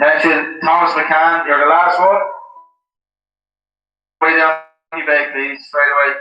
Next is Thomas McCann. You're the last one. Way down your bag, please, straight away.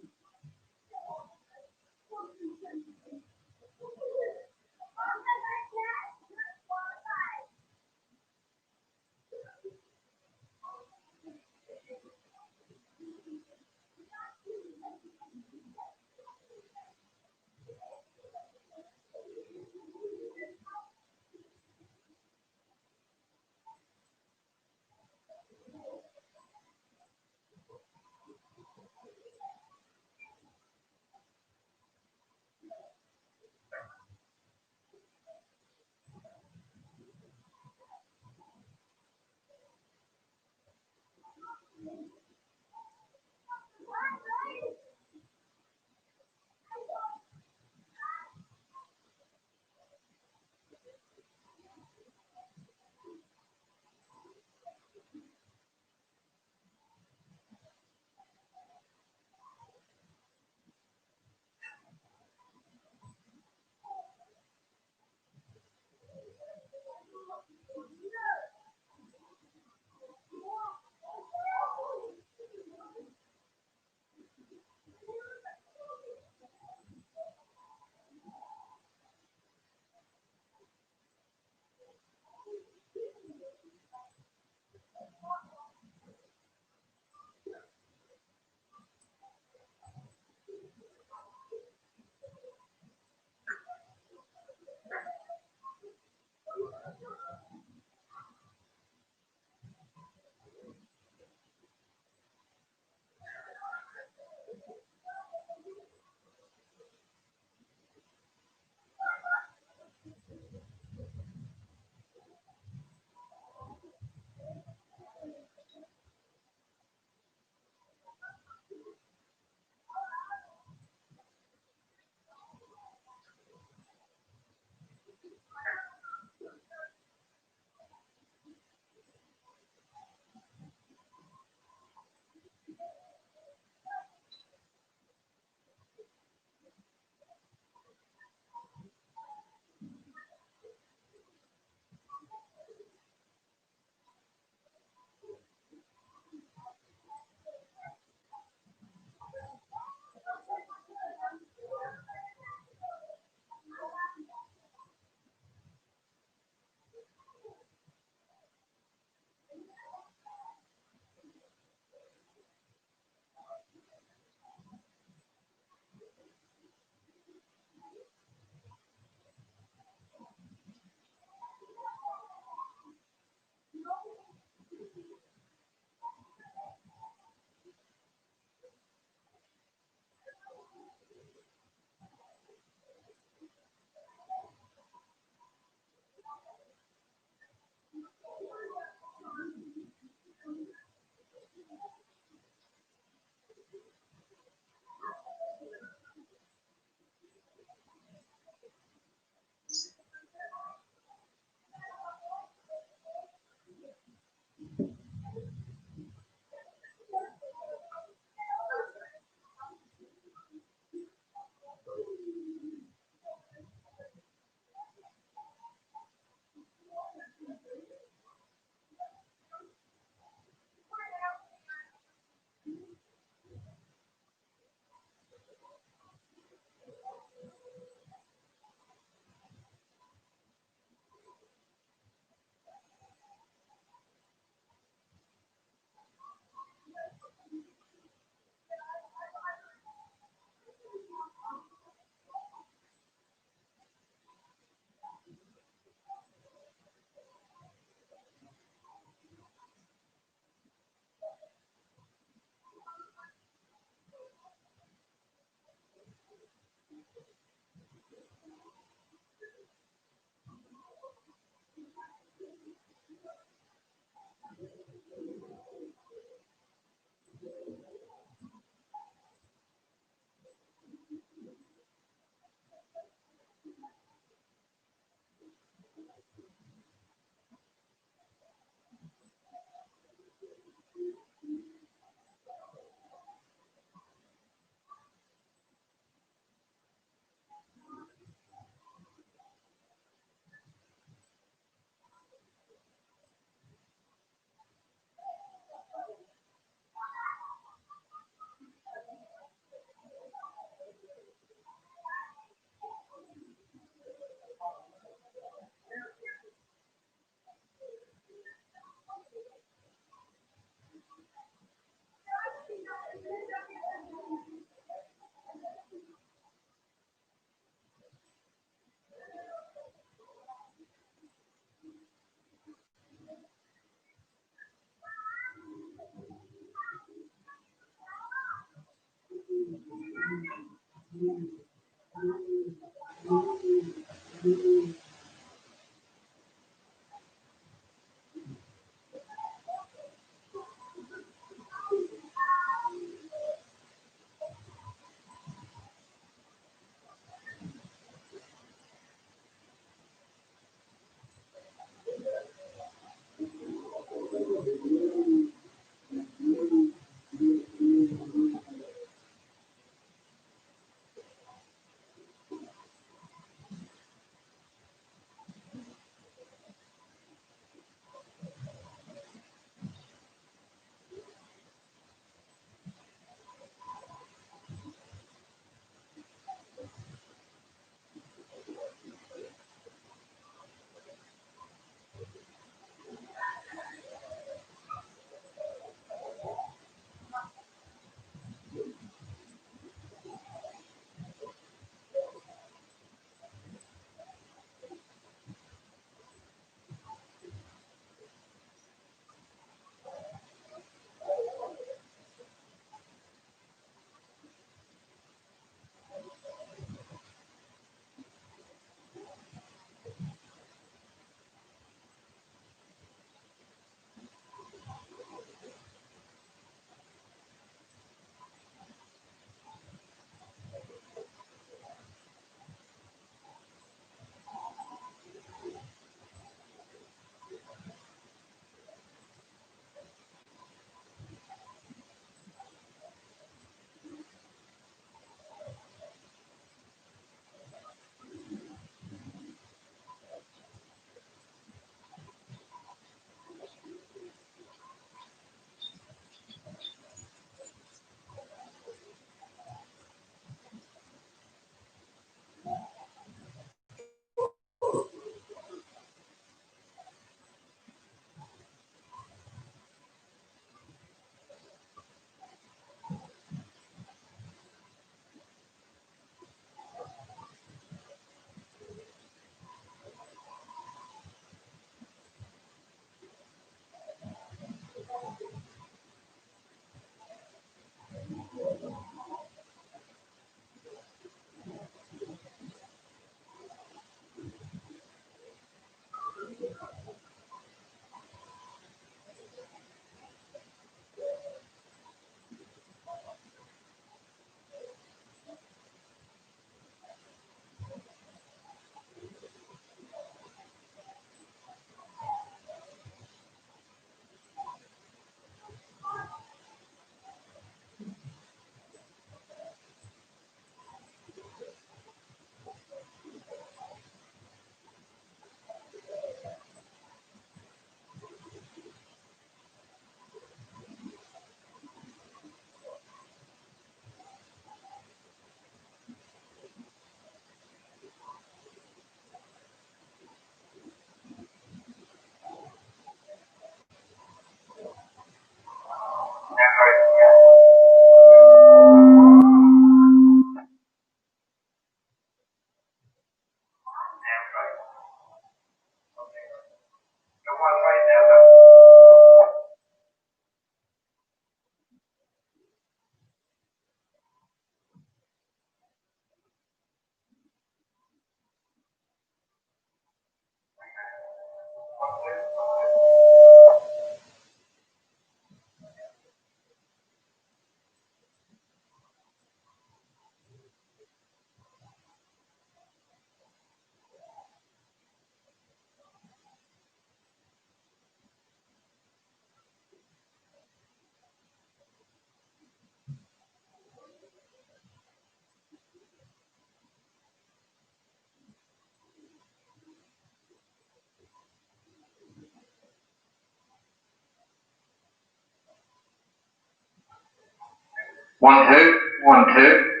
1, 2, 1, 2.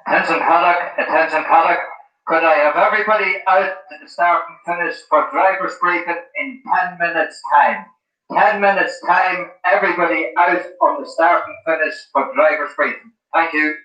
Attention paddock, attention paddock. Could I have everybody out to the start and finish for driver's briefing in 10 minutes time? 10 minutes time, everybody out on the start and finish for driver's briefing. Thank you.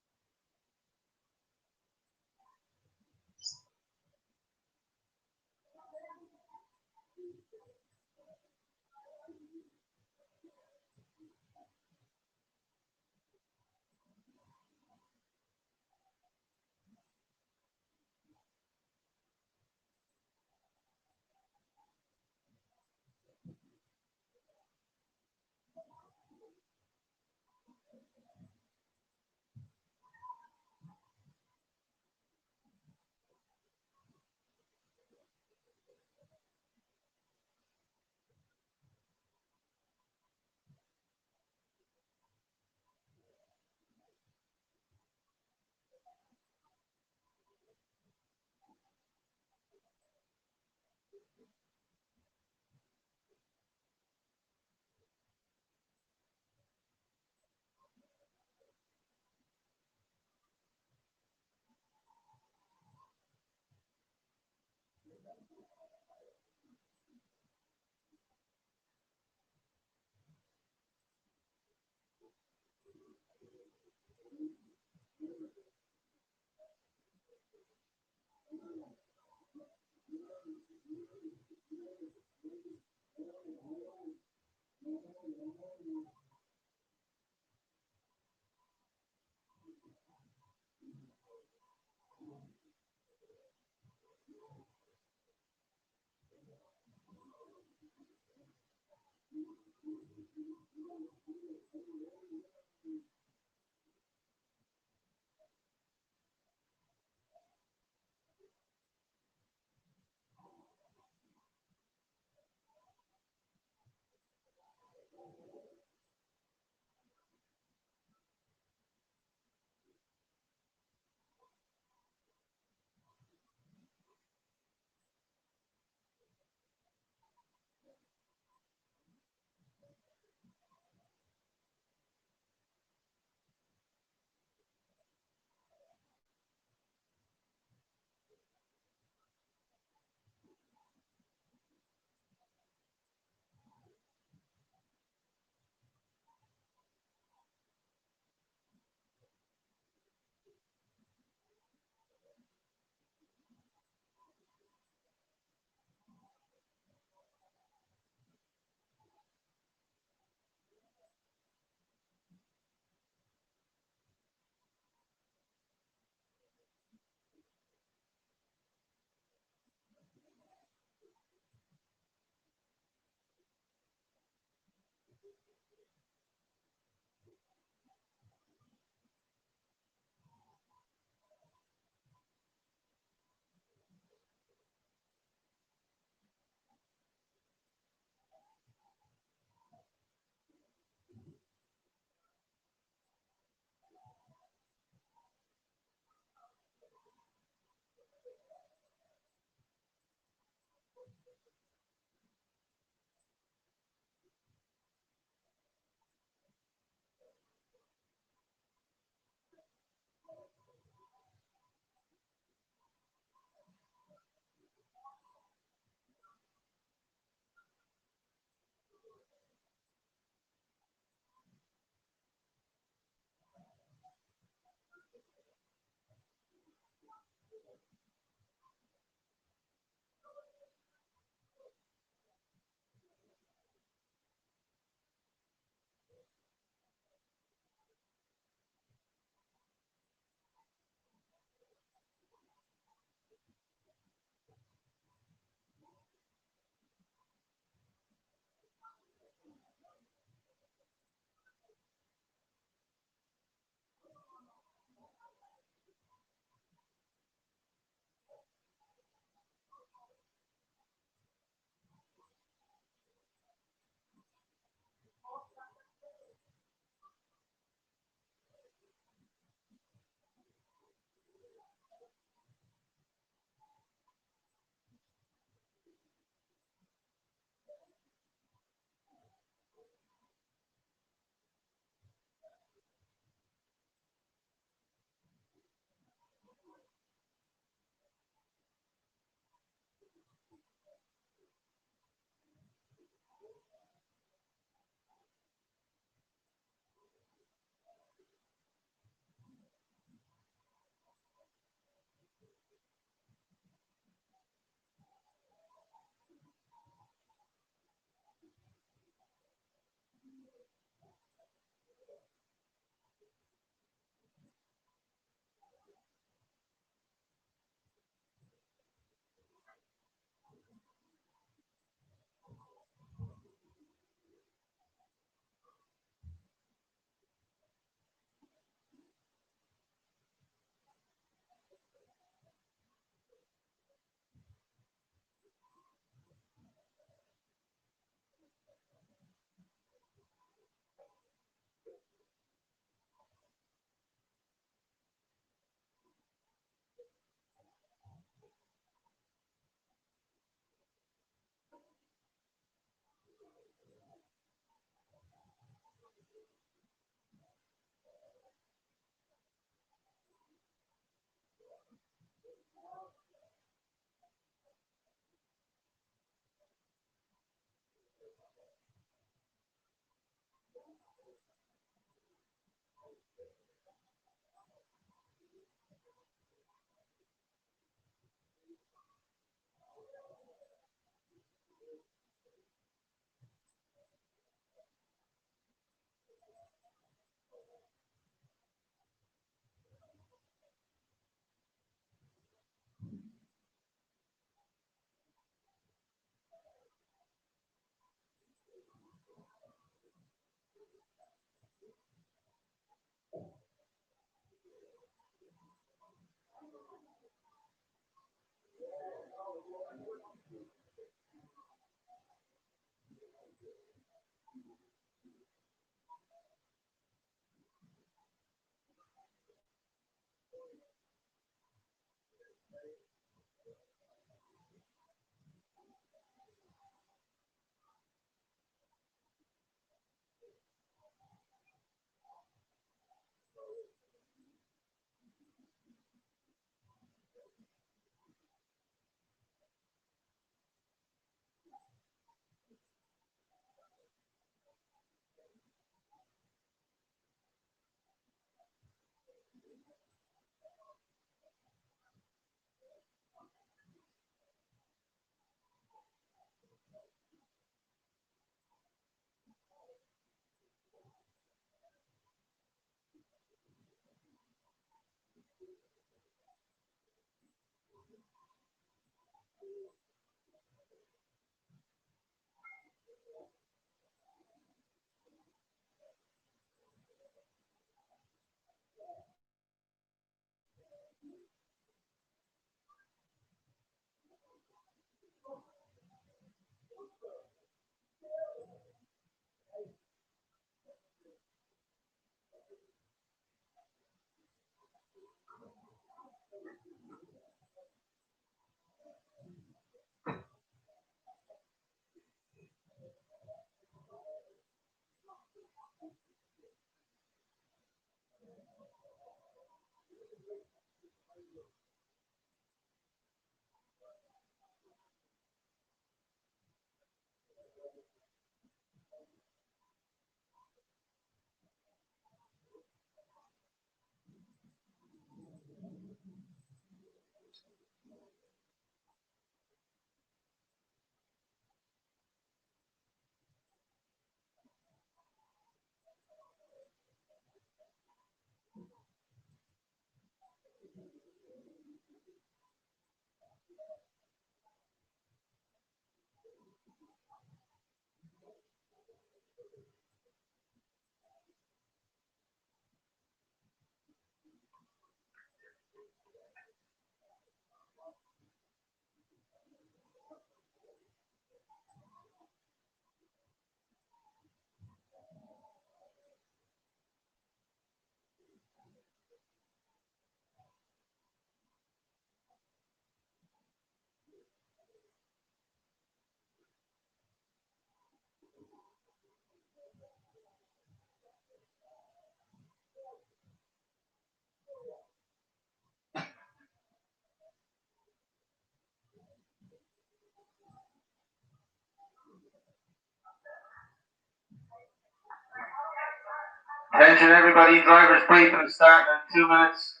Attention everybody, driver's briefing starting in 2 minutes.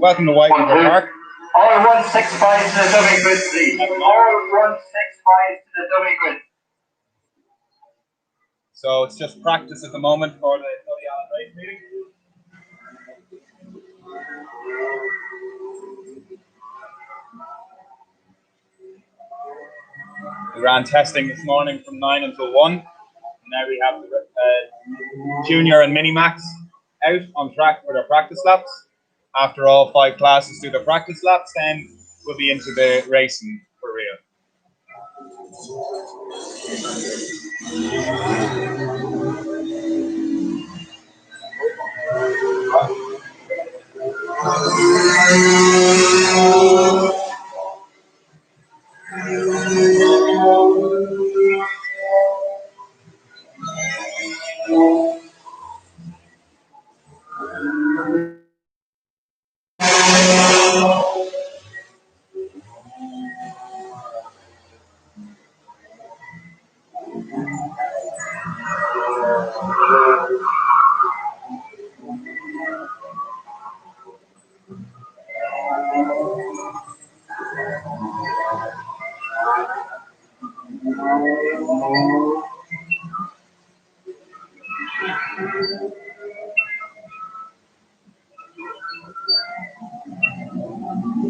Welcome to WhiteRiver Park. All 165 to the dummy grid, please. All 165 to the dummy grid. So it's just practice at the moment for the Tony Allen race meeting. We ran testing this morning from 9 until 1. Now we have the junior and mini max out on track for their practice laps. After all 5 classes do their practice laps, then we'll be into the racing for real.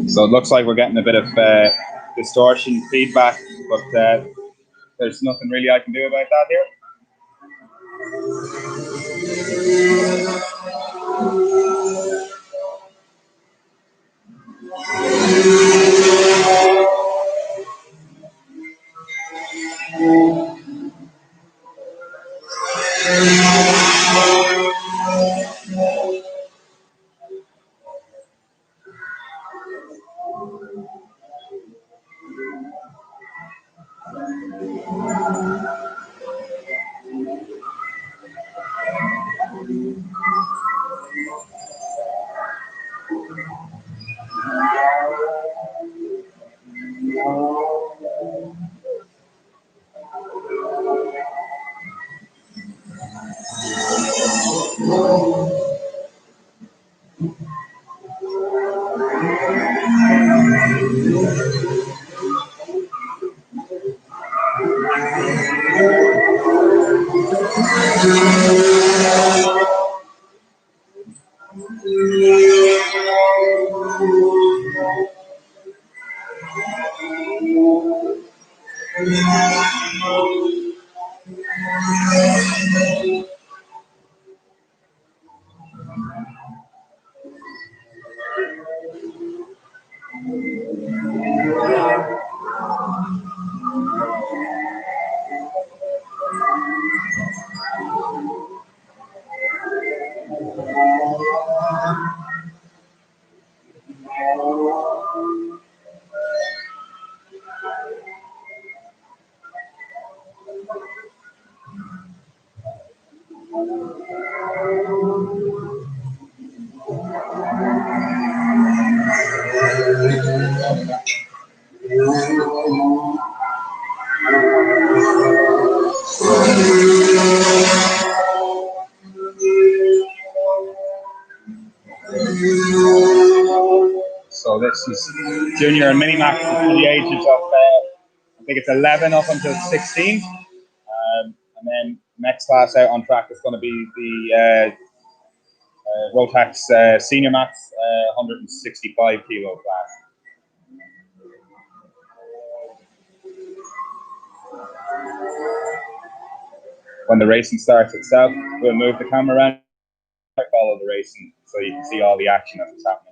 So it looks like we're getting a bit of distortion feedback, but there's nothing really I can do about that here. So this is junior and mini max for the ages of, I think it's 11 up until 16. And then next class out on track is going to be the Rotax Senior Max 165 kilo class. When the racing starts itself, we'll move the camera around, follow the racing so you can see all the action as it's happening.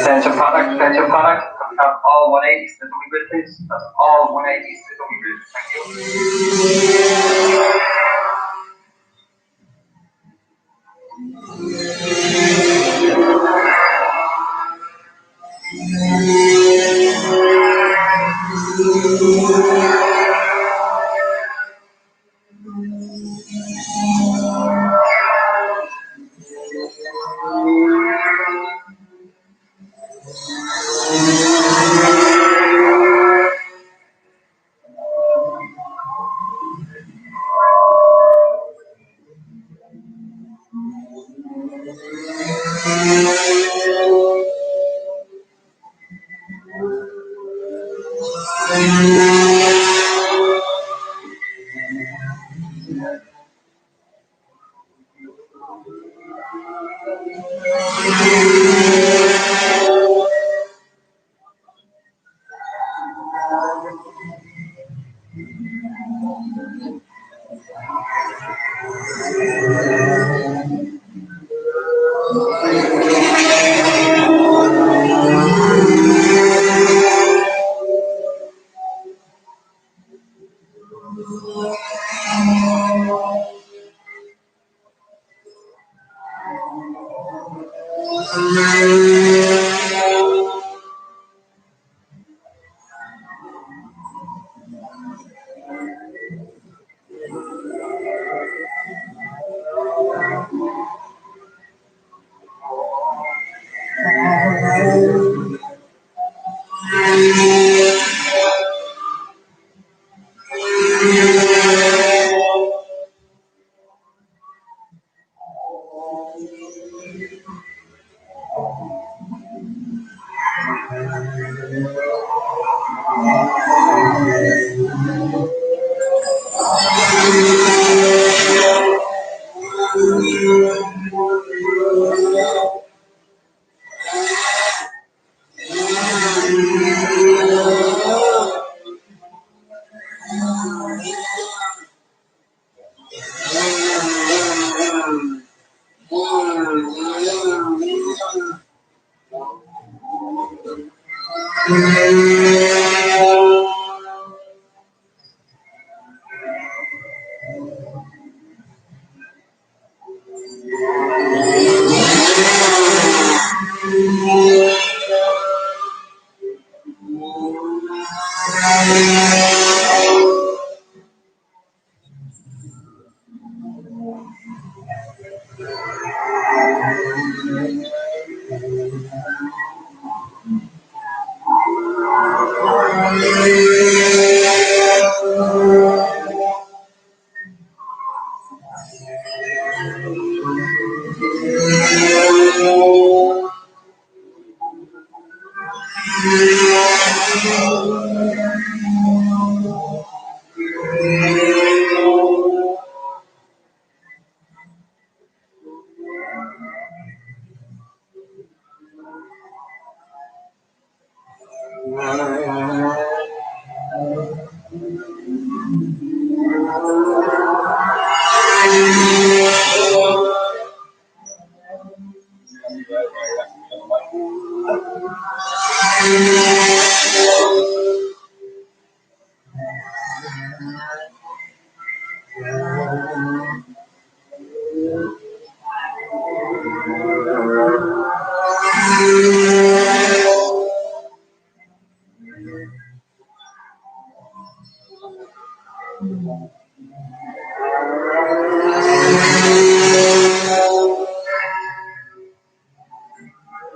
Attention product, attention product. Can we have all 180s to the dummy grid, please? That's all 180s to the dummy grid. Thank you.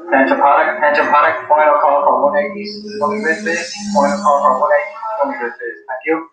Attention paddock, final call for 180, 20 grid phase, final call for 180, 20 grid phase. Thank you.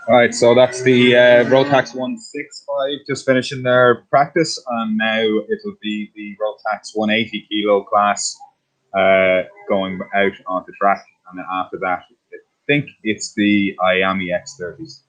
Right, so that's the Rotax 165 just finishing their practice, and now it'll be the Rotax 180 kilo class going out onto track, and then after that, I think it's the Miami X30s.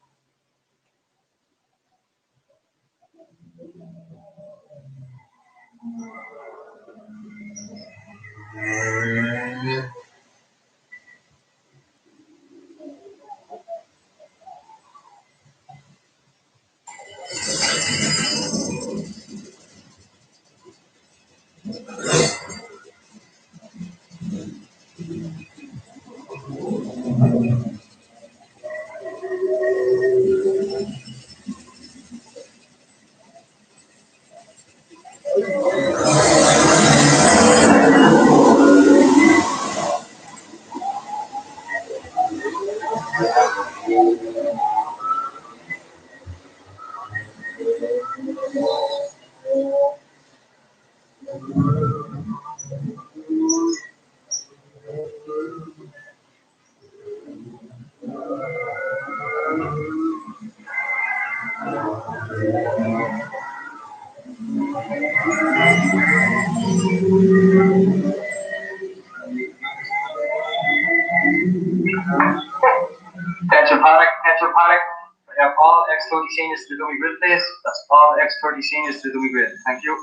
Attention paddock, attention paddock. We have all X30 seniors to the dummy grid, please. That's all X30 seniors to the dummy grid. Thank you.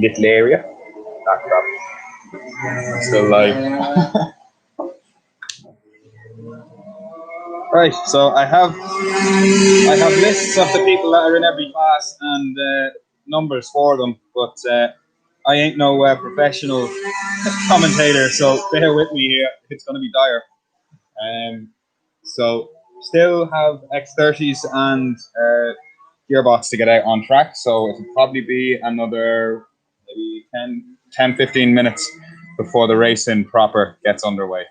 Little area. Backdrop. Still live. Right, so I have lists of the people that are in every class and numbers for them, but I ain't no professional commentator, so bear with me here. It's going to be dire. So still have X30s and Gearbox to get out on track, so it'll probably be another maybe 10-15 minutes before the racing proper gets underway.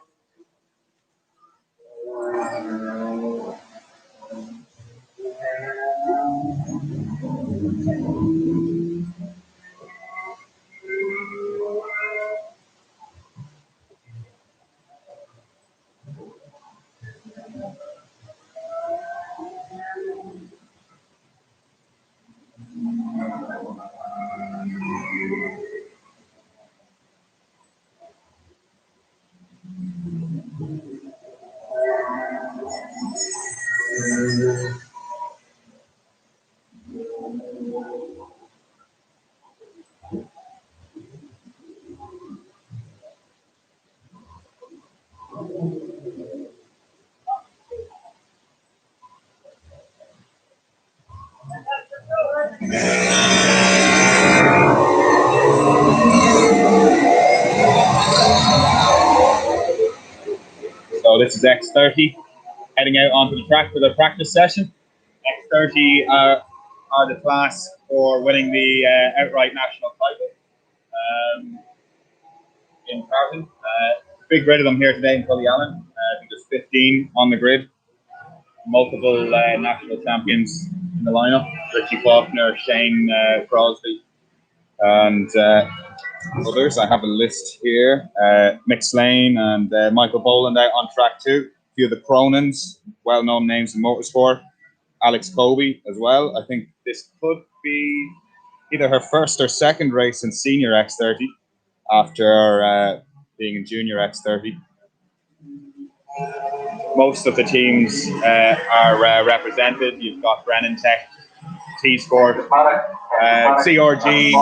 So this is X30 heading out onto the track for the practice session. X30 are the class for winning the outright national title in karting. Big grid of them here today in Cullyallen. I think there's 15 on the grid. Multiple national champions in the lineup. Richie Faulkner, Shane Crosby, and others. I have a list here. Mick Slane and Michael Boland out on track too. A few of the Cronins, well-known names in motorsport. Alex Colby as well. I think this could be either her first or second race in senior X30 after being in junior X30. Most of the teams are represented. You've got Brennan Tech, T-Sport, CRG,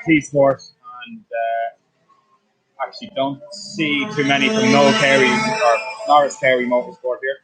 T-Sport, and actually don't see too many from Noel Carey or Norris Carey Motorsport here.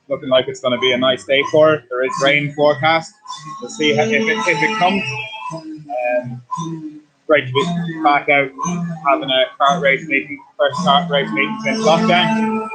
Looking like it's going to be a nice day for it. There is rain forecast. We'll see if it comes. Great to be back out having a kart race meeting, first kart race meeting since lockdown.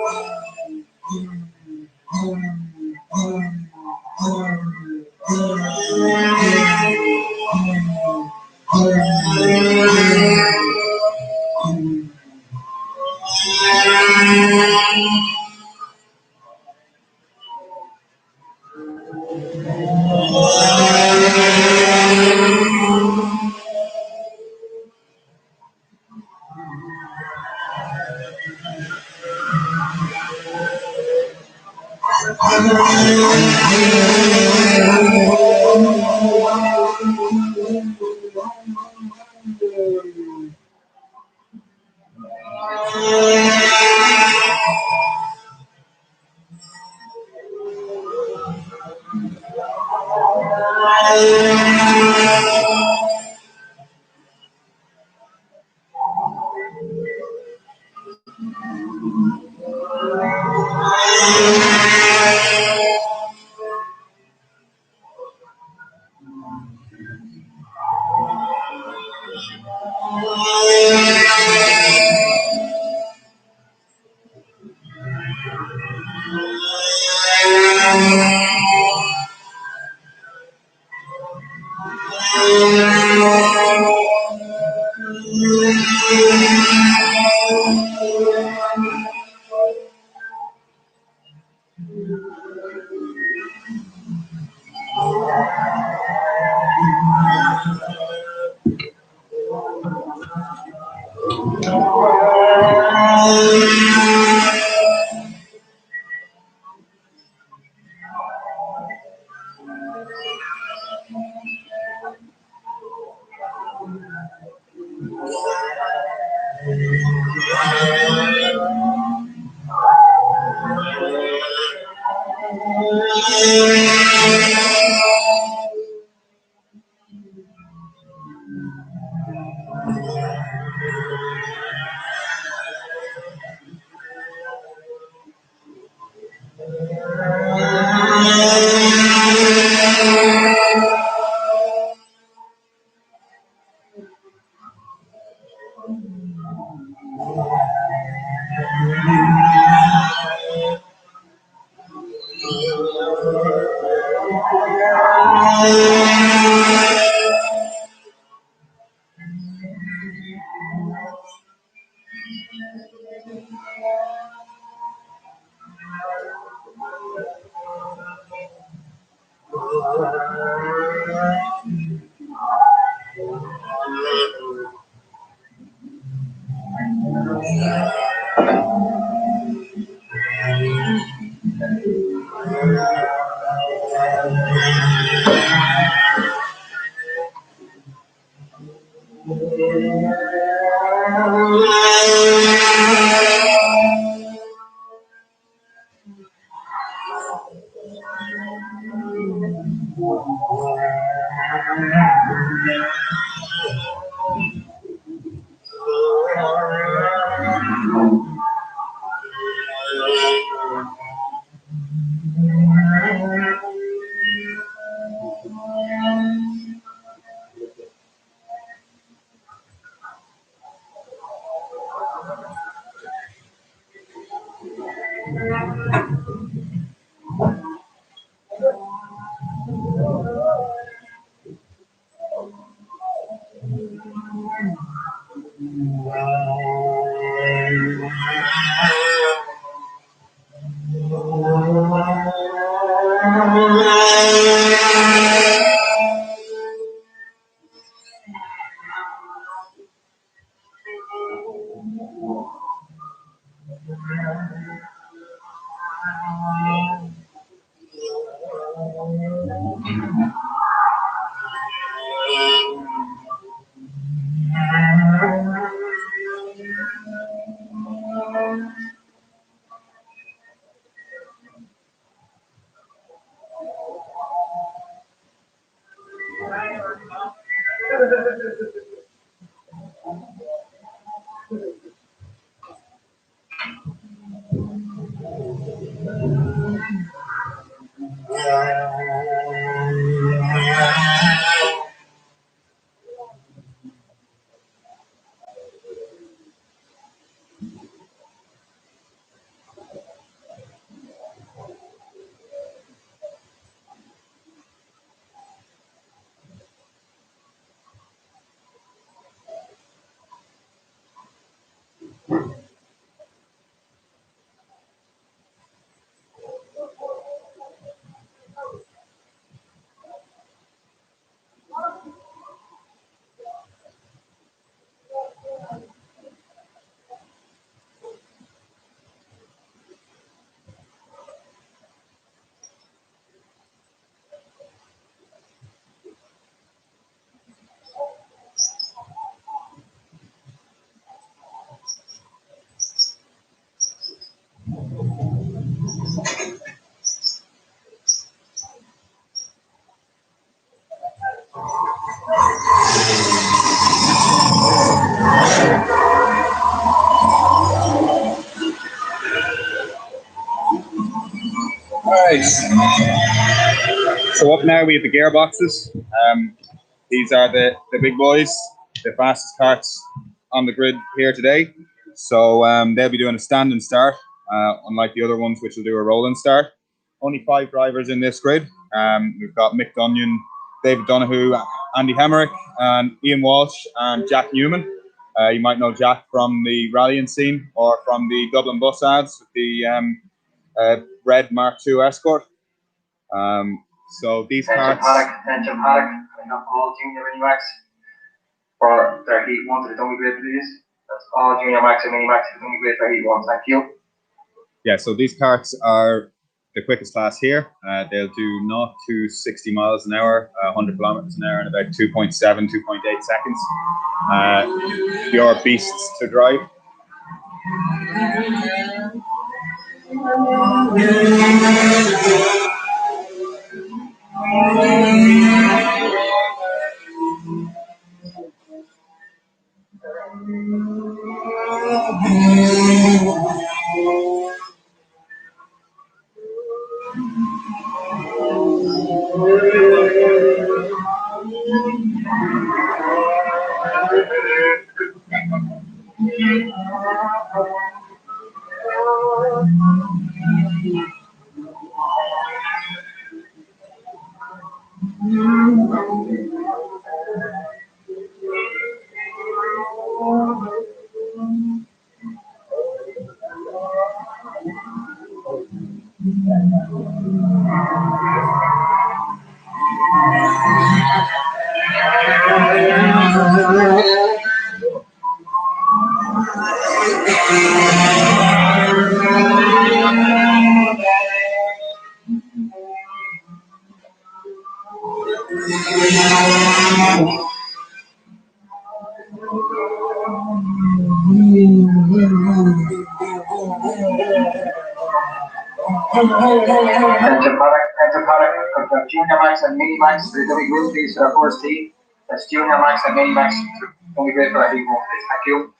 Right. So up now we have the gearboxes. These are the big boys, the fastest carts on the grid here today. So they'll be doing a stand and start, unlike the other ones which will do a roll and start. Only 5 drivers in this grid. We've got Mick Dunyan, David Donoghue, Andy Hemerick, and Ian Walsh, and Jack Newman. You might know Jack from the rallying scene or from the Dublin bus ads with the red Mark II Escort. So these carts. Attention paddock, I have all junior minimax for their heat 1 to the dummy grade, please. That's all junior max and minimax to the dummy grade for heat 1. Thank you. Yeah, so these carts are the quickest class here. They'll do 0 to 60 miles an hour, 100 kilometers an hour in about 2.7, 2.8 seconds. Pure beasts to drive. Attention paddock, junior max and mini max to the dummy grade, please, for our first heat. That's junior max and mini max to the dummy grade for our heat 1, please. Thank you.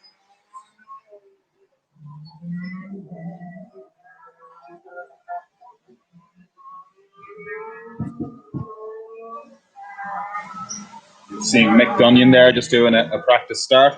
Seeing Mick Dunyan there just doing a practice start.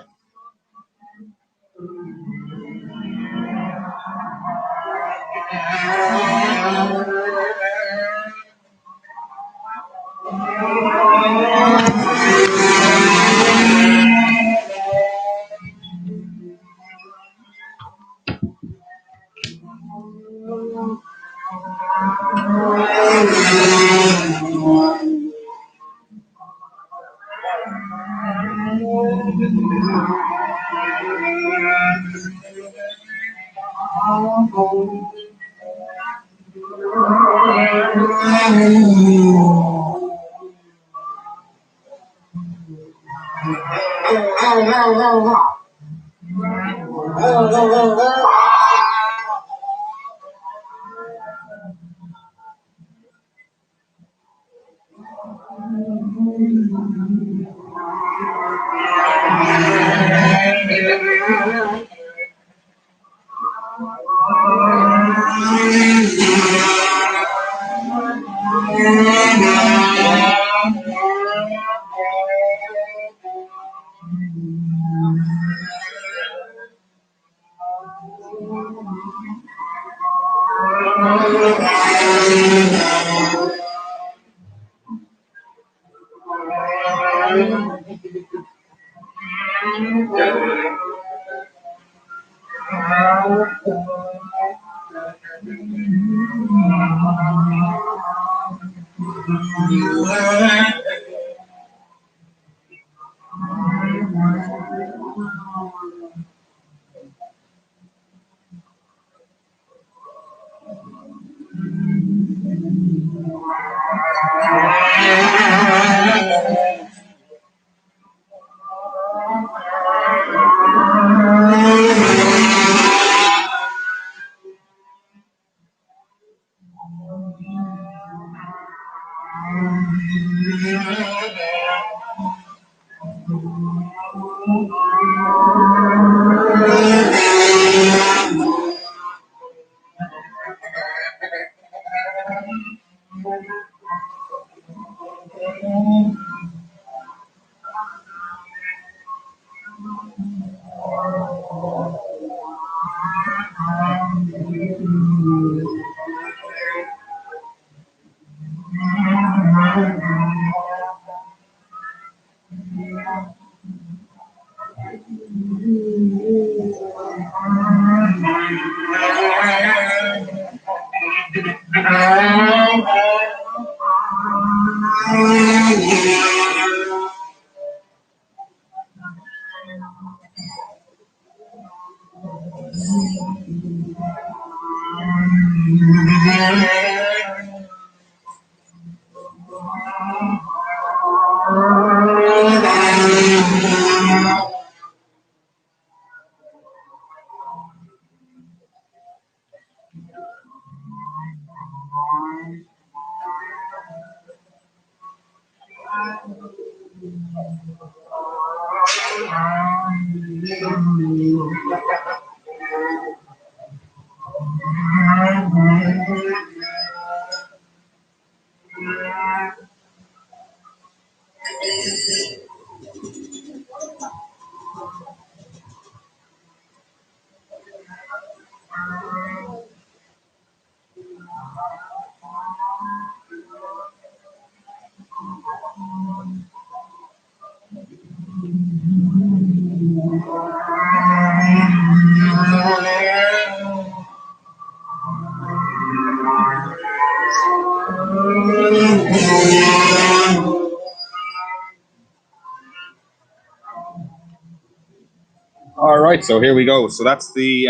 All right, so here we go. So that's the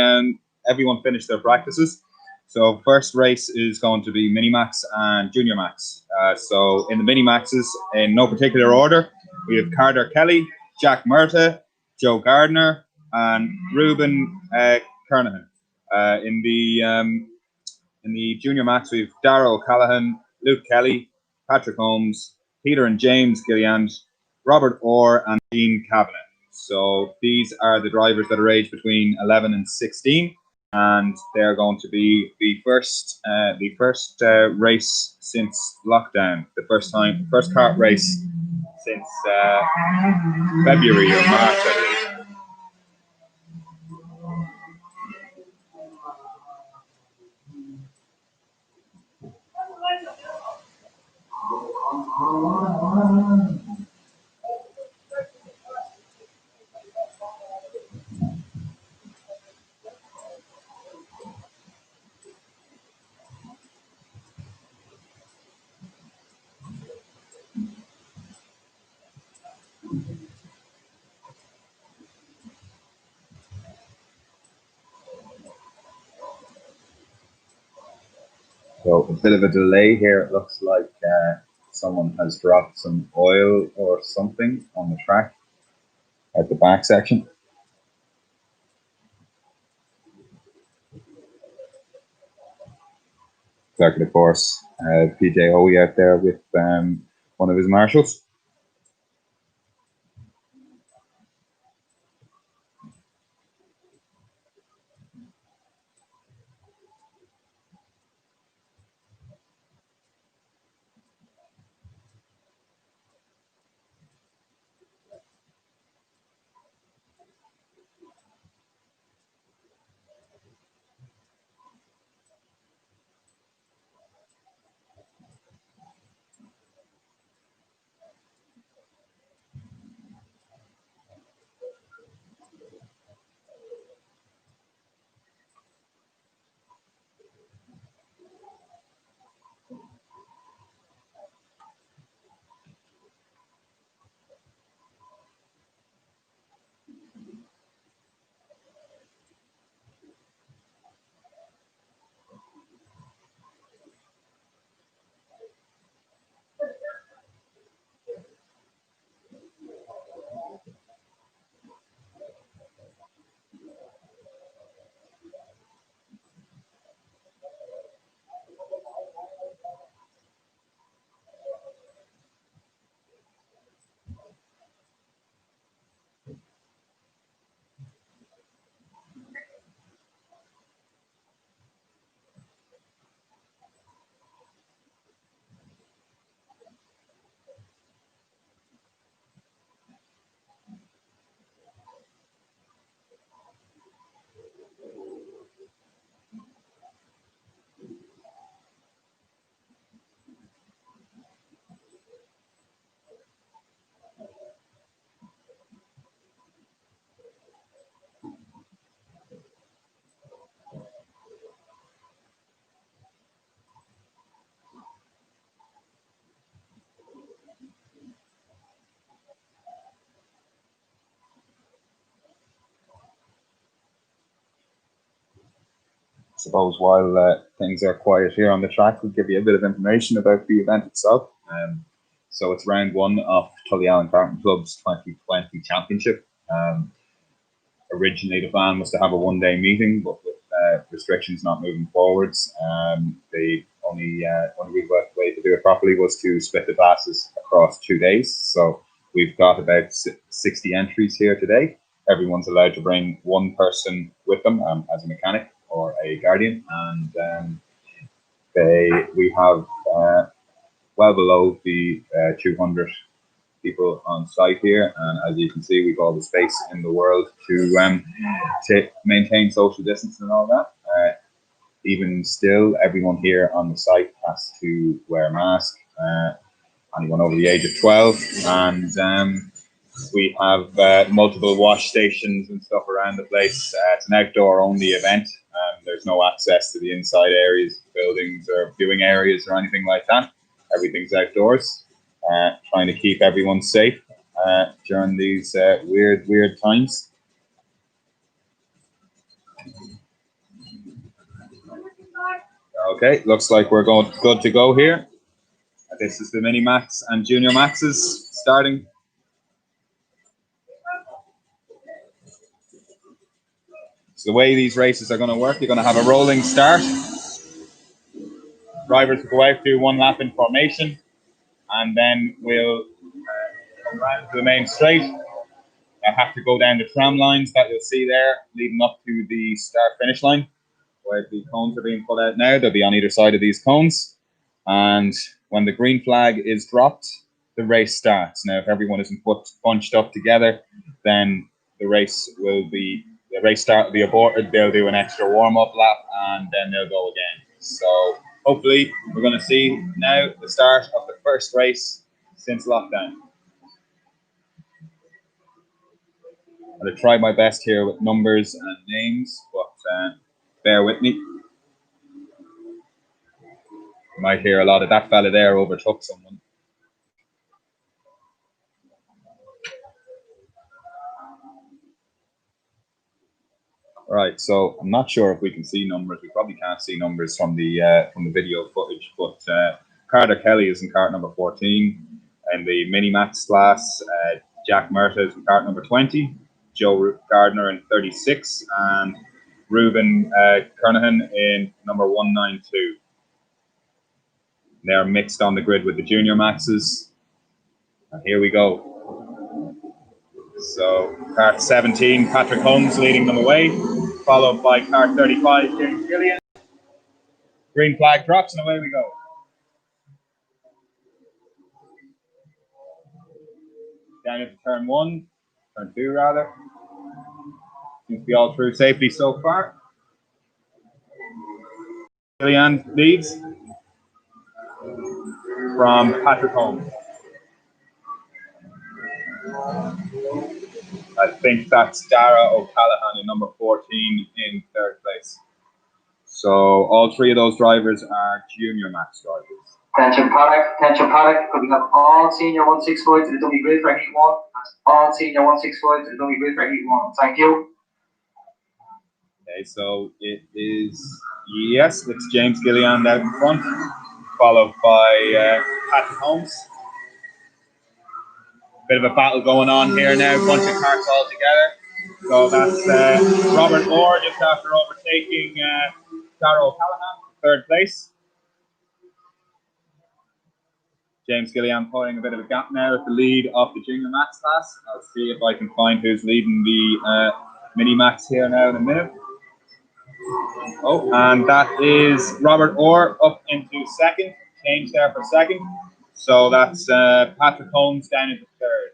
everyone finished their practices. So first race is going to be mini max and junior max. So in the mini maxes, in no particular order, we have Carter Kelly, Jack Murta, Joe Gardner, and Ruben Kernahan. In the junior max, we have Dara O'Callaghan, Luke Kelly, Patrick Holmes, Peter and James Gilliand, Robert Orr, and Dean Kavanagh. So these are the drivers that are aged between 11 and 16, and they're going to be the first race since lockdown, the first kart race since February or March, I believe. So a bit of a delay here. It looks like someone has dropped some oil or something on the track at the back section. Second, of course, PJ Hoey out there with one of his marshals. suppose while things are quiet here on the track, we'll give you a bit of information about the event itself. So it's round one of Tullyallen Karting Club's 2020 championship. Originally, the plan was to have a one-day meeting, but with restrictions not moving forwards, the only way to do it properly was to split the classes across 2 days. So we've got about 60 entries here today. Everyone's allowed to bring one person with them as a mechanic or a guardian, and we have well below the 200 people on site here, and as you can see, we've all the space in the world to maintain social distance and all that. Even still, everyone here on the site has to wear a mask. Anyone over the age of 12, and we have multiple wash stations and stuff around the place. It's an outdoor-only event. There's no access to the inside areas, buildings, or viewing areas, or anything like that. Everything's outdoors. Trying to keep everyone safe during these weird times. Okay, looks like we're good to go here. This is the Mini Max and Junior Maxes starting. So the way these races are going to work, you're going to have a rolling start. Drivers will go out, do one lap in formation, and then we'll come round to the main straight. I have to go down the tram lines that you'll see there, leading up to the start-finish line, where the cones are being put out now. They'll be on either side of these cones. And when the green flag is dropped, the race starts. Now, if everyone isn't bunched up together, then the race start will be aborted. They'll do an extra warm-up lap, and then they'll go again. So hopefully, we're going to see now the start of the first race since lockdown. I'm going to try my best here with numbers and names, but bear with me. You might hear a lot of that fella there overtook someone. Right, so I'm not sure if we can see numbers. We probably can't see numbers from the video footage, but Carter Kelly is in cart number 14. In the Mini Max class, Jack Murta is in cart number 20. Joe Gardner in 36, and Ruben Kernahan in number 192. They're mixed on the grid with the Junior Maxes. And here we go. So cart 17, Patrick Holmes leading them away, followed by cart 35, James Gillian. Green flag drops and away we go. Down into turn 1, turn 2 rather. Seems to be all through safely so far. Gillian leads from Patrick Holmes. I think that's Dara O'Callaghan in number 14 in 3rd place. So all 3 of those drivers are Junior Max drivers. Attention paddock. Could we have all senior 165 to the dummy grid for heat 1? All senior 165 to the dummy grid for heat 1. Thank you. Okay, so it is, yes, it's James Gillian out in front, followed by Patrick Holmes. Bit of a battle going on here now, bunch of carts all together. So that's Robert Orr just after overtaking Dara O'Callaghan, 3rd place. James Gillian pulling a bit of a gap now at the lead of the Junior Max class. I'll see if I can find who's leading the Mini Max here now in a minute. Oh, and that is Robert Orr up into 2nd, change there for 2nd. So that's Patrick Holmes down into 3rd.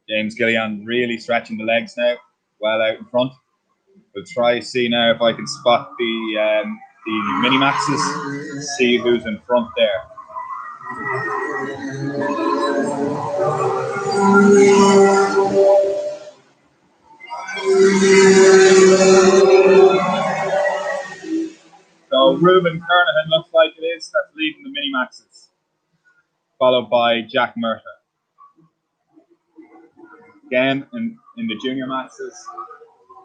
James Gillian really stretching the legs now, well out in front. We'll try see now if I can spot the Mini Maxes, see who's in front there. So Ruben Kernahan looks like it is that's leading the Mini Maxes. followed by Jack Murtagh. Again, in the junior maxes,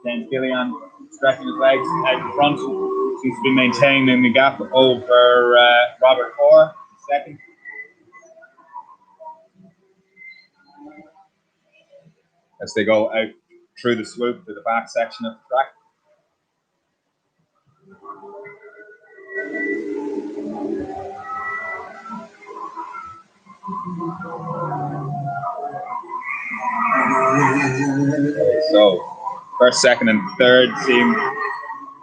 James Gillian stretching his legs out in front, seems to be maintaining the gap over Robert Orr, second. As they go out through the swoop to the back section of the track. So, first, second, and third seem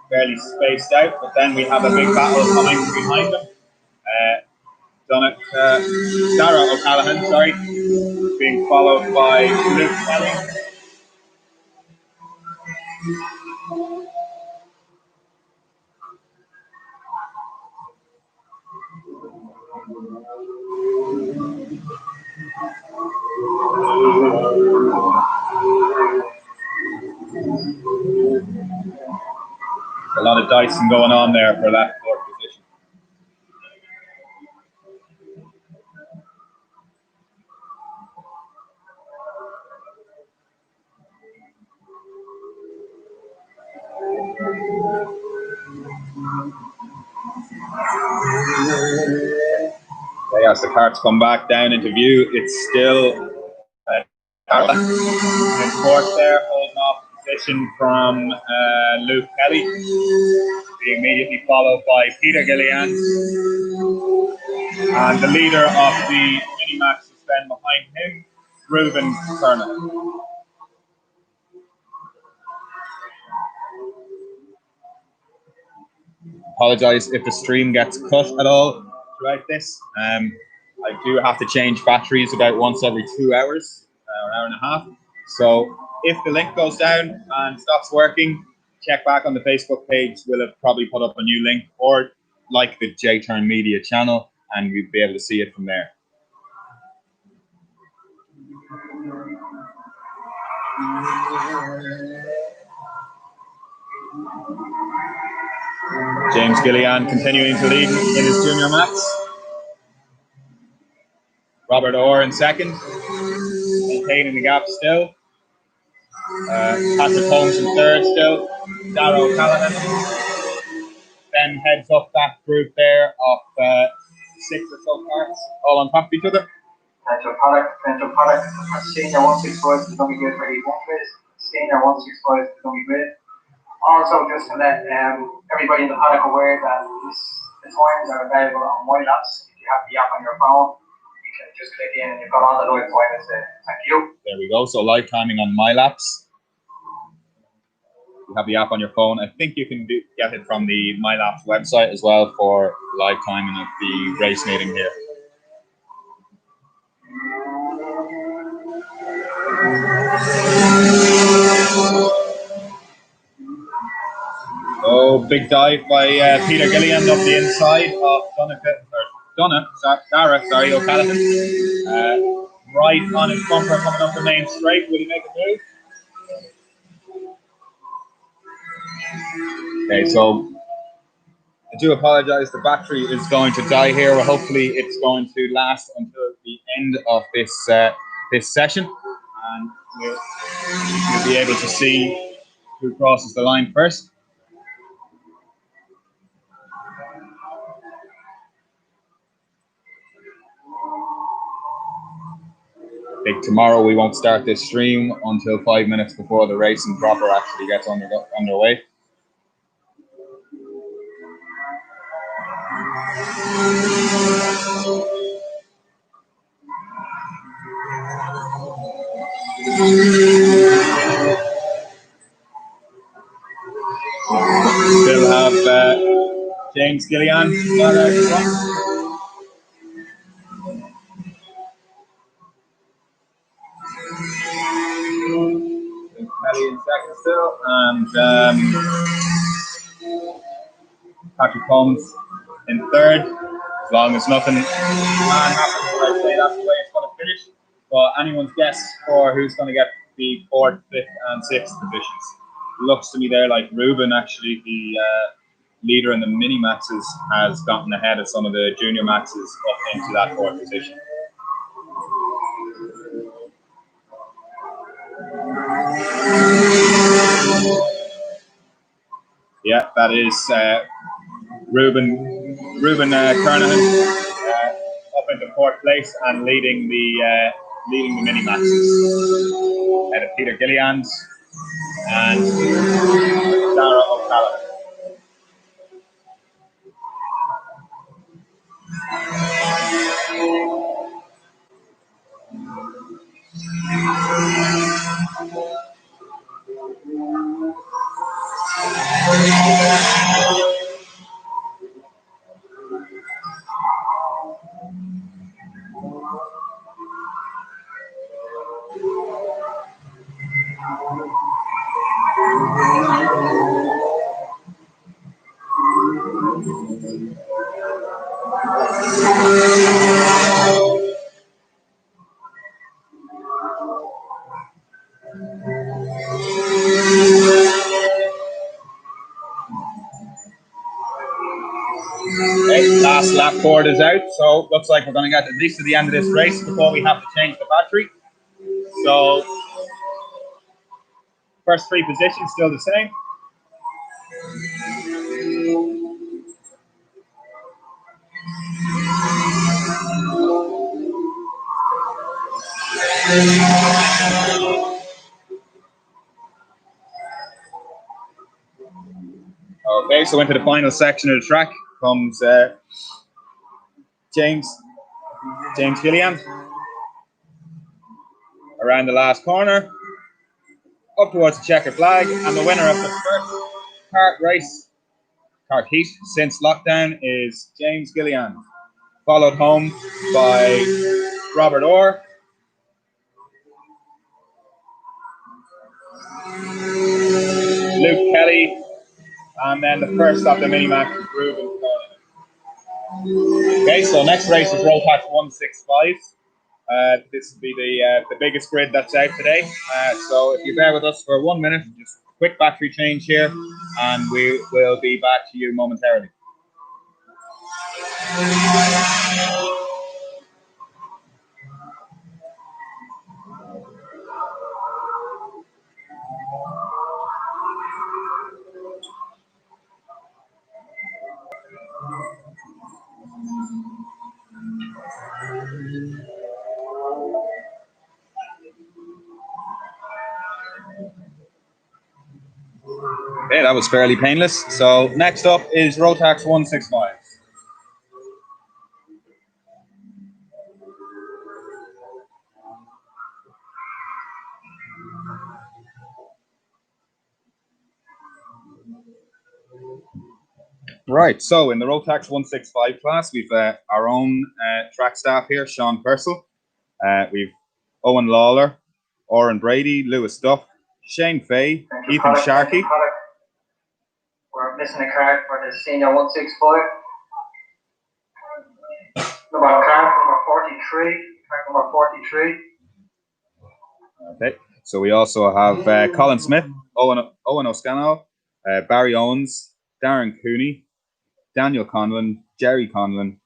fairly spaced out, but then we have a big battle coming behind them. Dara O'Callaghan, sorry, being followed by Luke Kelly. A lot of dicing going on there for that fourth position. As the carts come back down into view, it's still Carla in fourth there, holding off position from Luke Kelly, being immediately followed by Peter Gillian, and the leader of the mini-max is then behind him, Reuben Turner. Apologise if the stream gets cut at all throughout this. I do have to change batteries about once every 2 hours, or an hour and a half. So if the link goes down and stops working, check back on the Facebook page. We'll have probably put up a new link, or like the J-Turn Media channel, and we'll be able to see it from there. James Gillian continuing to lead in his junior max. Robert Orr in second, maintaining the gap still. Patrick Holmes in third still. Dara O'Callaghan then heads up that group there of 6 or so carts, all on top of each other. Central product, senior 165 is going to be good for 81 quiz. Senior 165 is going to be good. Also, just to let everybody in the paddock aware that the times are available on MyLaps. If you have the app on your phone, you can just click in and you've got all the live times. Thank you. There we go. So live timing on MyLaps. You have the app on your phone. I think you can get it from the MyLaps website as well for live timing of the race meeting here. Oh, big dive by Peter Gillian up the inside of Dara O'Callaghan. Right on his bumper coming up the main straight. Will he make a move? Okay, so I do apologise. The battery is going to die here. Well, hopefully, it's going to last until the end of this this session, and we'll be able to see who crosses the line first. I think tomorrow we won't start this stream until 5 minutes before the racing proper actually gets underway. Still have James Gillian out front. Kelly in second still, and Patrick Holmes in third. As long as nothing happens, I'd say that's the way it's going to finish. But anyone's guess for who's going to get the 4th, 5th, and 6th positions? Looks to me there like Reuben, actually, the leader in the mini maxes, has gotten ahead of some of the junior maxes up into that 4th position. Yeah, that is Ruben Kernahan up into fourth place and leading the mini maxes ahead of Peter Gilliand and Dara O'Callaghan. Okay, last lap board is out, so looks like we're going to get at least to the end of this race before we have to change the battery. So, first three positions still the same. Okay, so into the final section of the track comes James Gilliand. Around the last corner, up towards the checker flag, and the winner of the first kart heat since lockdown is James Gilliand, followed home by Robert Orr, Luke Kelly, and then the first of the mini-max is Ruben. Okay, so next race is Rotax 165. This will be the biggest grid that's out today. So if you bear with us for 1 minute, just a quick battery change here, and we will be back to you momentarily. Okay, that was fairly painless. So next up is Rotax 165. Right, so in the Rotax 165 class, we've our own track staff here, Sean Purcell. We've Owen Lawler, Oren Brady, Lewis Duff, Shane Fay, Ethan Sharkey. We're missing a card for the senior 165. Card number 43. Okay, so we also have Colin Smith, Owen O'Scannell, Barry Owens, Darren Cooney, Daniel Conlon, Jerry Conlon,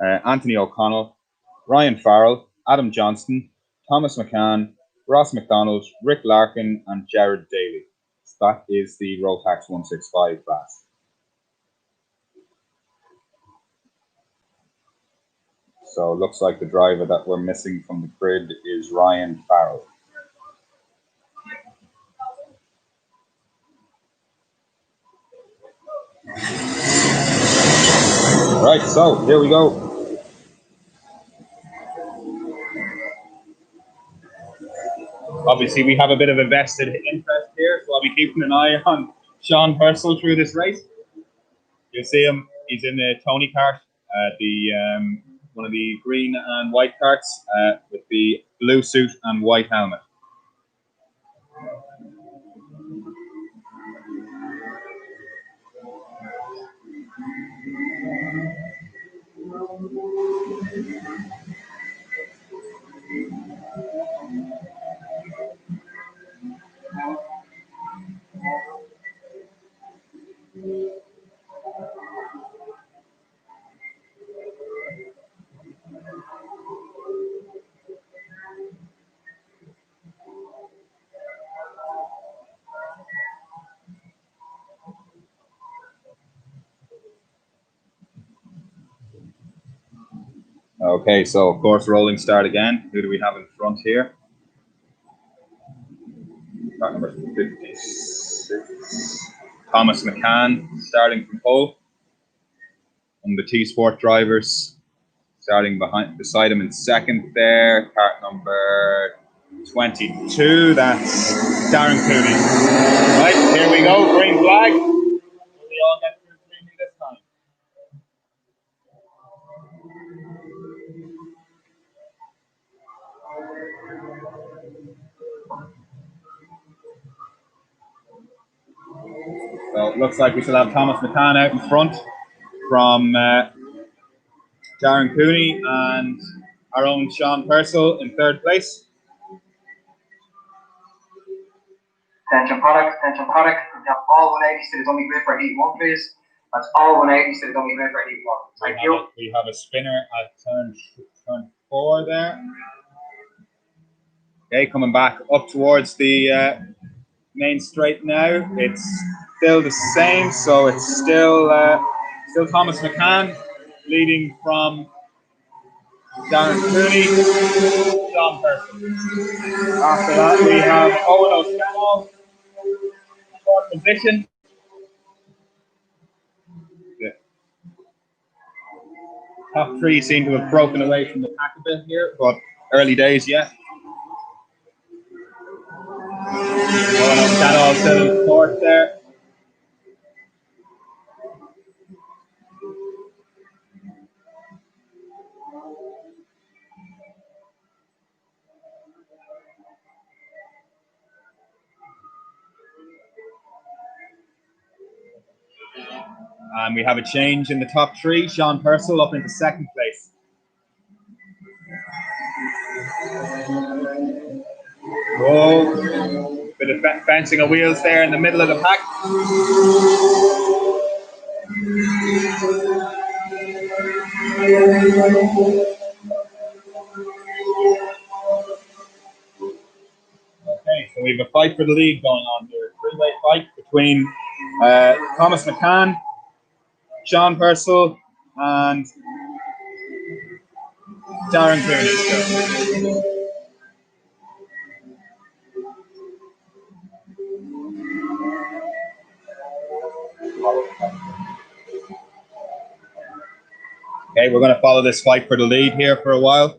Anthony O'Connell, Ryan Farrell, Adam Johnston, Thomas McCann, Ross McDonald, Rick Larkin, and Jared Daly. That is the Rotax 165 class. So it looks like the driver that we're missing from the grid is Ryan Farrell. Right, so here we go. Obviously, we have a bit of a vested interest here, so I'll be keeping an eye on Sean Purcell through this race. You'll see him; he's in the Tony kart, one of the green and white karts with the blue suit and white helmet. Okay, so of course, rolling start again. Who do we have in front here? Start number 56. Thomas McCann starting from pole. And the T-Sport drivers starting beside him in second there. Cart number 22, that's Darren Cooney. Right, here we go, green flag. Will we all get through cleanly this time? So it looks like we still have Thomas McCann out in front from Darren Cooney and our own Sean Purcell in third place. Attention product, we have all 180s to the dummy grid for heat 1, please. That's all 180s to the dummy grid for heat 1. Thank you. We have a spinner at turn 4 there. Okay, coming back up towards the main straight now. It's still the same, so it's still Thomas McCann leading from Darren Cooney, John Purcell. After that, we have Owen O'Scannell, fourth position. The top 3 seem to have broken away from the pack a bit here, but early days yet. Owen O'Scannell still in fourth there. And we have a change in the top 3. Sean Purcell up into second place. Whoa. Bit of bouncing of wheels there in the middle of the pack. Okay, so we have a fight for the lead going on here. Three-way fight between Thomas McCann, Sean Purcell, and Darren Cooney. Okay, we're going to follow this fight for the lead here for a while.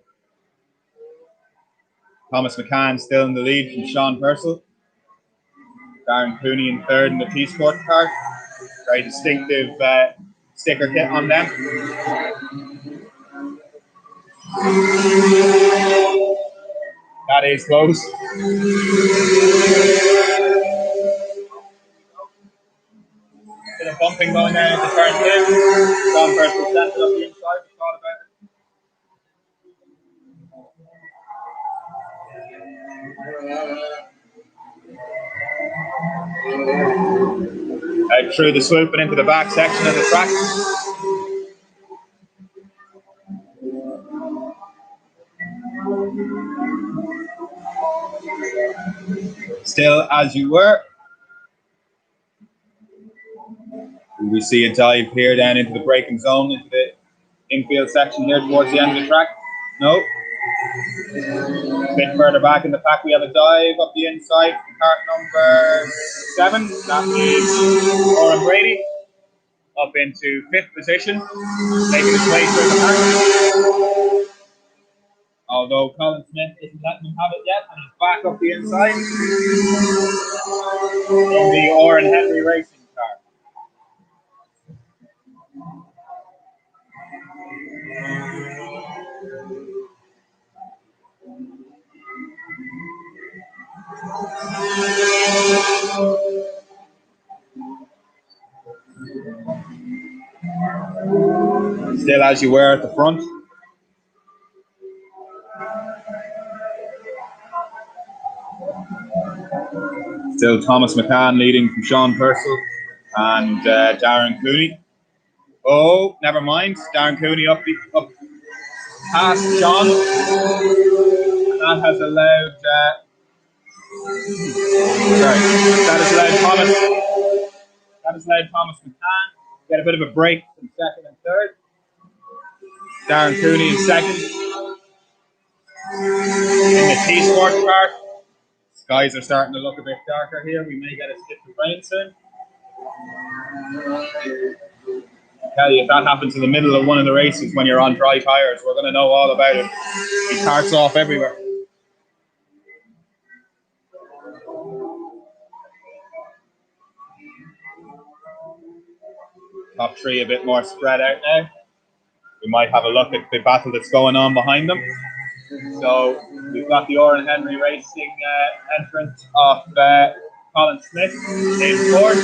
Thomas McCann still in the lead from Sean Purcell. Darren Cooney in third in the T-Sport car. Very distinctive sticker kit on them. That is close. Bit of bumping going there into turn 2. Sean Purcell sent it up the inside. We thought about it. Through the swoop and into the back section of the track. Still as you were. We see a dive here down into the braking zone, into the infield section here towards the end of the track. No. A bit further back in the pack, we have a dive up the inside from cart number 7. That means Oren Brady up into 5th position, making his way through the pack. Although Colin Smith isn't letting him have it yet, and he's back up the inside in the Oren Henry racing car. Still as you were at the front. Still Thomas McCann leading from Sean Purcell and Darren Cooney. Oh, never mind. Darren Cooney up past Sean. And that has allowed Thomas McCann get a bit of a break from second and third. Darren Cooney in second. In the T-Sport part, skies are starting to look a bit darker here. We may get a skip of rain soon. Tell you, if that happens in the middle of one of the races when you're on dry tyres, we're going to know all about it. He carts off everywhere. Top three a bit more spread out now. We might have a look at the battle that's going on behind them. So we've got the Oren Henry Racing entrant of Colin Smith in fourth.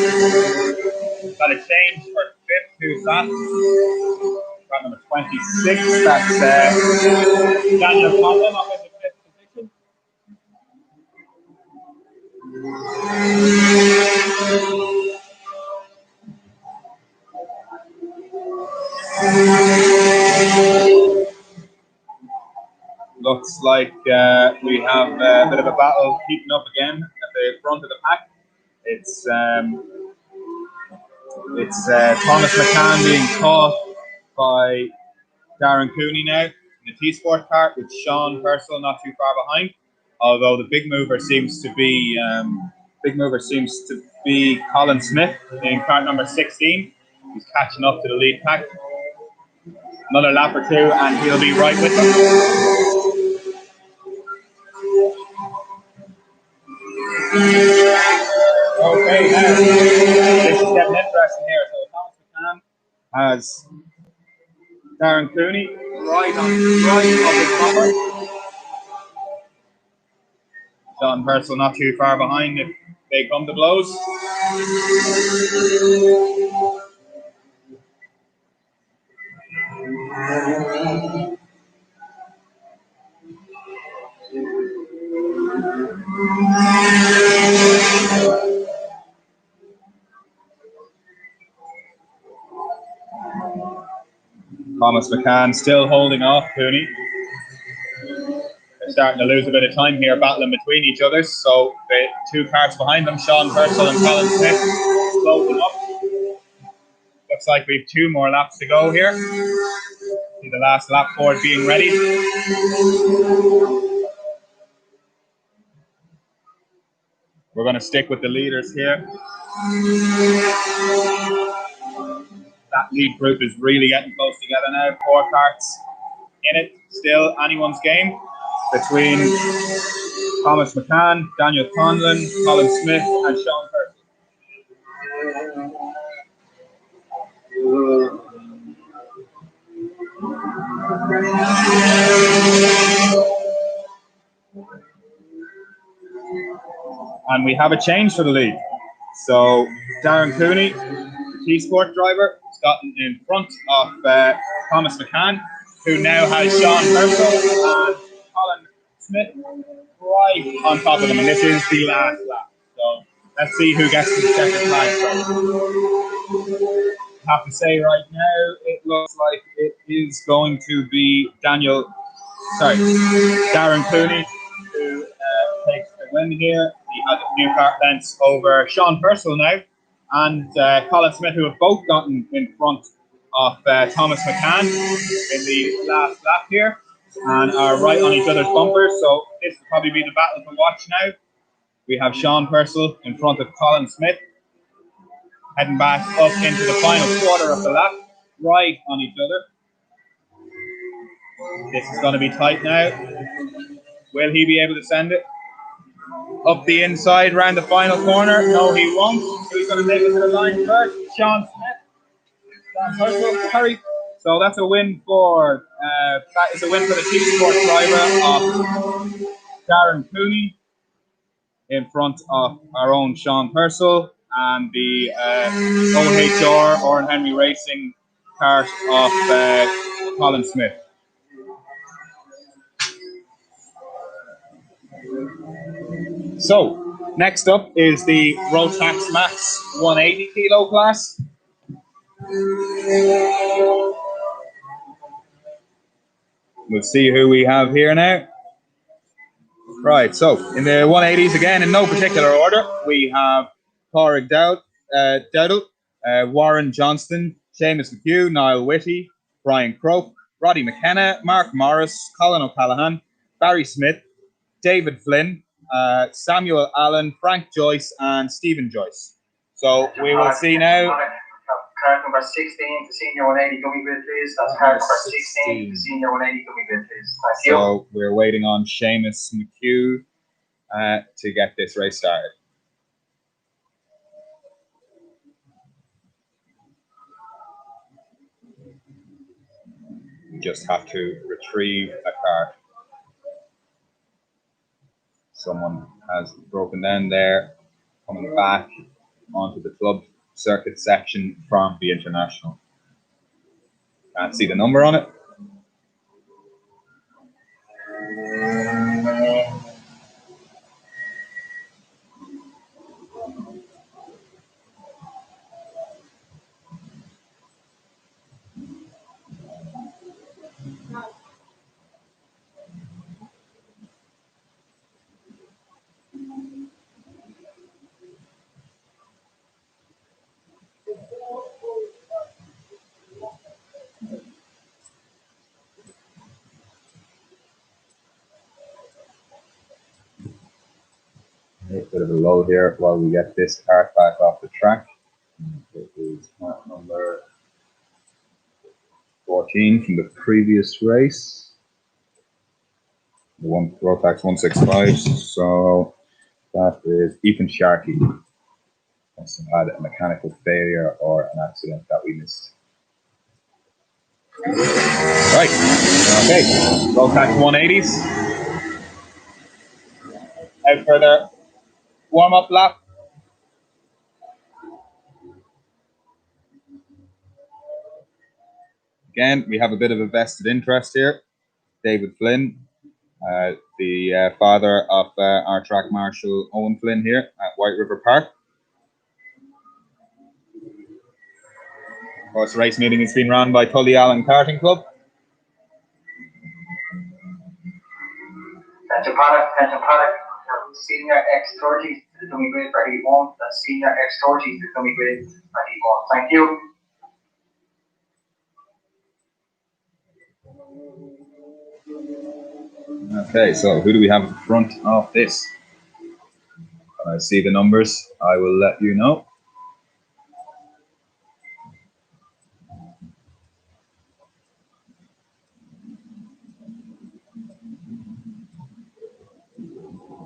Got a change for fifth. Who's that? Got number 26. That's Daniel Conlon up in the fifth position. Looks like we have a bit of a battle heating up again at the front of the pack. It's Thomas McCann being caught by Darren Cooney now in the T-Sport cart, with Sean Purcell not too far behind. Although the big mover seems to be Colin Smith in cart number 16. He's catching up to the lead pack. Another lap or two, and he'll be right with them. Okay, now this is getting interesting here. So Thomas McCann has Darren Cooney right up his bumper. Sean Purcell not too far behind if they come to blows. Thomas McCann still holding off Cooney. They're starting to lose a bit of time here, battling between each other. So the two carts behind them, Sean Purcell and Colin Smith, closing up. Looks like we've 2 more laps to go here. See the last lap board being ready. We're going to stick with the leaders here. That lead group is really getting close together now. 4 carts in it. Still anyone's game between Thomas McCann, Daniel Conlon, Colin Smith, and Sean Purcell. And we have a change for the lead. So Darren Cooney, the T-Sport driver, has gotten in front of Thomas McCann, who now has Sean Purcell and Colin Smith right on top of them. And this is the last lap. So let's see who gets the second flag. I have to say right now, it looks like it is going to be Darren Cooney who takes the win here. He has a few cart lengths over Sean Purcell now and Colin Smith, who have both gotten in front of Thomas McCann in the last lap here and are right on each other's bumpers. So this will probably be the battle to watch now. We have Sean Purcell in front of Colin Smith, heading back up into the final quarter of the lap, right on each other. This is going to be tight now. Will he be able to send it up the inside round the final corner? No, he won't. Who's going to take it to the line first? Sean Smith. Harry. So that's a win for the T-Sport driver of Darren Cooney in front of our own Sean Purcell and the OHR Oren Henry Racing cart of Colin Smith. So next up is the Rotax Max 180 kilo class. We'll see who we have here now. Right, so in the 180s again, in no particular order, we have Corrick Dowdle, Warren Johnston, Seamus McHugh, Niall Whitty, Brian Croke, Roddy McKenna, Mark Morris, Colin O'Callaghan, Barry Smith, David Flynn, Samuel Allen, Frank Joyce, and Stephen Joyce. So we will see now. Card number 16 to senior 180 dummy grid, please. That's card number 16 to senior 180 dummy grid, please. Thank you. So we're waiting on Seamus McHugh to get this race started. You just have to retrieve a card. Someone has broken down there, coming back onto the club circuit section from the international. Can't see the number on it. A bit of a lull here while we get this cart back off the track. It is cart number 14 from the previous race. The one Rotax 165. So that is Ethan Sharkey. Must have had a mechanical failure or an accident that we missed. Right. Okay. Rotax 180s. Out for their warm-up lap. Again, we have a bit of a vested interest here. David Flynn, the father of our track marshal Owen Flynn here at WhiteRiver Park. Of course, the race meeting has been run by Tully Allen Karting Club. Attention product. Senior X30 to the dummy grid for heat 1. That's senior X30 to the dummy grid for heat 1. Thank you. Okay, so who do we have in front of this? When I see the numbers, I will let you know.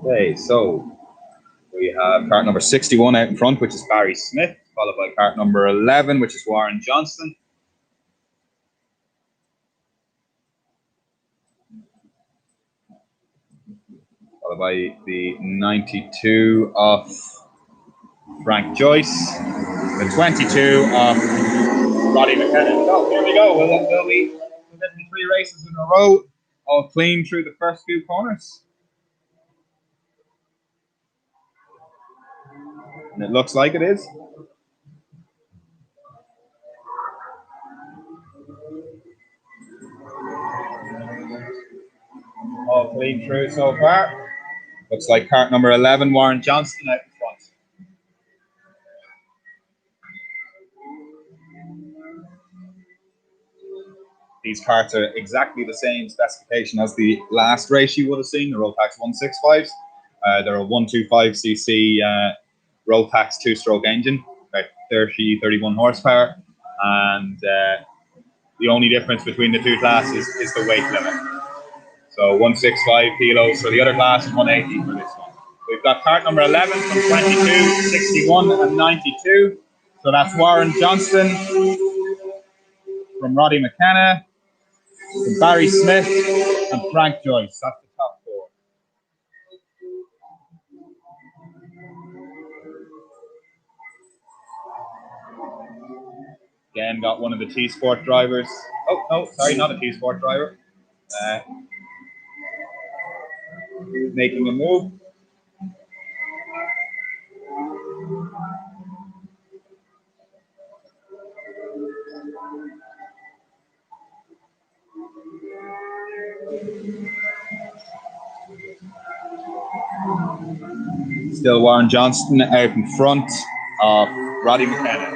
Okay, so we have cart number 61 out in front, which is Barry Smith, followed by cart number 11, which is Warren Johnston. Followed by the 92 of Frank Joyce, the 22 of Roddy McKenna. So here we go. We'll get the 3 races in a row, all clean through the first few corners. And it looks like it is. All clean through so far. Looks like cart number 11, Warren Johnston, out in front. These carts are exactly the same specification as the last race you would have seen, the Rotax 165s. They're a 125cc Rotax 2-stroke engine, about 31 horsepower. And the only difference between the two classes is the weight limit. So 165 kilos for the other class and 180 for this one. We've got cart number 11 from 22, 61 and 92. So that's Warren Johnston from Roddy McKenna, from Barry Smith and Frank Joyce. That's the top 4. Again, got one of the T-Sport drivers. Oh, no, sorry, not a T-Sport driver. Making a move. Still Warren Johnston out in front of Roddy McKenna.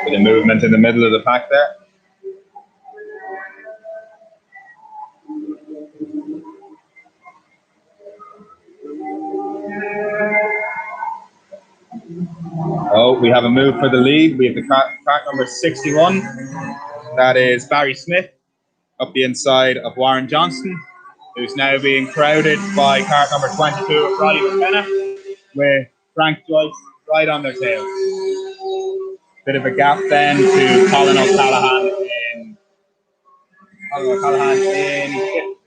Bit of movement in the middle of the pack there. Oh, we have a move for the lead. We have the cart number 61. That is Barry Smith up the inside of Warren Johnston, who's now being crowded by cart number 22 of Roddy McKenna, with Frank Joyce right on their tail. Bit of a gap then to Colin O'Callaghan in fifth.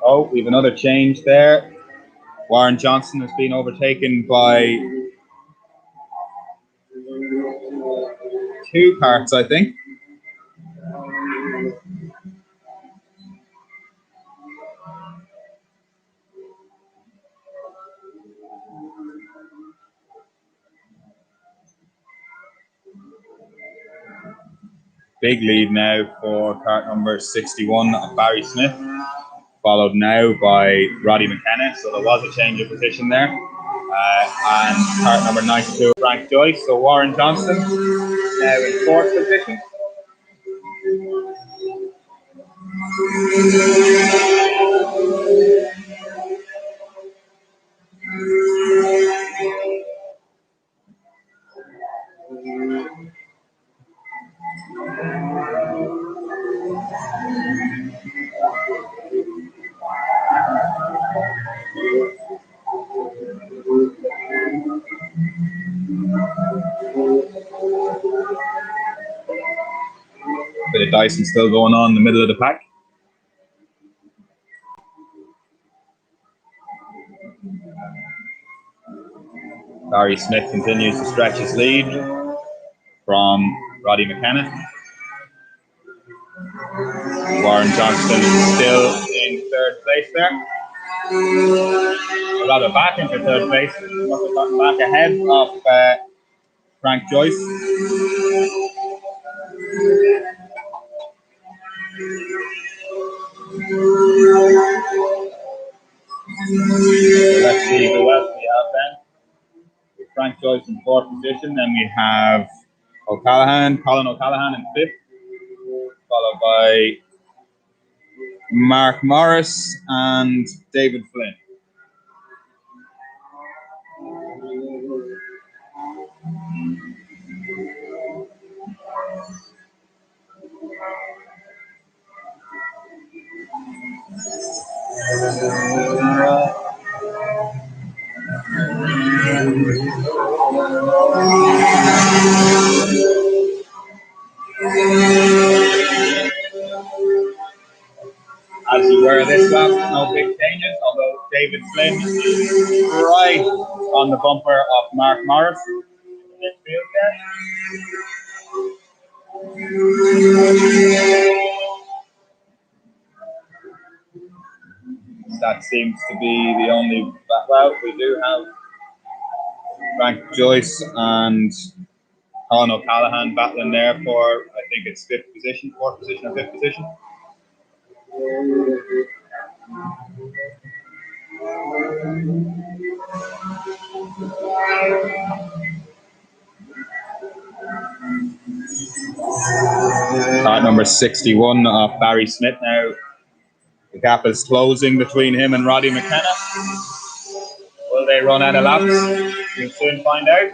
Oh, we have another change there. Warren Johnson has been overtaken by 2 carts, I think. Big lead now for cart number 61 of Barry Smith, followed now by Roddy McKenna. So there was a change of position there. And cart number 92, Frank Joyce. So Warren Johnston now in 4th position. Bit of Dyson still going on in the middle of the pack. Barry Smith continues to stretch his lead from Roddy McKenna. Warren Johnston still in 3rd place there. Or rather back into 3rd place. Must have gotten back ahead of Frank Joyce. So let's see who else we have then. With Frank Joyce in 4th position, then we have Colin O'Callaghan in 5th, followed by Mark Morris and David Flynn. As you were this lap, no big changes, although David Flynn is right on the bumper of Mark Morris. That seems to be the only, well, we do have Frank Joyce and Colin O'Callaghan battling there for, I think it's 5th position, 4th position or 5th position. Cart number 61 of Barry Smith now. The gap is closing between him and Roddy McKenna. Will they run out of laps? We'll soon find out.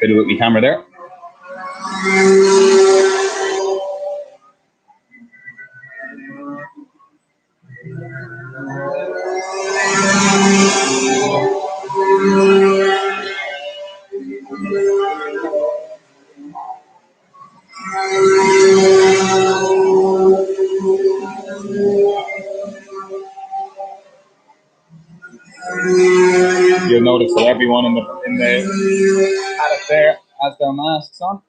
fiddle with my camera there. You'll notice that everyone in the paddock there has their masks on.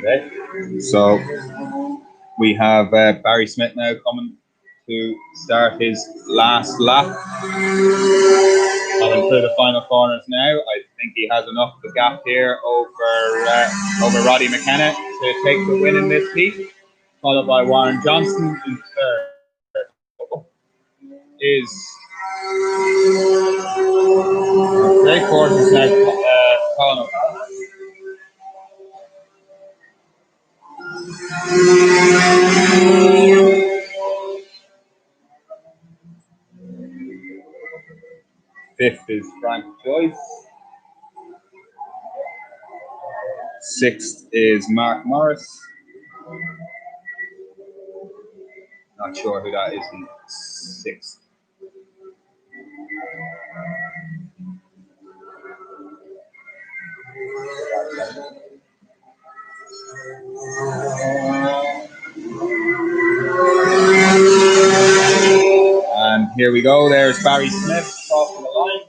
Okay, so we have Barry Smith now coming to start his last lap. Coming through the final corners now. I think he has enough of a gap here over Roddy McKenna to take the win in this heat, followed by Warren Johnson in third. Fourth is now Colin O'Connor. Fifth is Frank Joyce. Sixth is Mark Morris. Not sure who that is in sixth. And here we go. There's Barry Smith crossing the line.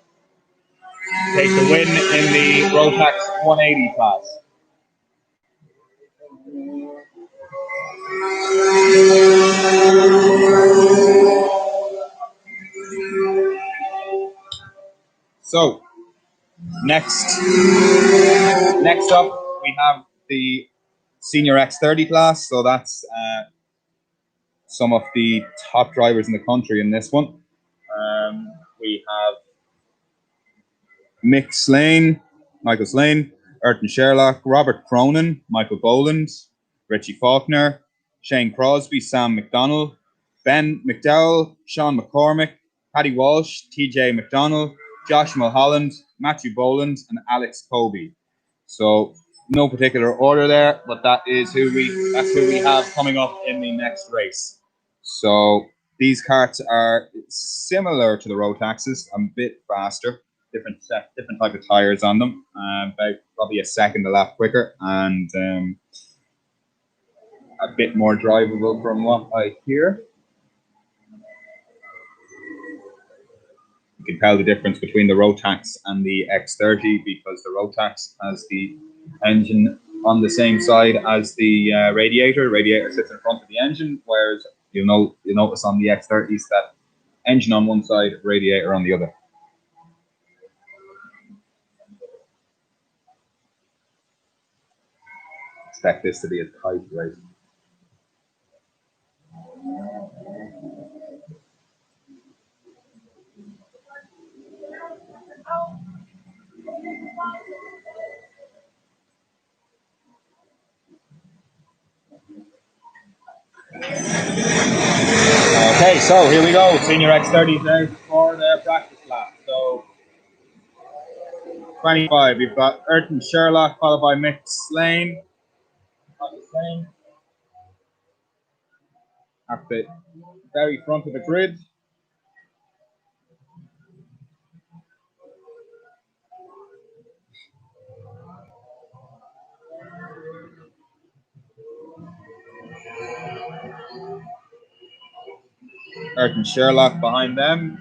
Take the win in the Rotax 180 class. So, next up, we have the Senior X30 class. So that's some of the top drivers in the country in this one. We have Mick Slane, Michael Slane, Ayrton Sherlock, Robert Cronin, Michael Boland, Richie Faulkner, Shane Crosby, Sam McDonald, Ben McDowell, Sean McCormick, Paddy Walsh, TJ McDonald, Josh Mulholland, Matthew Boland, and Alex Colby. So no particular order there, but that's who we have coming up in the next race. So these karts are similar to the Rotaxes, a bit faster, different type of tires on them, about probably a second a lap quicker, and a bit more drivable from what I hear. You can tell the difference between the Rotax and the X30 because the Rotax has the engine on the same side as the radiator. Radiator sits in front of the engine, whereas you'll notice on the X30s that engine on one side, radiator on the other. Expect this to be a tight race. Okay, so here we go. Senior X30s now for their practice lap. So 25, we've got Ayrton Sherlock, followed by Mick Slane. At the very front of the grid. Ayrton Sherlock behind them.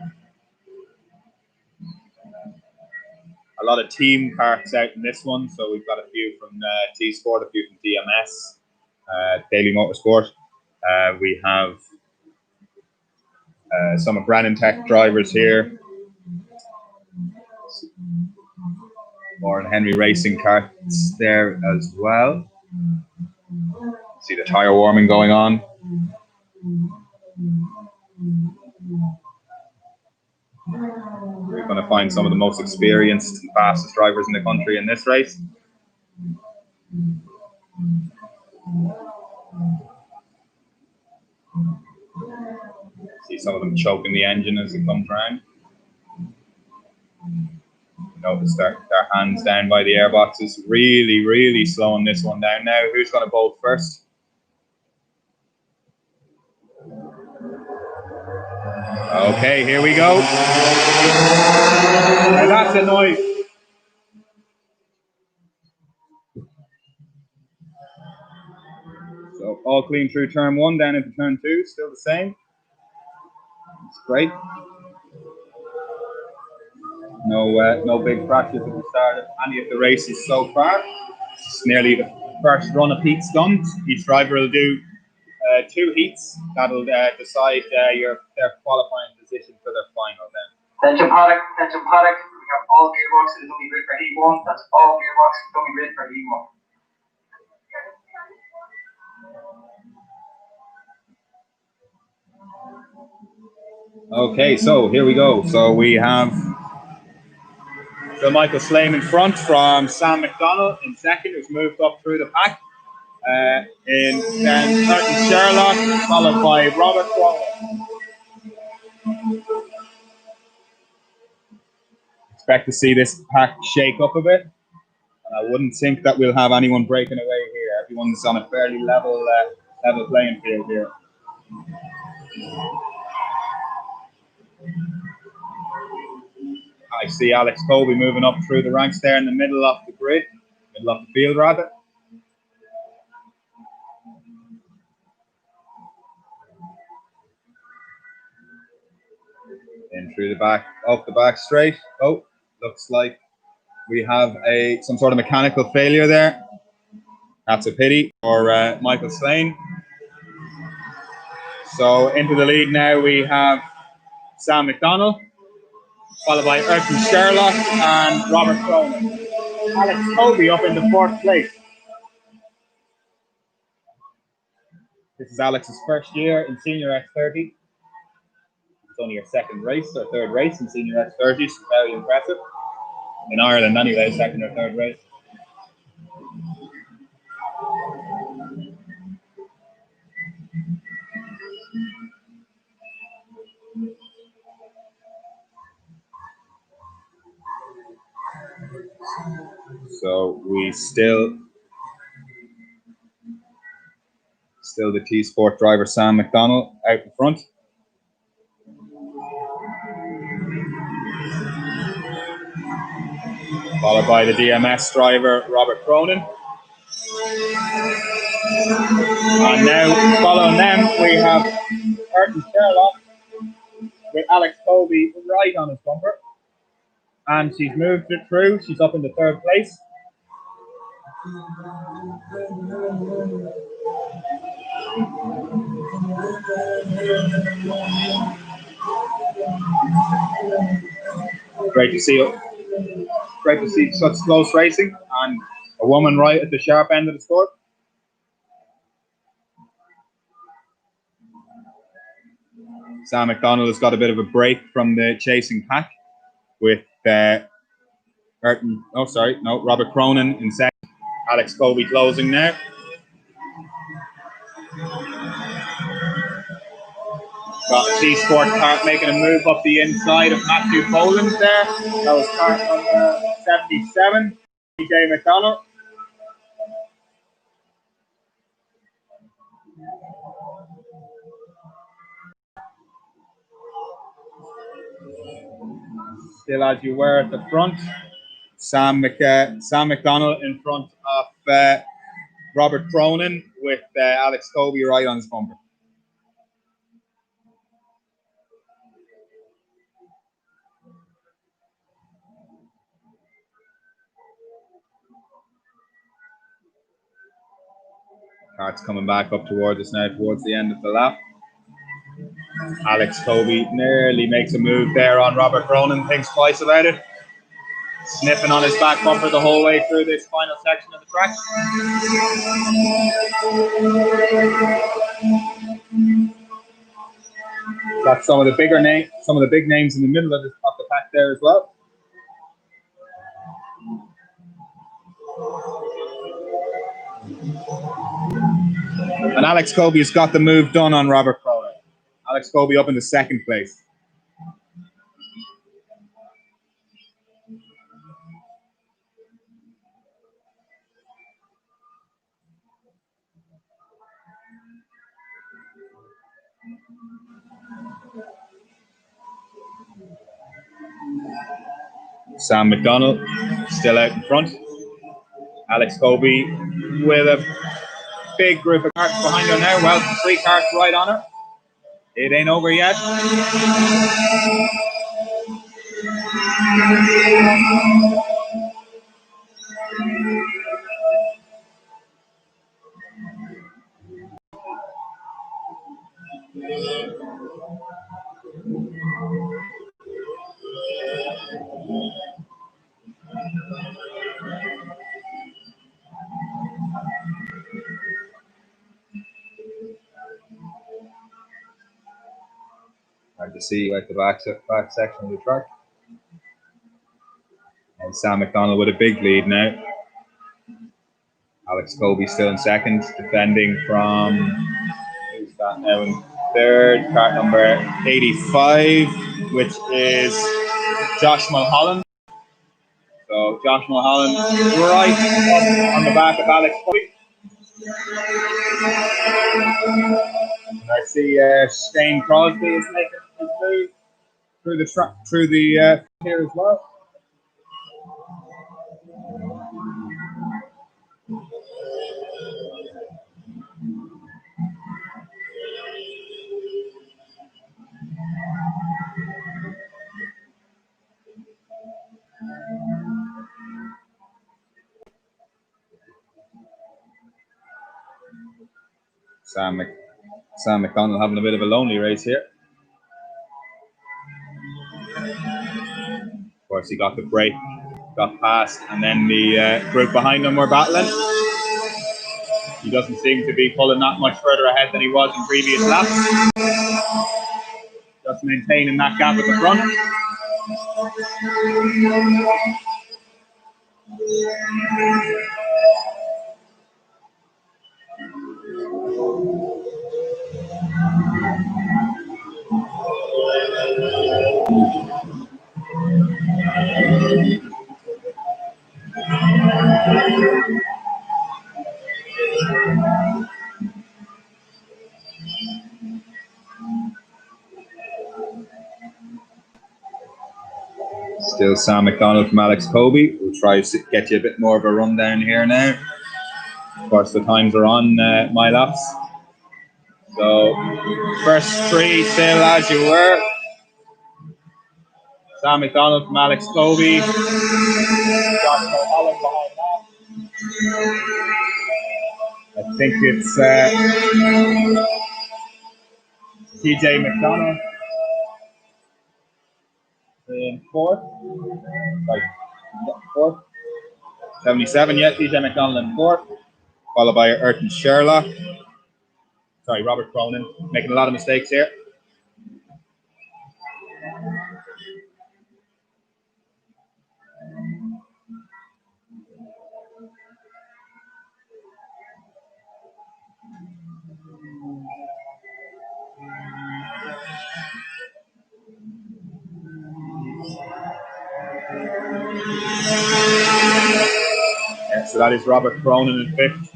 A lot of team karts out in this one, so we've got a few from T-Sport, a few from DMS, Daily Motorsport. We have some of Brandon Tech drivers here. Warren Henry Racing karts there as well. See the tire warming going on. We're going to find some of the most experienced and fastest drivers in the country in this race. See some of them choking the engine as it comes around. Notice their hands down by the airboxes. Really, really slowing this one down now. Who's going to bolt first? Okay, here we go. Now that's a noise. So all clean through turn 1, down into turn 2, still the same. It's great. No big crashes at the start of any of the races so far. It's nearly the first run of heats done. Each driver will do 2 heats. That'll decide their qualifying position for their final then. Attention paddock. We have all gearboxes only ready for heat 1. That's all gearboxes only ready for heat 1. Okay, so here we go. So we have Michael Slane in front from Sam McDonald in second, who's moved up through the pack. In then Curtin Sherlock, followed by Robert Cronin. Expect to see this pack shake up a bit, and I wouldn't think that we'll have anyone breaking away here. Everyone's on a fairly level playing field here. I see Alex Colby moving up through the ranks there in the middle of the grid, middle of the field rather. In through the back, up the back straight. Oh, looks like we have some sort of mechanical failure there. That's a pity for Michael Slane. So into the lead now we have Sam McDonald, followed by Curtin Sherlock and Robert Cronin. Alex Colby up in the 4th place. This is Alex's first year in Senior X30. It's only her 2nd race or 3rd race in Senior X30, so very impressive. In Ireland anyway, 2nd or 3rd race. So we still the T-Sport driver Sam McDonald out in front. Followed by the DMS driver Robert Cronin. And now following them we have Curtin Sherlock with Alex Colby right on his bumper. And she's moved it through. She's up in the 3rd place. Great to see such close racing and a woman right at the sharp end of the sport. Sam McDonald has got a bit of a break from the chasing pack with Robert Cronin in second. Alex Colby closing now. Got T-Sport kart making a move up the inside of Matthew Boland there. That was kart number 77, TJ McDonald. Still as you were at the front. Sam McDonald in front of Robert Cronin with Alex Colby right on his bumper. Kart's coming back up towards us now, towards the end of the lap. Alex Colby nearly makes a move there on Robert Cronin, thinks twice about it. Sniffing on his back bumper the whole way through this final section of the track. Got some of the big names in the middle of the pack there as well. And Alex Colby has got the move done on Robert Crowley. Alex Colby up in the second place. Sam McDonald still out in front. Alex Colby with a big group of carts behind her now. Well, 3 carts right on her. It ain't over yet. Hard to see like the back section of the track. And Sam McDonald with a big lead now. Alex Colby still in second, defending from, who's that now in third? Cart number 85, which is Josh Mulholland. So Josh Mulholland right up on the back of Alex Colby. And I see Shane Crosby is making his move through the track, here as well. Sam McDonald having a bit of a lonely race here. Of course, he got the break, got past, and then the group behind him were battling. He doesn't seem to be pulling that much further ahead than he was in previous laps. Just maintaining that gap at the front. Still Sam McDonald from Alex Colby. We'll try to get you a bit more of a rundown here now. Of course, the times are on my laps. So, first 3 still as you were. Sam McDonald from Alex Colby. Josh Mulholland behind that. I think it's TJ McDonald in fourth. Sorry, fourth. 77, yeah, TJ McDonald in fourth. Followed by Ayrton Sherlock. Sorry, Robert Cronin. Making a lot of mistakes here. Yeah, so that is Robert Cronin in fifth.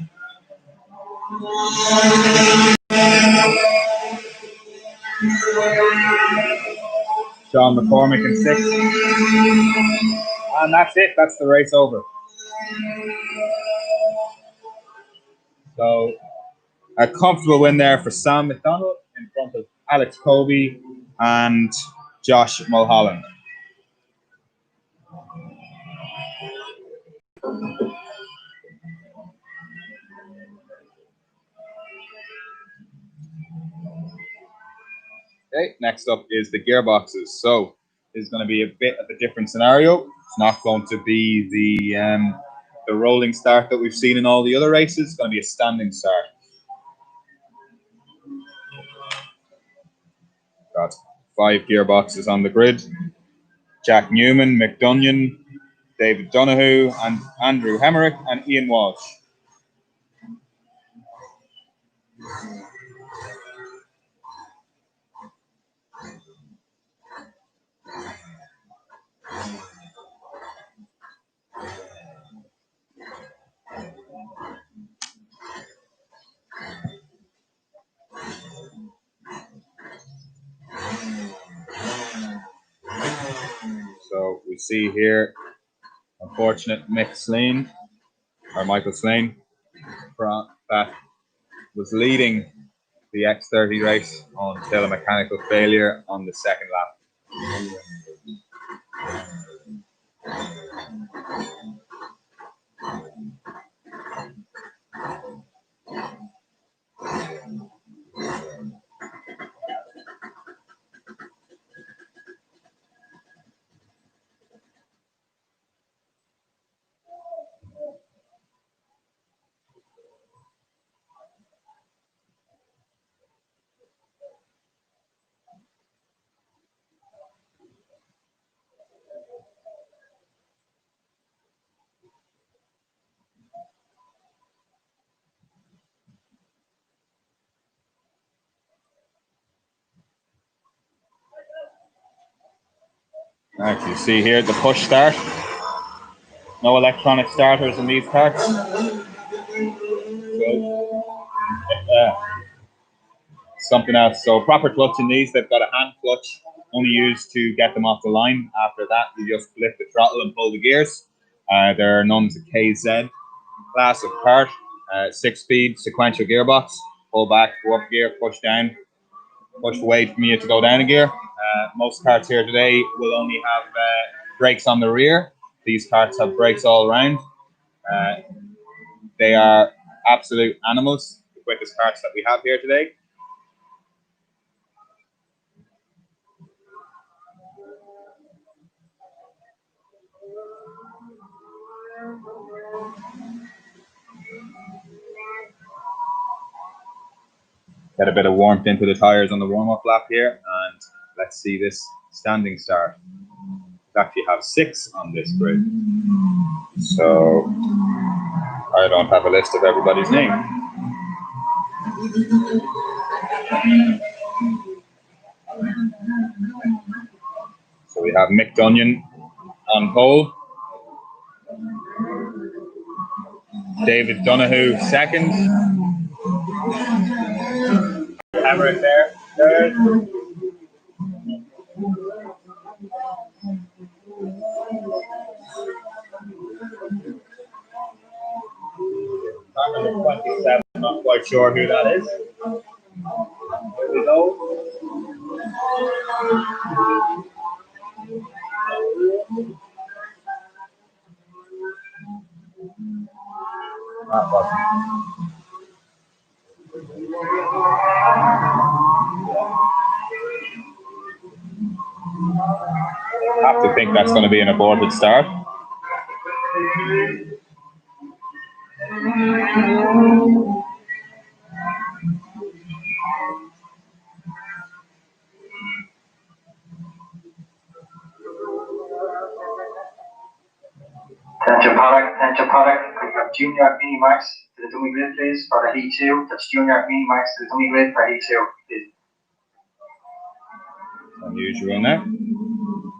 John McCormick in sixth. And that's it. That's the race over. So a comfortable win there for Sam McDonald in front of Alex Colby and Josh Mulholland. Okay, next up is the gearboxes. So this is going to be a bit of a different scenario. It's not going to be the rolling start that we've seen in all the other races. It's going to be a standing start. Got 5 gearboxes on the grid. Jack Newman, Mick Dunyan, David Donahue, and Andrew Hemerick, and Ian Walsh. So we see here, unfortunate Michael Slane, that was leading the X30 race until a mechanical failure on the second lap. As you see here, the push start. No electronic starters in these carts. So, something else. So proper clutch in these, they've got a hand clutch, only used to get them off the line. After that, you just lift the throttle and pull the gears. They're known as a KZ class of cart, 6-speed sequential gearbox. Pull back, go up gear, push down, push away from you to go down a gear. Most carts here today will only have brakes on the rear. These carts have brakes all around. They are absolute animals, the quickest carts that we have here today. Get a bit of warmth into the tires on the warm-up lap here, and let's see this standing start. We actually have 6 on this grid, so I don't have a list of everybody's name. So we have Mick Dunyan on pole, David Donahue second, Hammer there third, number 27, not quite sure who that is. Here we go. That wasn't. I have to think that's going to be an aborted start. Attention paddock, could you have Junior Mini Max to the dummy grid please for the Heat 2? That's Junior Mini Max to the dummy grid for Heat 2 please. Unusual now.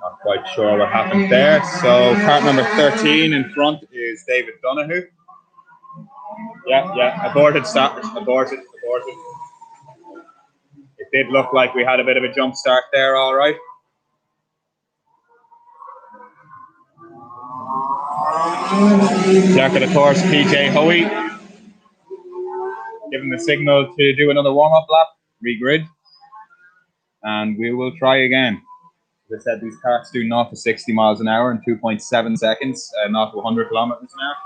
Not quite sure what happened there. So cart number 13 in front is David Donahue. Yeah, aborted start, aborted. It did look like we had a bit of a jump start there, all right. Jack of the course, PJ Hoey, giving the signal to do another warm-up lap, regrid, and we will try again. As I said, these carts do 0 to 60 miles an hour in 2.7 seconds, 0 to 100 kilometers an hour.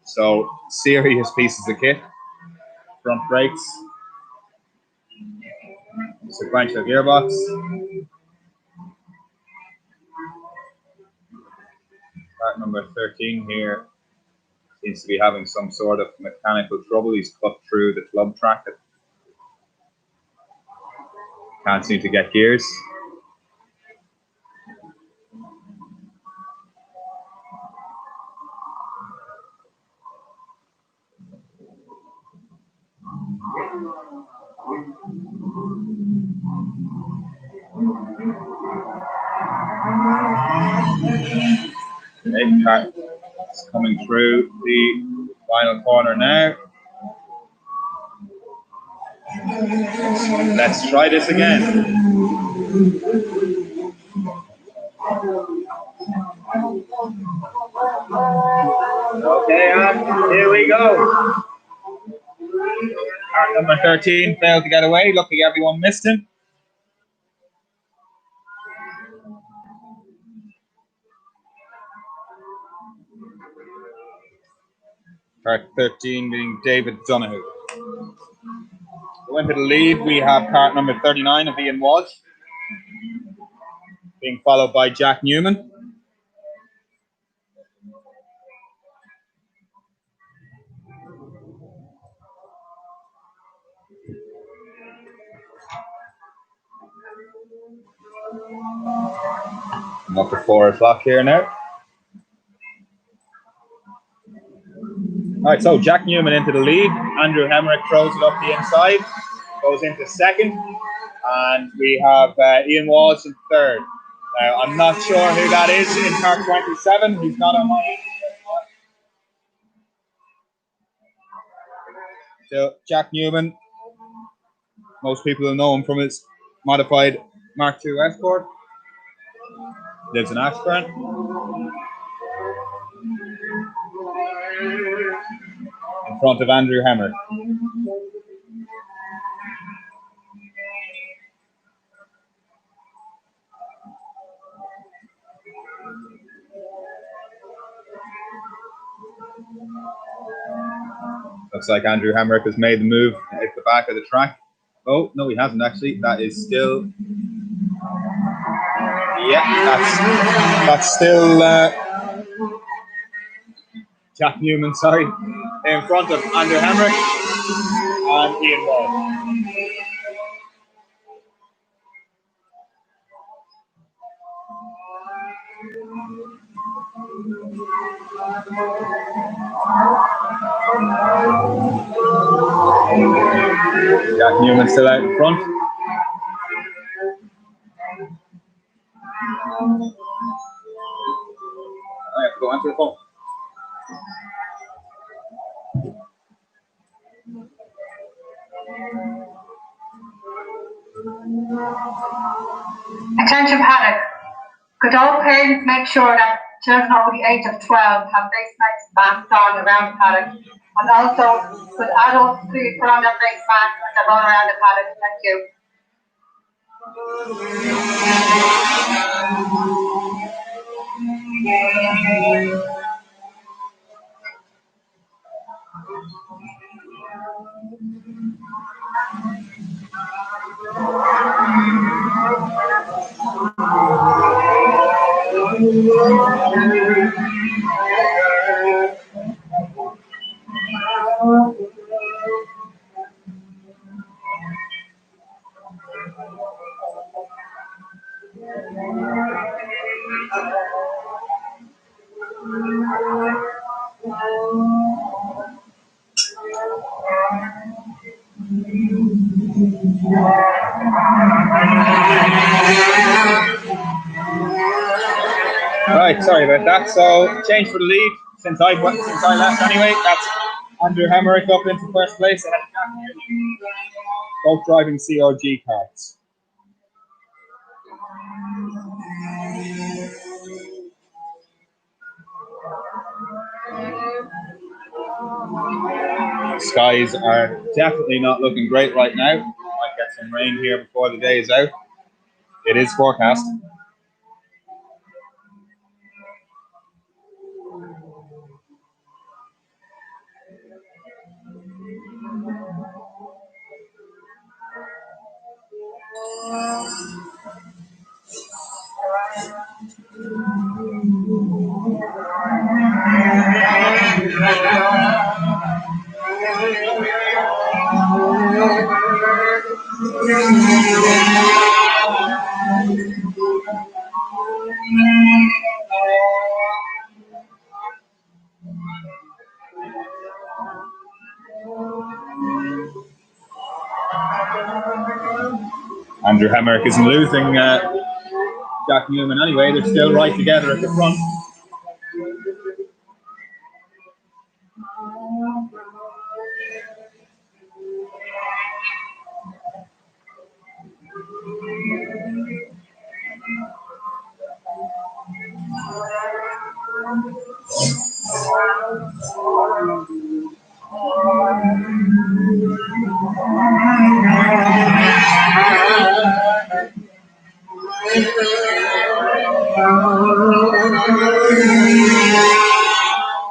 So serious pieces of kit. Front brakes, sequential gearbox. Part number 13 here seems to be having some sort of mechanical trouble. He's cut through the club track. Can't seem to get gears. Okay, car is coming through the final corner now. Let's try this again. Okay, and here we go. Car number 13 failed to get away. Luckily, everyone missed him. Car 13 being David Donoghue. Going to the lead, we have car number 39 of Ian Walsh, being followed by Jack Newman. I'm up at 4 o'clock here now. All right, so Jack Newman into the lead. Andrew Hemrick throws it up the inside, goes into second, and we have Ian Walsh in third. Now, I'm not sure who that is in car 27. He's not on my end. So Jack Newman, most people will know him from his modified Mark II Escort. Lives in Ashburn. In front of Andrew Hemrick. Looks like Andrew Hemrick has made the move at the back of the track. Oh, no, he hasn't actually. That is still... Yeah, that's still Jack Newman, sorry, in front of Andrew Hemrick and Ian Walsh. Jack Newman still out in front. I have to go answer the phone. Attention paddock. Could all parents make sure that children over the age of 12 have face masks on around the paddock? And also, could adults please put on their face masks as they run around the paddock? Thank you. Right, sorry about that. So, change for the lead since I left anyway. That's Andrew Hemrick up into first place ahead of Jack Newman, both driving CRG carts. Skies are definitely not looking great right now. Might get some rain here before the day is out. It is forecast. Andrew Hemmerich isn't losing Jack Newman anyway. They're still right together at the front.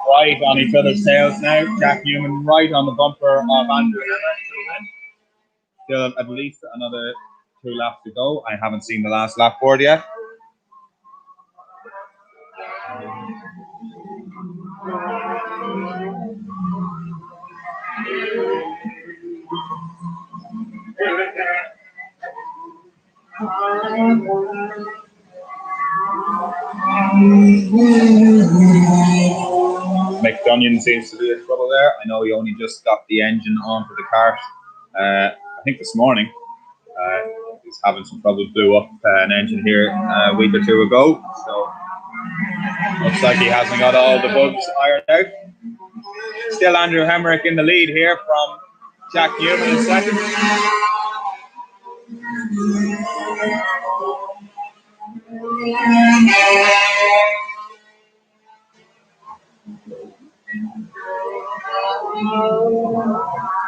Right on each other's tails now. Jack Newman right on the bumper of Andrew Hemmerich. Still at least another 2 laps to go. I haven't seen the last lap board yet. McDunion seems to be in trouble there. I know he only just got the engine onto the cart, I think this morning. He's having some trouble, blew up an engine here a week or 2 ago. So looks like he hasn't got all the bugs ironed out. Still Andrew Hemmerich in the lead here from Jack Newman in second.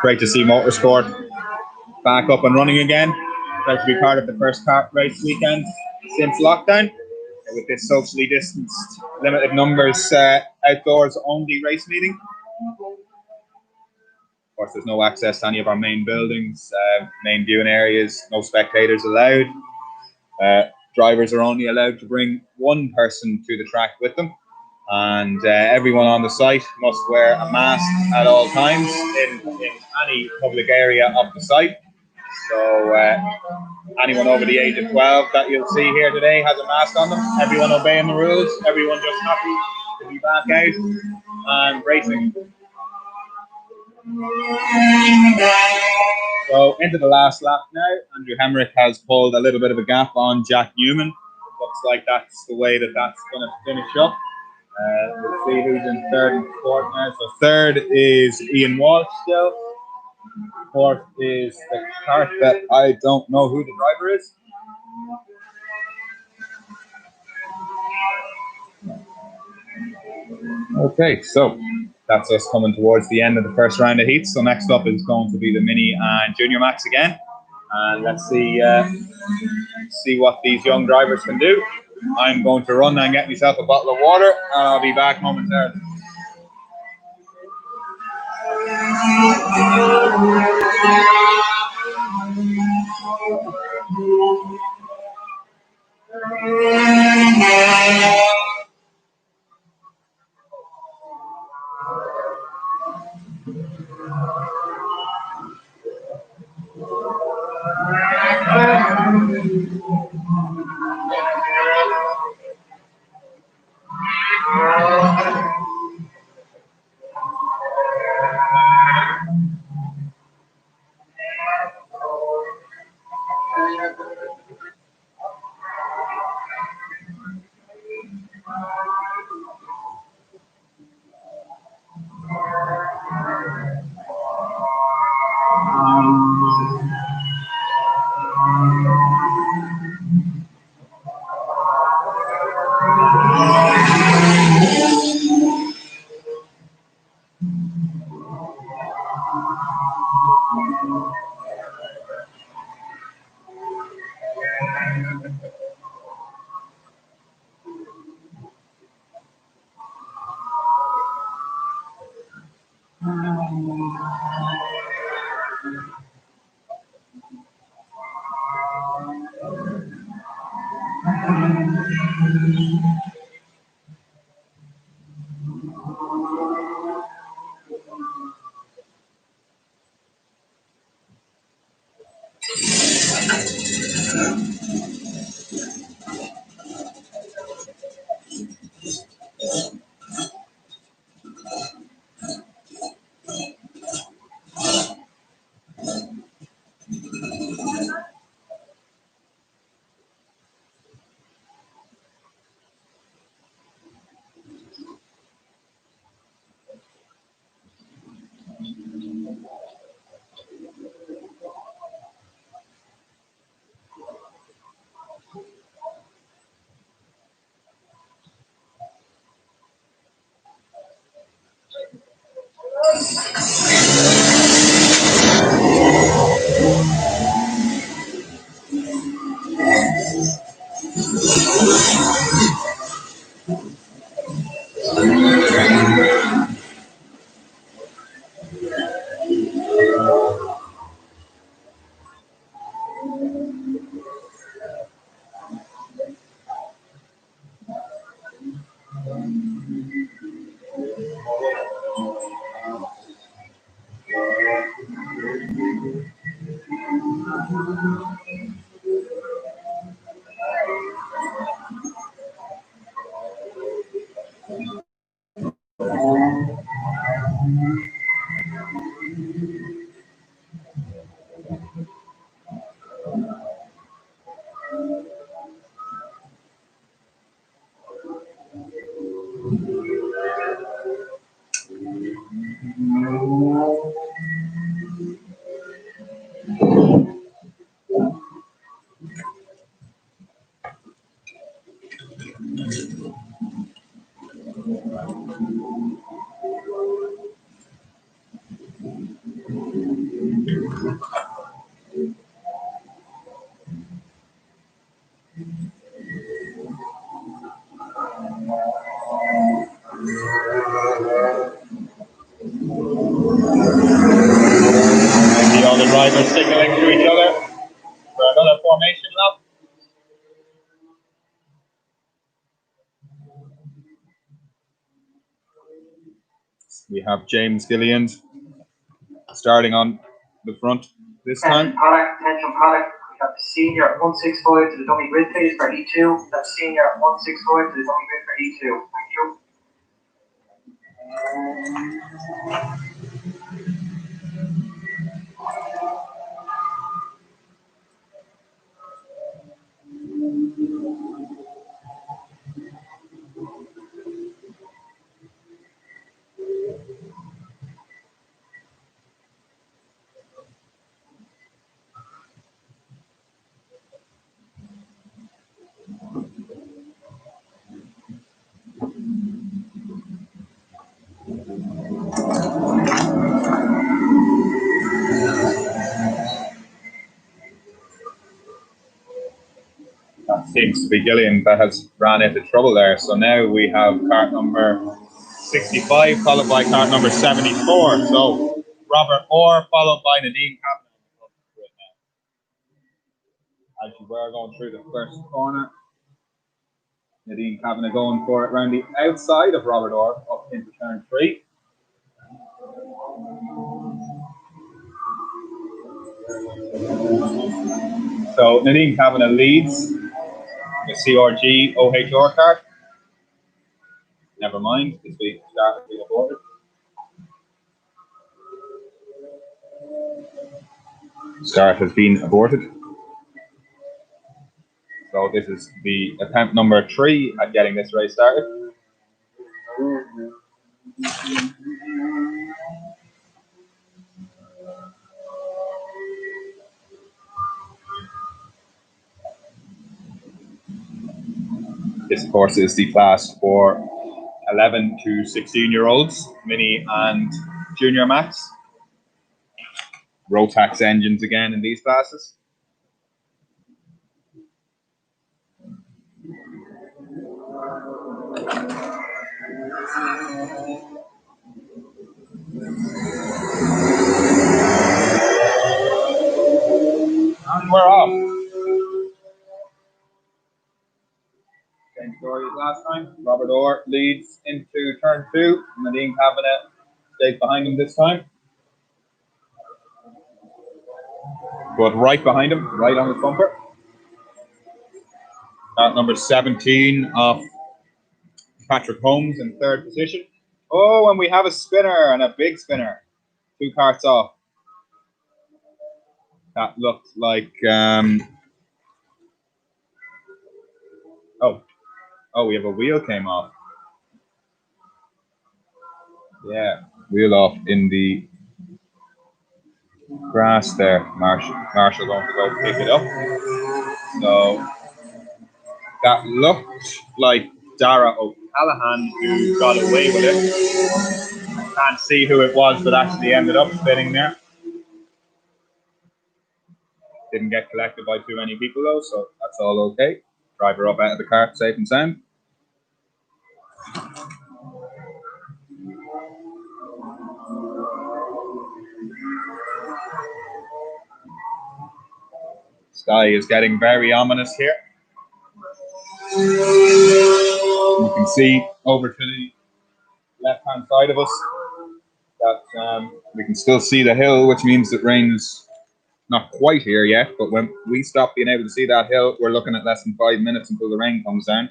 Great to see motorsport back up and running again. Great to be part of the first kart race weekend since lockdown, with this socially distanced, limited numbers outdoors only race meeting. Of course, there's no access to any of our main buildings, main viewing areas, no spectators allowed. Drivers are only allowed to bring one person to the track with them, and everyone on the site must wear a mask at all times in any public area of the site. So anyone over the age of 12 that you'll see here today has a mask on them. Everyone obeying the rules, everyone just happy to be back out and racing. So into the last lap now. Andrew Hemmerich has pulled a little bit of a gap on Jack Newman. Looks like that's the way that's going to finish up. We'll see who's in third and fourth now. So third is Ian Walsh still. Fourth is the kart that I don't know who the driver is. Okay, so that's us coming towards the end of the first round of heats. So next up is going to be the Mini and Junior Max again. And let's see what these young drivers can do. I'm going to run and get myself a bottle of water, and I'll be back momentarily. The other drivers signaling to each other for another formation lap. We have James Gilliand starting on the front this time. Attention paddock. We have senior at 165 to the dummy grid phase for E2. That's senior at 165 to the dummy grid for E2. Thank you. That seems to be Gillian that has ran into trouble there. So now we have cart number 65 followed by cart number 74. So Robert Orr followed by Nadine Kavanagh. As you were going through the first corner, Nadine Kavanagh going for it around the outside of Robert Orr up into turn 3. So Nadine Kavanagh leads the CRG OHR cart. Never mind, because we started being aborted. Start has been aborted. So this is the attempt number 3 at getting this race started. This, of course, is the class for 11 to 16-year-olds, mini and junior max. Rotax engines again in these classes. And we're off. Same story as last time. Robert Orr leads into turn 2. Nadine Kavanagh stays behind him this time. But right behind him, right on his bumper. At number 17 of Patrick Holmes in 3rd position. Oh, and we have a spinner, and a big spinner. 2 carts off. That looked like oh, we have a wheel came off. Yeah, wheel off in the grass there. Marshall going to go pick it up. So that looked like Dara O'Callaghan who got away with it. I can't see who it was, but actually ended up spinning there. Didn't get collected by too many people though, so that's all okay. Driver up out of the cart, safe and sound. Sky is getting very ominous here. You can see over to the left-hand side of us that we can still see the hill, which means that rain is not quite here yet. But when we stop being able to see that hill, we're looking at less than 5 minutes until the rain comes down.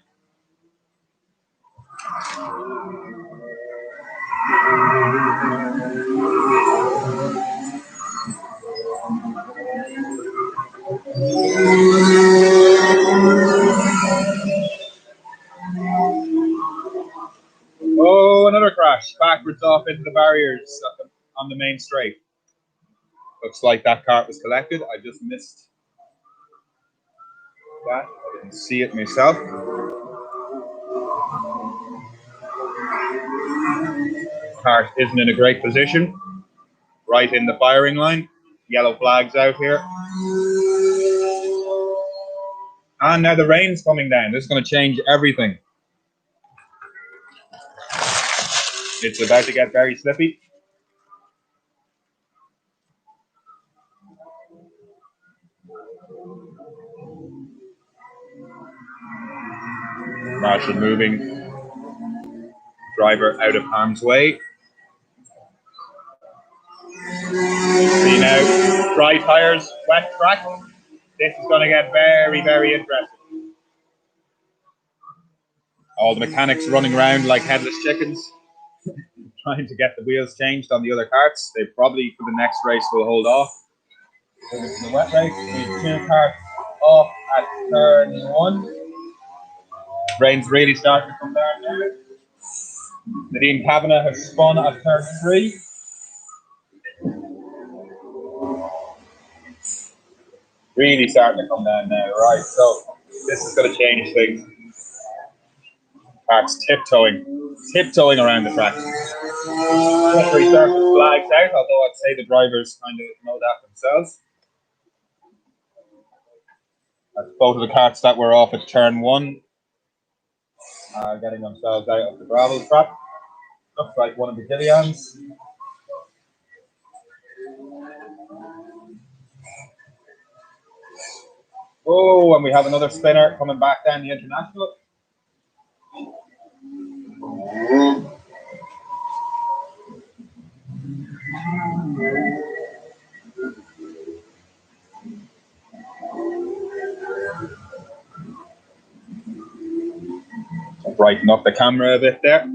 Oh, another crash, backwards off into the barriers on the main straight. Looks like that cart was collected. I just missed that. I didn't see it myself. Cart isn't in a great position. Right in the firing line. Yellow flags out here. And now the rain's coming down. This is going to change everything. It's about to get very slippy. Marshall moving. Driver out of harm's way. See now, dry tyres, wet track. This is going to get very, very interesting. All the mechanics running around like headless chickens, trying to get the wheels changed on the other carts. They probably, for the next race, will hold off. Over to the wet race, we have 2 carts off at turn 1. Rain's really starting to come down now. Nadine Kavanagh has spun at turn 3. Really starting to come down now, right? So this is going to change things. Carts tiptoeing around the track. Referee surface flags out, although I'd say the drivers kind of know that themselves. That's both of the carts that were off at turn 1 are getting themselves out of the gravel trap. Looks like one of the Gillians. Oh, and we have another spinner coming back down the international. Brighten up the camera a bit there.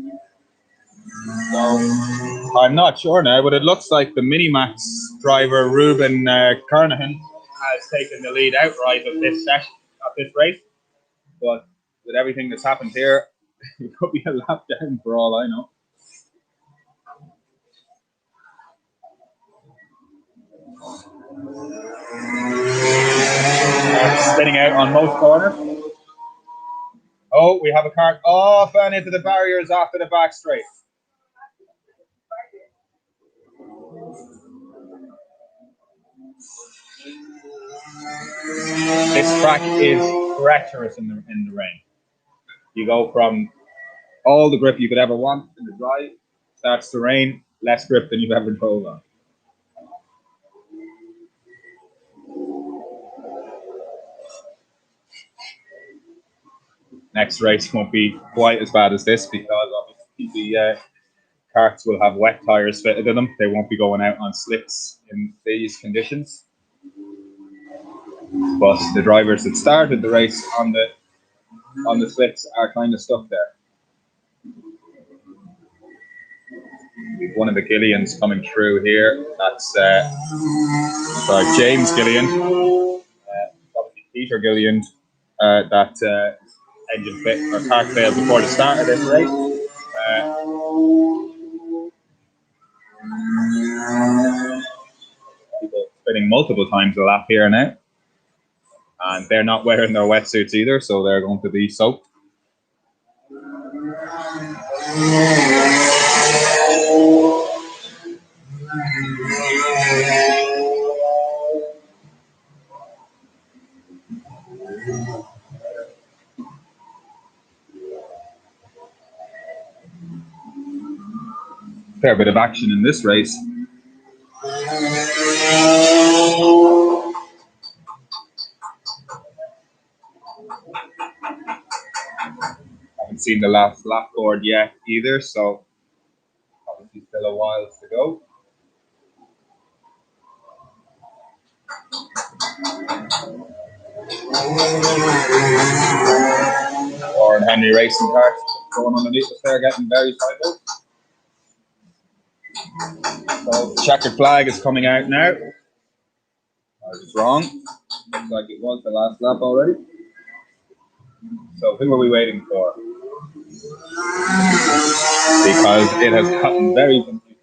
So I'm not sure now, but it looks like the Minimax driver Ruben Kernahan has taken the lead outright of this session, of this race. But with everything that's happened here, it could be a lap down for all I know. Spinning out on most corners. Oh, we have a cart off and into the barriers after the back straight. This track is treacherous in the rain. You go from all the grip you could ever want in the dry, starts to rain, less grip than you've ever drove on. Next race won't be quite as bad as this because obviously the carts will have wet tyres fitted in them. They won't be going out on slicks in these conditions. But the drivers that started the race on the slicks are kind of stuck there. One of the Gillians coming through here. That's James Gillian. Obviously Peter Gillian. That engine fit or cart failed before the start of this race. People spinning multiple times a lap here now. And they're not wearing their wetsuits either, so they're going to be soaked. Fair bit of action in this race. seen the last lap board yet either, so obviously still a while to go. Or Henry racing cars going underneath us there, getting very sideways. So the checkered flag is coming out now. I was wrong. Looks like it was the last lap already. So who are we waiting for? Because it has gotten very confusing.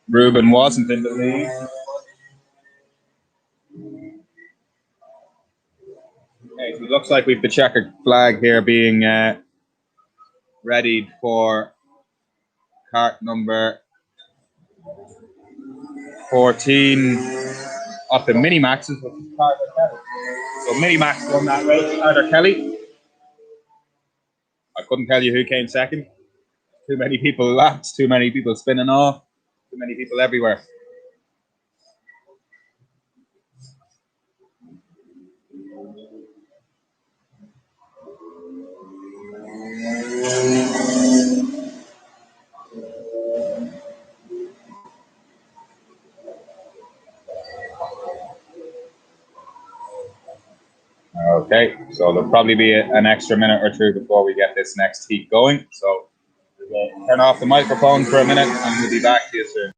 Ruben wasn't in the lead. Okay, so it looks like we've the checkered flag here being readied for kart number 14 of the mini maxes, which is Carter Kelly. So mini max won that race. Carter Kelly. I couldn't tell you who came second. Too many people laps, too many people spinning off, too many people everywhere. Okay, so there'll probably be an extra minute or two before we get this next heat going. So we'll turn off the microphone for a minute and we'll be back to you soon.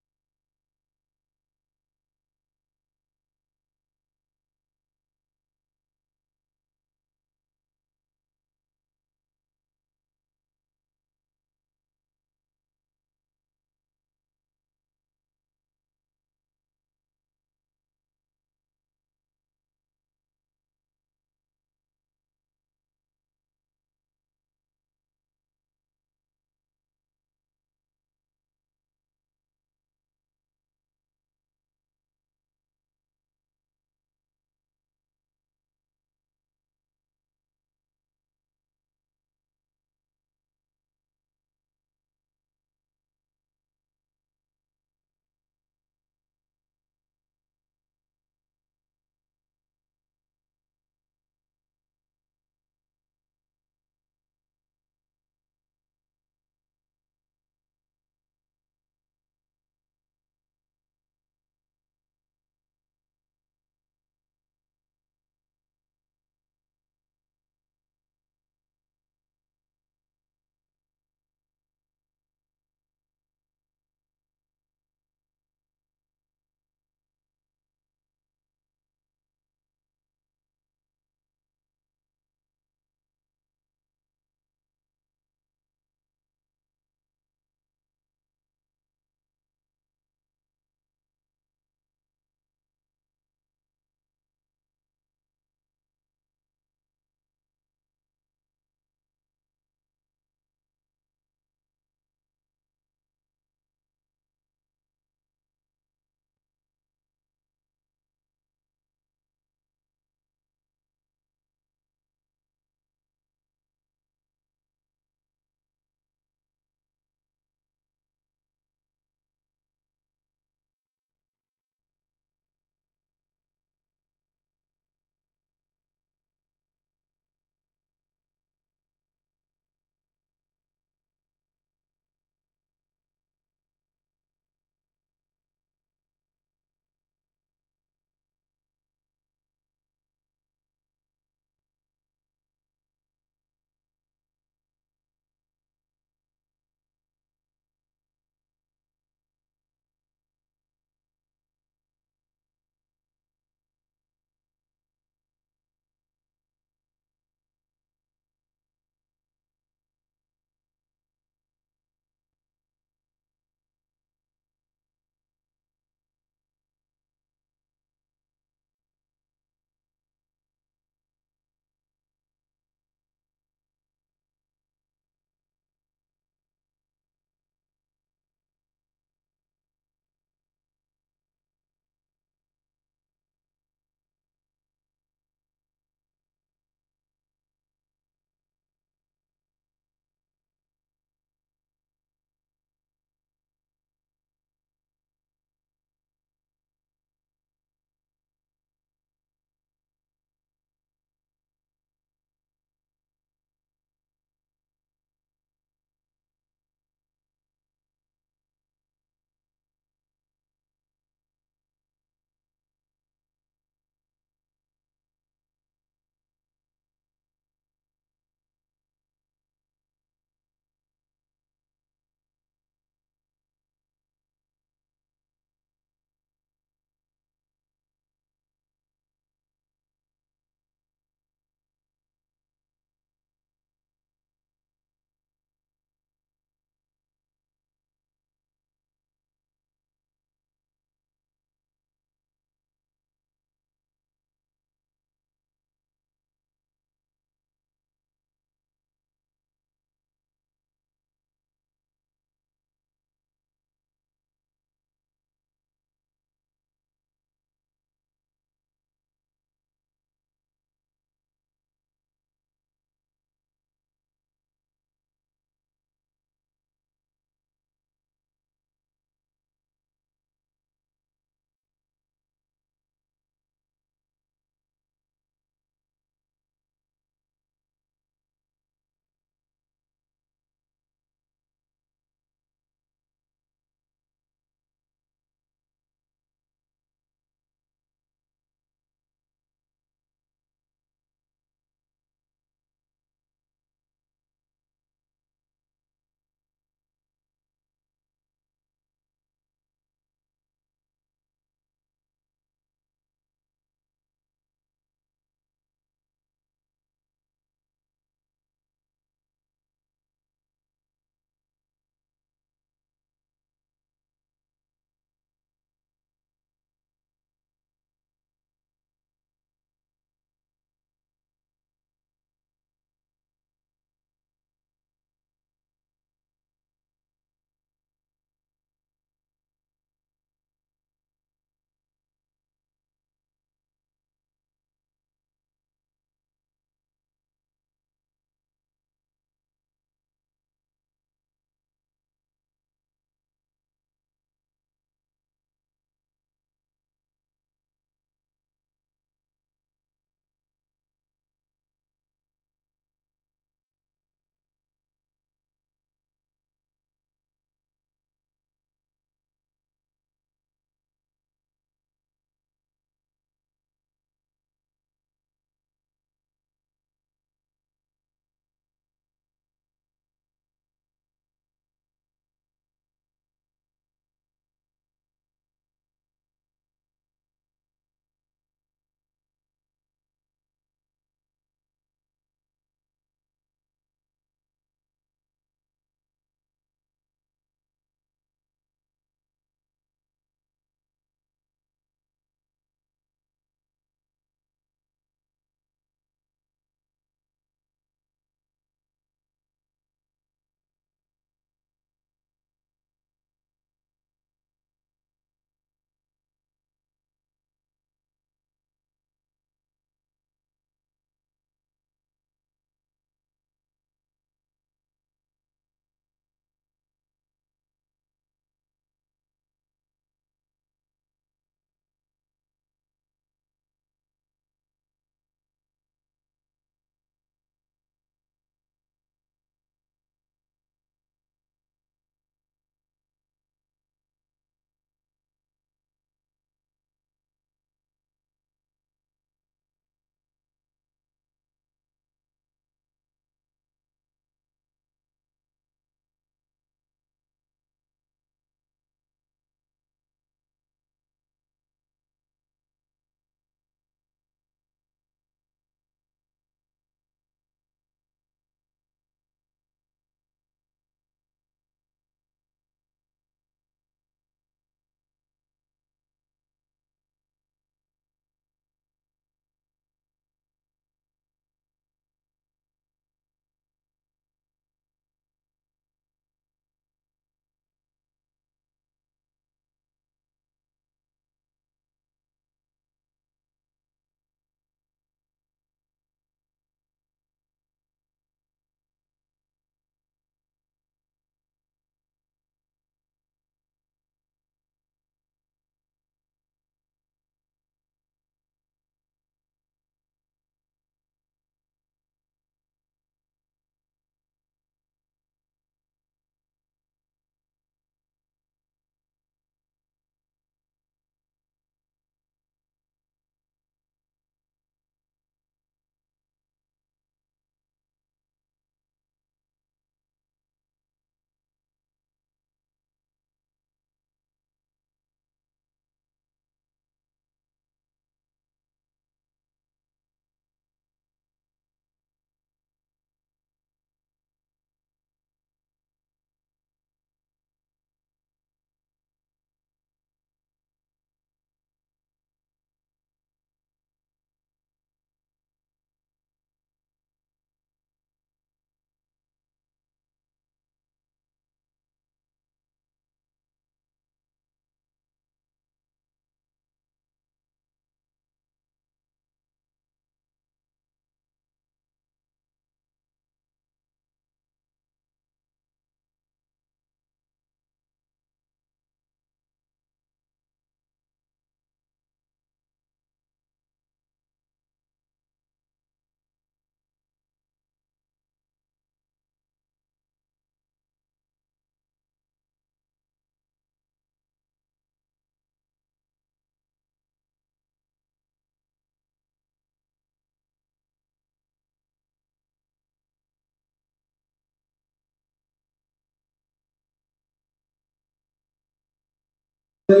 Right,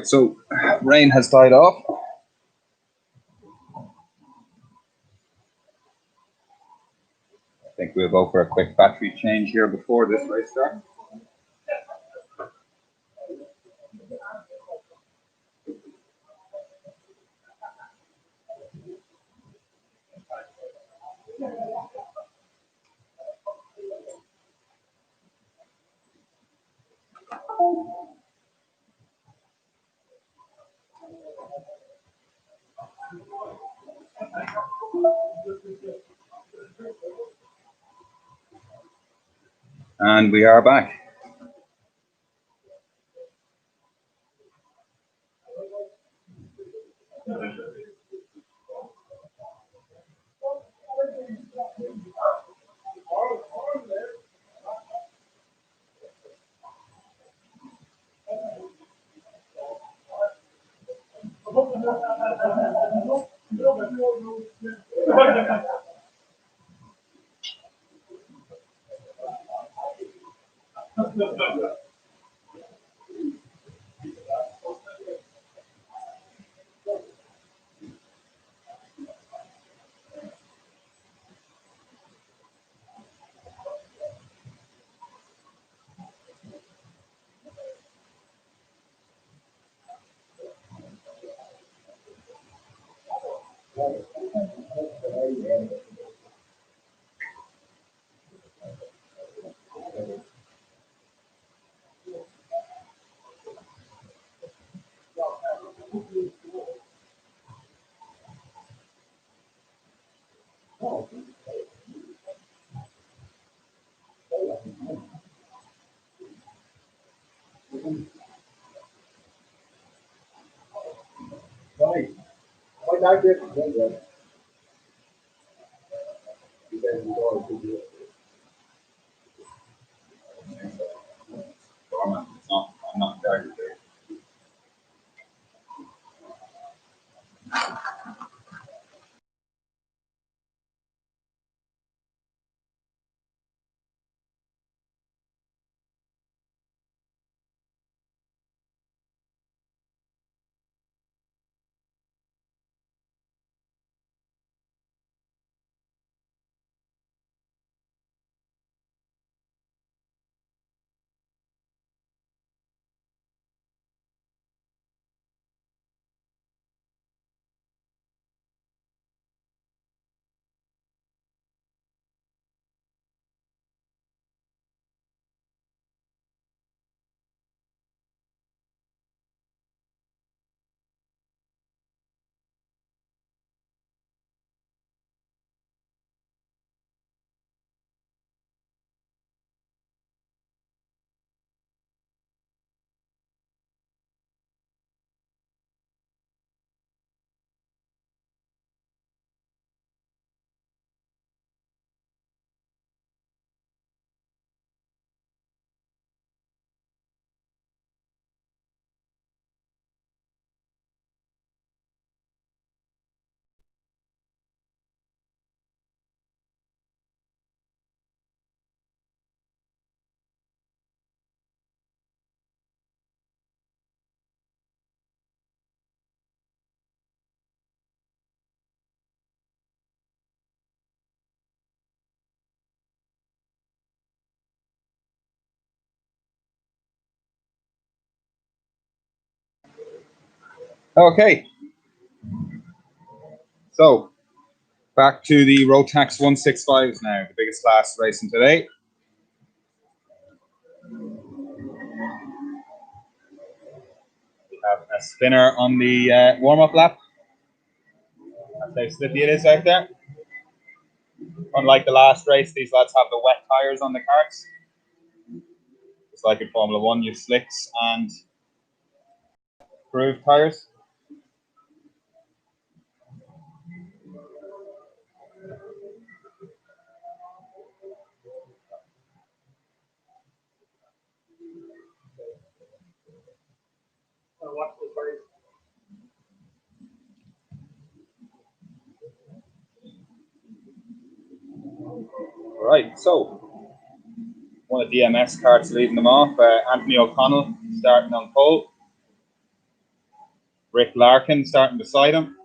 so rain has died off. I think we'll go for a quick battery change here before this race starts. And we are back. I'm not very good. Okay, so back to the Rotax 165s now, the biggest class racing today. We have a spinner on the warm-up lap. That's how slippy it is out there. Unlike the last race, these lads have the wet tyres on the carts. Just like in Formula 1, you have slicks and groove tyres. Right, so one of DMS carts leading them off. Anthony O'Connell starting on pole. Rick Larkin starting beside him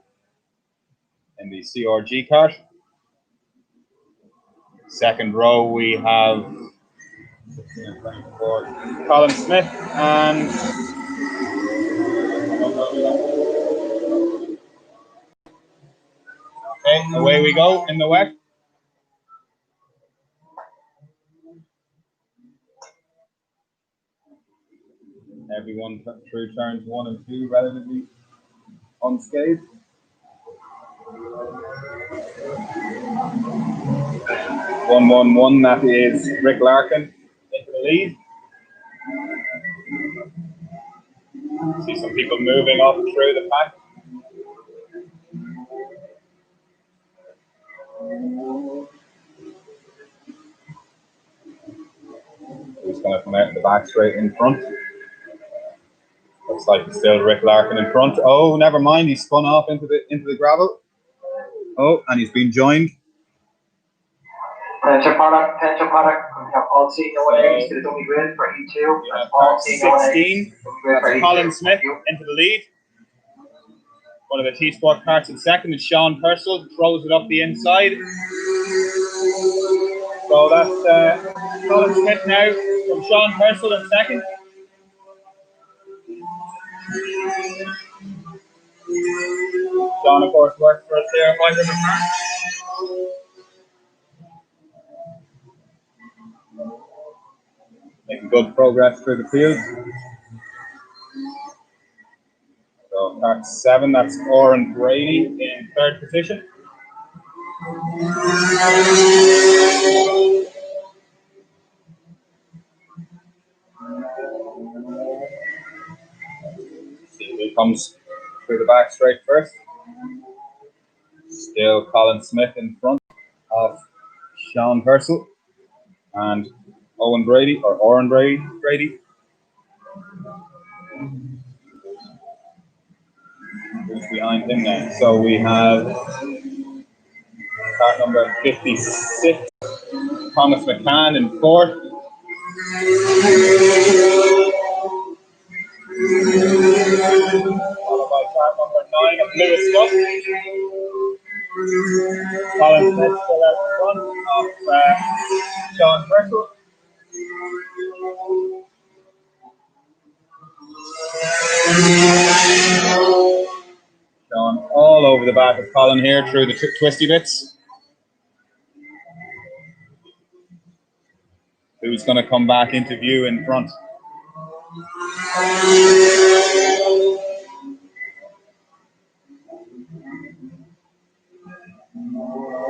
in the CRG cart. Second row we have Colin Smith and okay, away we go in the wet. Everyone through turns 1 and 2 relatively unscathed. 1-1-1, that is Rick Larkin into the lead. See some people moving up through the pack. Who's going to come out in the back straight in front? Looks like it's still Rick Larkin in front. Oh, never mind. He spun off into the gravel. Oh, and he's been joined. Attention product. We have all senior winners to the dummy grid for E2. That's all 16. Colin Smith into the lead. One of the T-Sport carts in second is Sean Purcell, throws it up the inside. So that's Colin Smith now from Sean Purcell in second. Sean, of course, works for us here at WhiteRiver Park. Making good progress through the field. So kart 7, that's Oren Brady in third position. He comes through the back straight first. Still Colin Smith in front of Sean Purcell and Owen Brady, or Oren Brady. Who's behind him now? So we have car number 56, Thomas McCann in fourth. Followed by car number 9 of Lewis Scott. Colin Smith still out in front of Sean Purcell. Sean all over the back of Colin here through the twisty bits. Who's going to come back into view in front?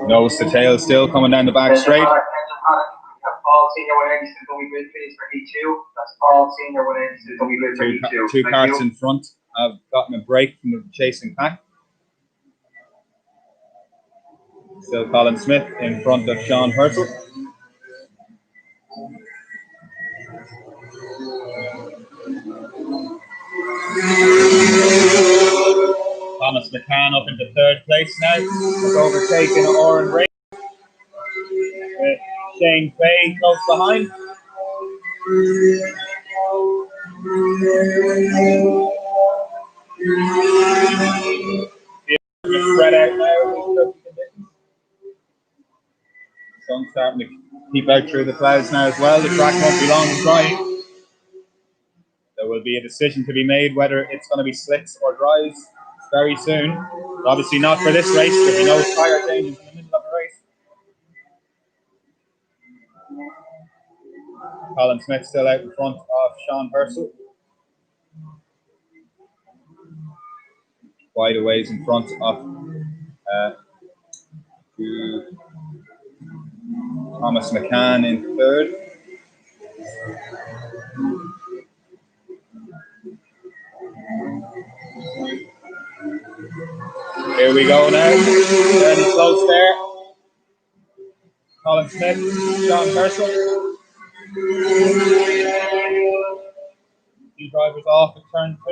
Nose to tail still coming down the back straight. All senior winners to the dummy grid please for E2. That's all senior winners to the dummy grid for E2. Two carts in front have gotten a break from the chasing pack. Still Colin Smith in front of Sean Purcell. Thomas McCann up into third place now. Has overtaken Oren Ray. With Shane Fay close behind. Spread out now. Sun's starting to peep out through the clouds now as well. The track won't be long and dry. There will be a decision to be made whether it's going to be slicks or dries very soon. But obviously not for this race. There'll be no tyre changes in the middle of the race. Colin Smith still out in front of Sean Purcell. Wide a ways in front of Thomas McCann in third. Here we go now. Fairly close there. Colin Smith, Sean Purcell. Two drivers off at turn 2.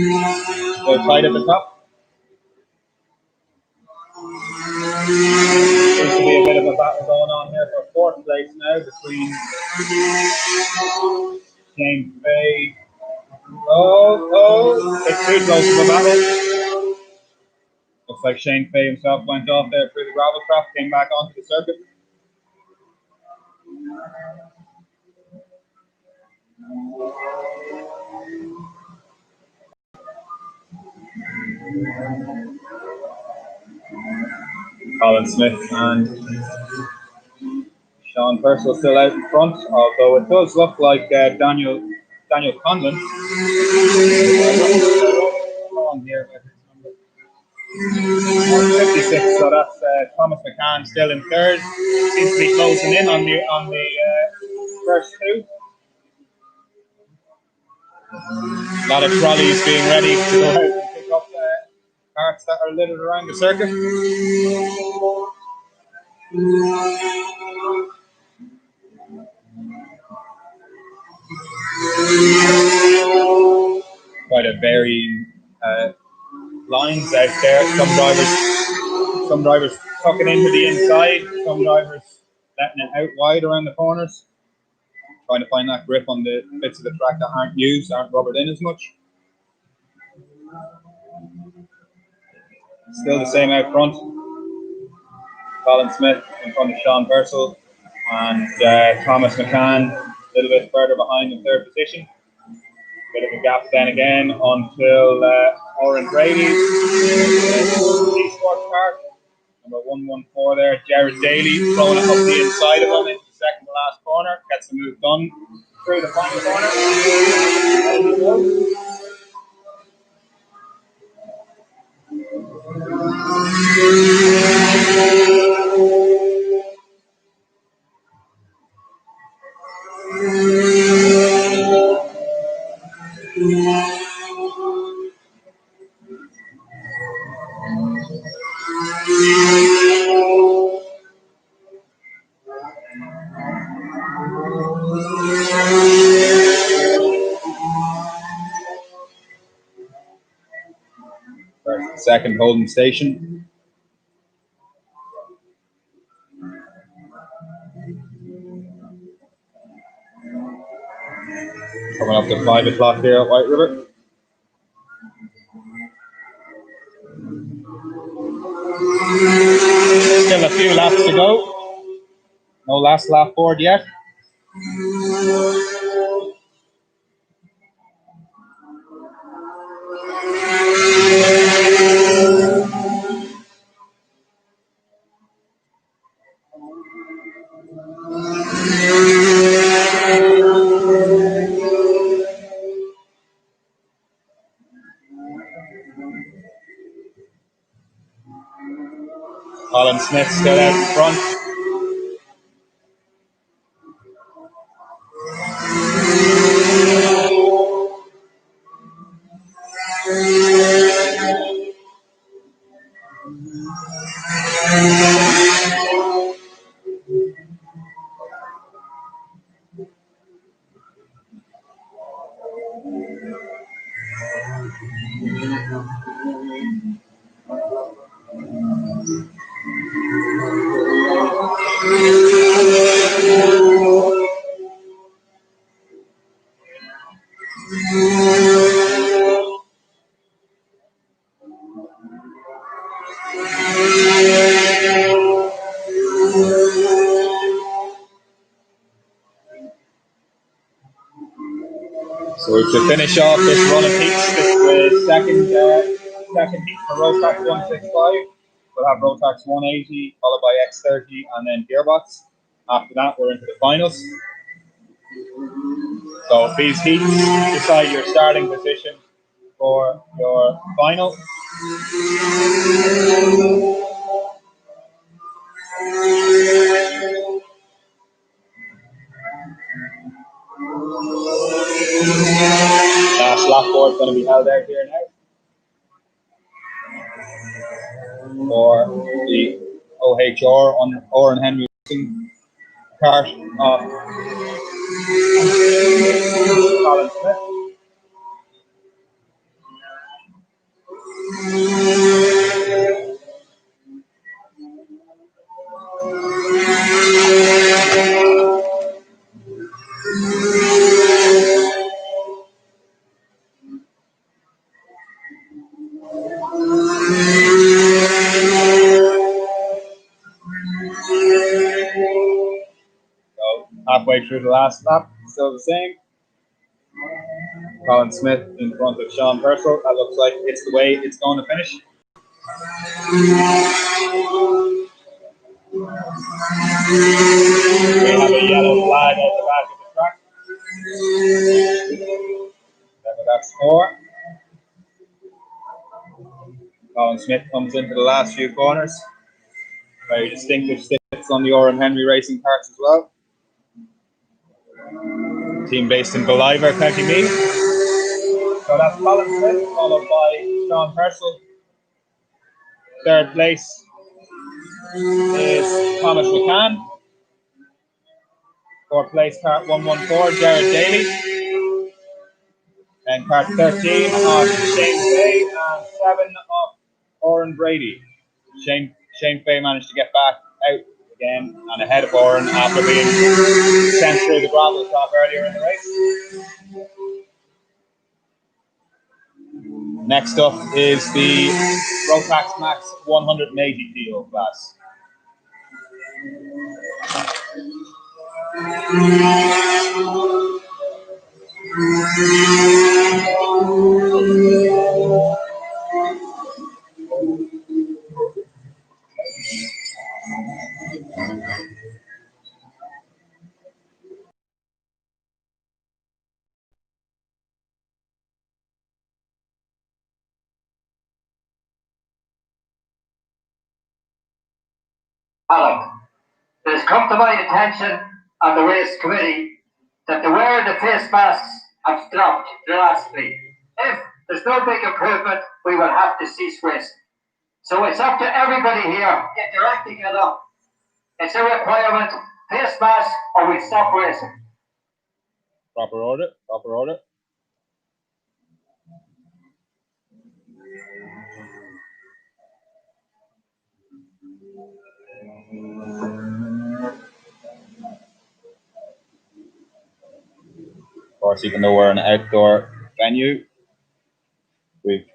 Still tight at the top. Seems to be a bit of a battle going on here for fourth place now between Shane Fay. It's too close to a battle. Looks like Shane Fay himself went off there through the gravel trap, came back onto the circuit. Colin Smith and Sean Purcell still out in front, although it does look like Daniel Conlon on here with his number 56. So that's Thomas McCann still in third. Seems to be closing in on the first two. A lot of trolleys being ready to go out and pick up carts that are littered around the circuit. Quite a varying lines out there. Some drivers tucking into the inside, some drivers letting it out wide around the corners, trying to find that grip on the bits of the track that aren't rubbered in as much. Still the same out front. Colin Smith in front of Sean Purcell and Thomas McCann a little bit further behind in third position. Bit of a gap then again until Oren Brady's eSports car. Number 114 there, Jared Daly throwing it up the inside of him into the second to last corner. Gets the move done through the final corner. First and second holding station. Coming up to 5 o'clock here at WhiteRiver. Still a few laps to go. No last lap board yet. Colin Smith still out in front. So to finish off this run of heats, the second heat for Rotax 165, we'll have Rotax 180, followed by X30, and then Gearbox. After that, we're into the finals. So these heats decide your starting position for your final. Last lap board is going to be held out here now for the OHR on Oren Henry kart of Colin Smith. way through the last lap, still the same. Colin Smith in front of Sean Purcell. That looks like it's the way it's going to finish. We have a yellow flag at the back of the track. That's 4. Colin Smith comes into the last few corners. Very distinctive sticks on the Oran Henry Racing carts as well. Team based in WhiteRiver, County Meath. So that's Colin Smith, followed by Sean Purcell. Third place is Thomas McCann. Fourth place, cart 114, Jared Daly. And cart 13 of Shane Fay, and 7 of Oren Brady. Shane Fay managed to get back out again and ahead of Oren after being sent through the gravel trap earlier in the race. Next up is the Rotax Max 180 kilo class. Alan, it has come to my attention and the race committee that the wear of the face masks have dropped drastically. If there's no big improvement, we will have to cease racing. So it's up to everybody here interacting it up. It's a requirement, face mask or we stop racing. Proper order, proper order. Of course, even though we're an outdoor venue, we've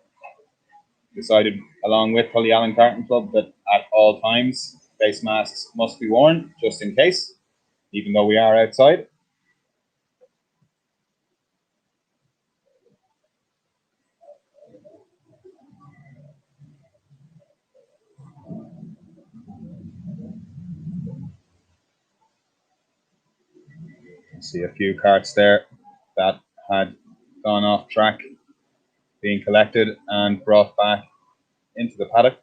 decided, along with Tullyallen Carton Club, that at all times face masks must be worn, just in case, even though we are outside. See a few carts there that had gone off track being collected and brought back into the paddock.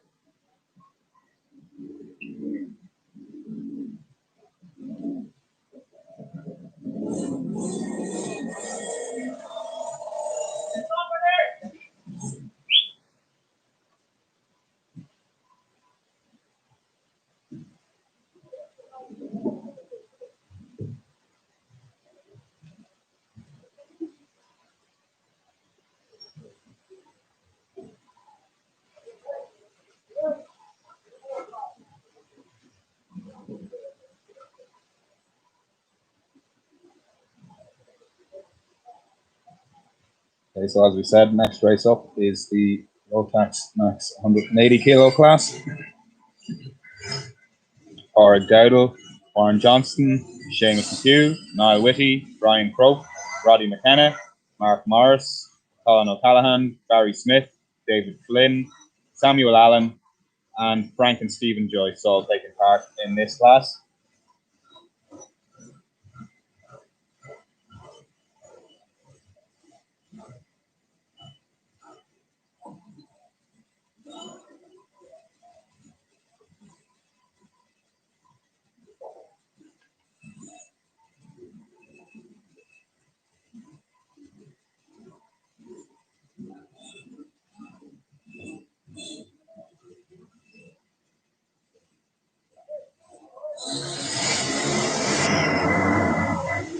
Okay, so as we said, next race up is the Rotax Max 180 kilo class. Ora Dowdle, Warren Johnston, Seamus McHugh, Niall Whitty, Brian Croak, Roddy McKenna, Mark Morris, Colin O'Callaghan, Barry Smith, David Flynn, Samuel Allen, and Frank and Stephen Joyce all taking part in this class.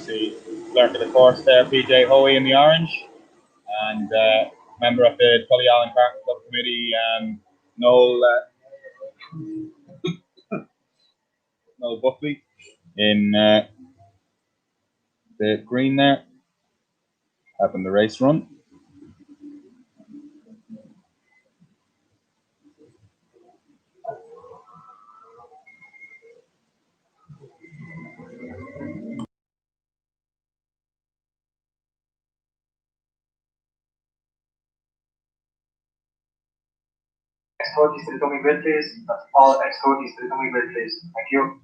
See, clerk of the course there, PJ Hoey in the orange, and member of the Tullyallen Carton Club Committee, Noel Buckley in the green there, having the race run. ex-coaches to the dummy grid, please. That's all ex-coaches to the dummy grid, please. Thank you.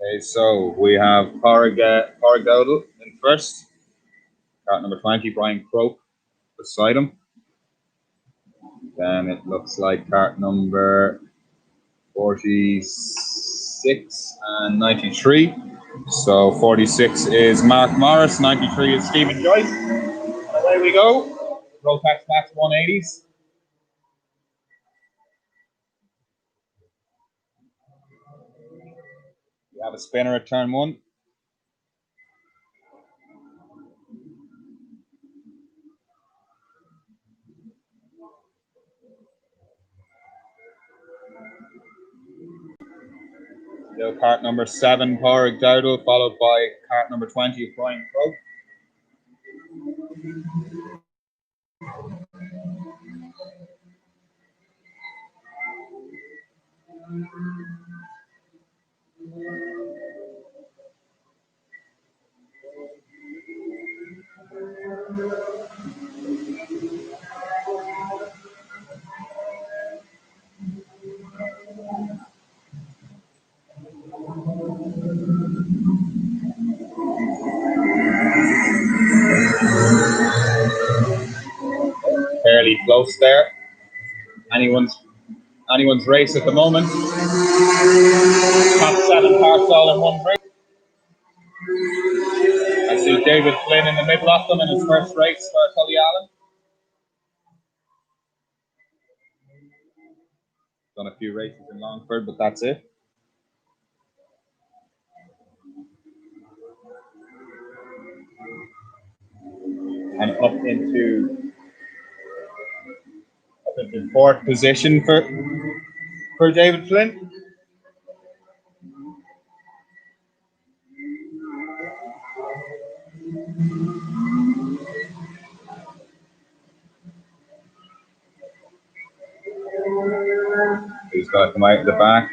Okay, so we have Parag Dowdle in first. Cart number 20, Brian Croak beside him. Then it looks like cart number 46 and 93. So 46 is Mark Morris, 93 is Stephen Joyce. And away we go. Rotax Max 180s. We have a spinner at turn one. Still cart number 7, Parag Dowdle, followed by cart number 20 of Brian Croak. Fairly close there. Anyone's race at the moment. Top 7 parts all in one break. I see David Flynn in the middle of them in his first race for Tully Allen. Done a few races in Longford, but that's it. And up into fourth position for David Flynn. He's got to come out the back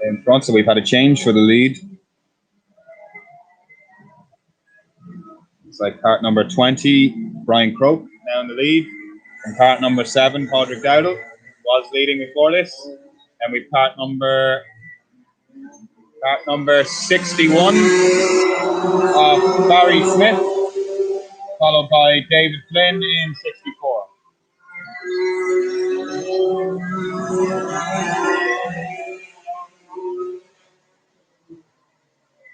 in front, so we've had a change for the lead. It's like cart number 20, Brian Croak, now in the lead. And cart number 7, Padraig Dowdle, was leading before this. And we've cart number 61 of Barry Smith, followed by David Flynn in 64.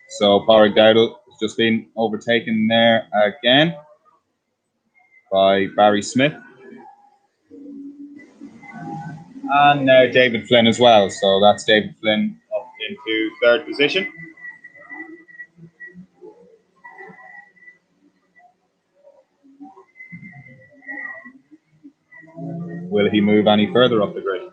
So Padraig Dowdle has just been overtaken there again by Barry Smith. And now David Flynn as well. So that's David Flynn up into third position. Will he move any further up the grid?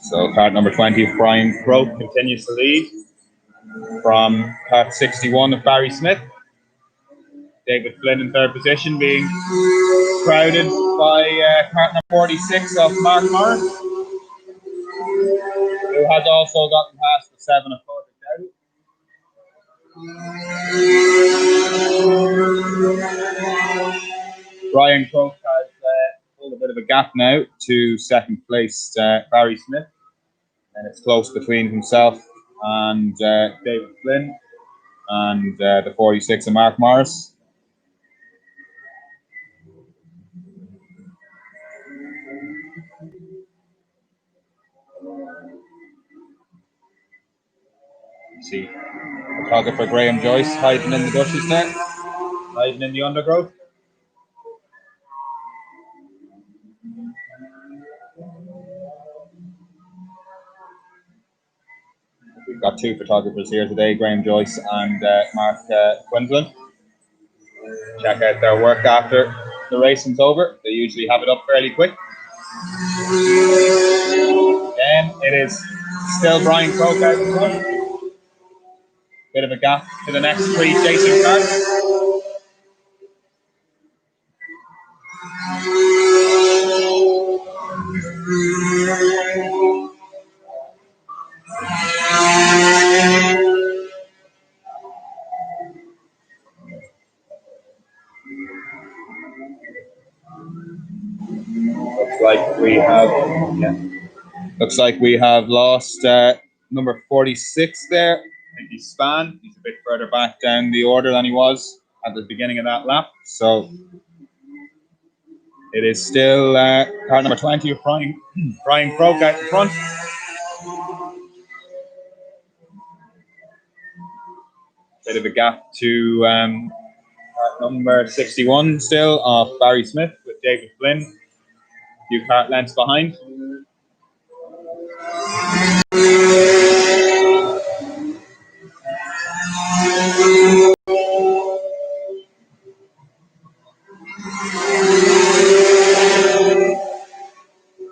So cart number 20 of Brian Croak continues to lead from cart 61 of Barry Smith. David Flynn in third position, being crowded by cart number 46 of Mark Morris, who has also gotten past the 7 of Padraig Dowdle. Brian Croak has pulled a bit of a gap now to second place Barry Smith, and it's close between himself and David Flynn and the 46 of Mark Morris. See photographer Graham Joyce hiding in the bushes there. Hiding in the undergrowth. We've got two photographers here today, Graham Joyce and Mark Quinlan. Check out their work after the racing's over. They usually have it up fairly quick. Again, it is still Brian Croke out in front. Bit of a gap to the next three chasing cars. Looks like we have lost number 46 there. I think he's Span. He's a bit further back down the order than he was at the beginning of that lap. So it is still car number 20 of Brian Croke out in front. Bit of a gap to number 61 still of Barry Smith with David Flynn. A few kart lengths behind.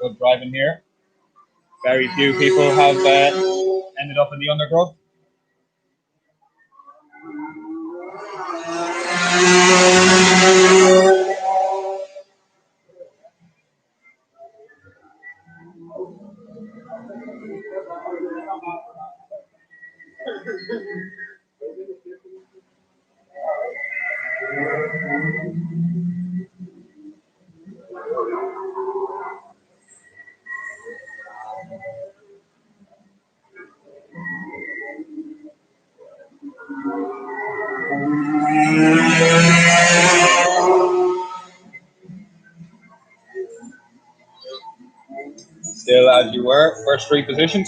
Good driving here. Very few people have ended up in the undergrowth. Still as you were, first three positions.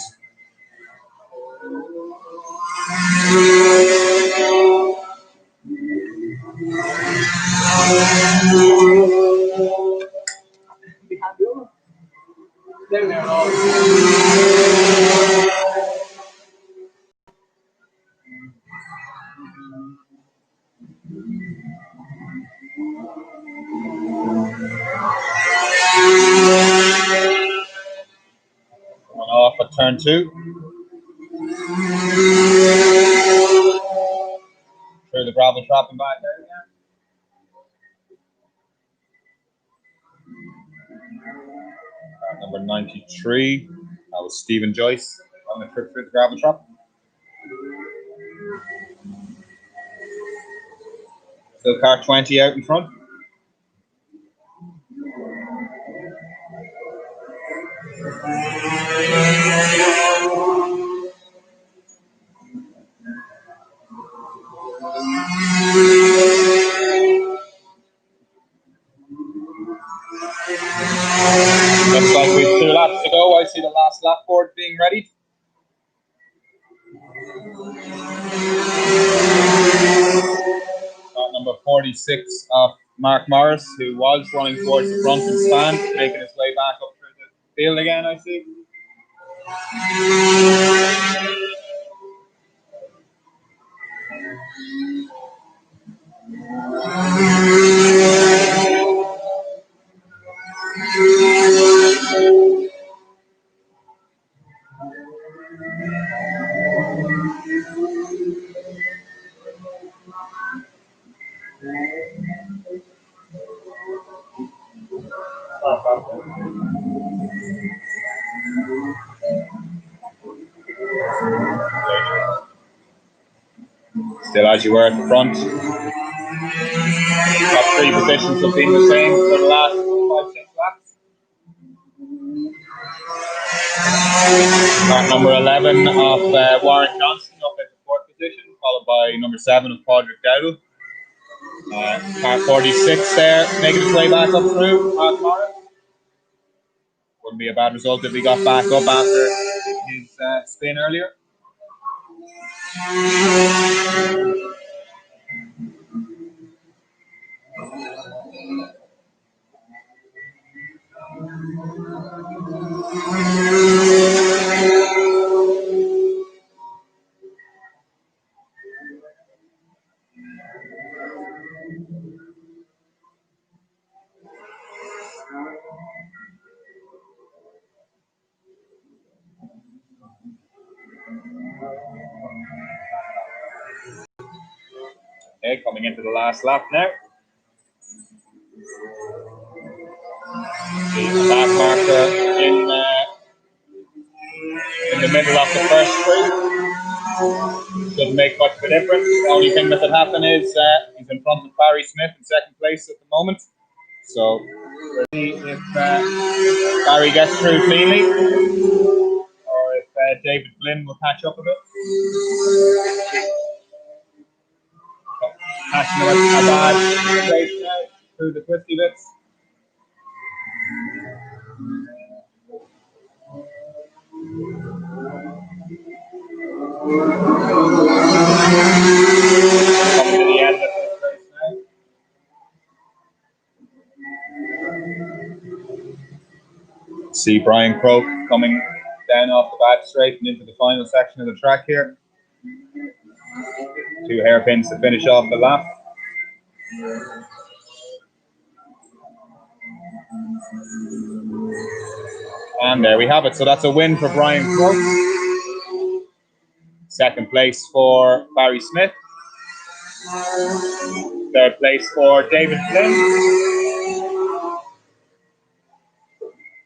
Off at turn 2. Through the gravel trap and back there again. Number 93, that was Stephen Joyce on the trip through the gravel trap. Still car 20 out in front. Looks like we've 2 laps to go. I see the last lap board being ready. Number 46 of Mark Morris, who was running towards the front and Span, making his way back up through the field again, I see. Still as you were at the front. Top 3 positions have been the same for the last 5-6 laps. Number 11 of Warren Johnson up in the 4th position, followed by number 7 of Padraig Dowdle. Car 46 there, making his way back up through Mark Morris. Wouldn't be a bad result if he got back up after his spin earlier. Okay, coming into the last lap now. The back marker in the middle of the first straight. Doesn't make much of a difference. The only thing that could happen is he's in front of Barry Smith in second place at the moment. So we'll see if Barry gets through cleanly, or if David Flynn will catch up a bit. Catching a bad straight now through the twisty bits. Coming to the end of this race now. See Brian Croak coming down off the back straight and into the final section of the track here. 2 hairpins to finish off the lap. And there we have it. So that's a win for Brian Croak. Second place for Barry Smith. Third place for David Flynn.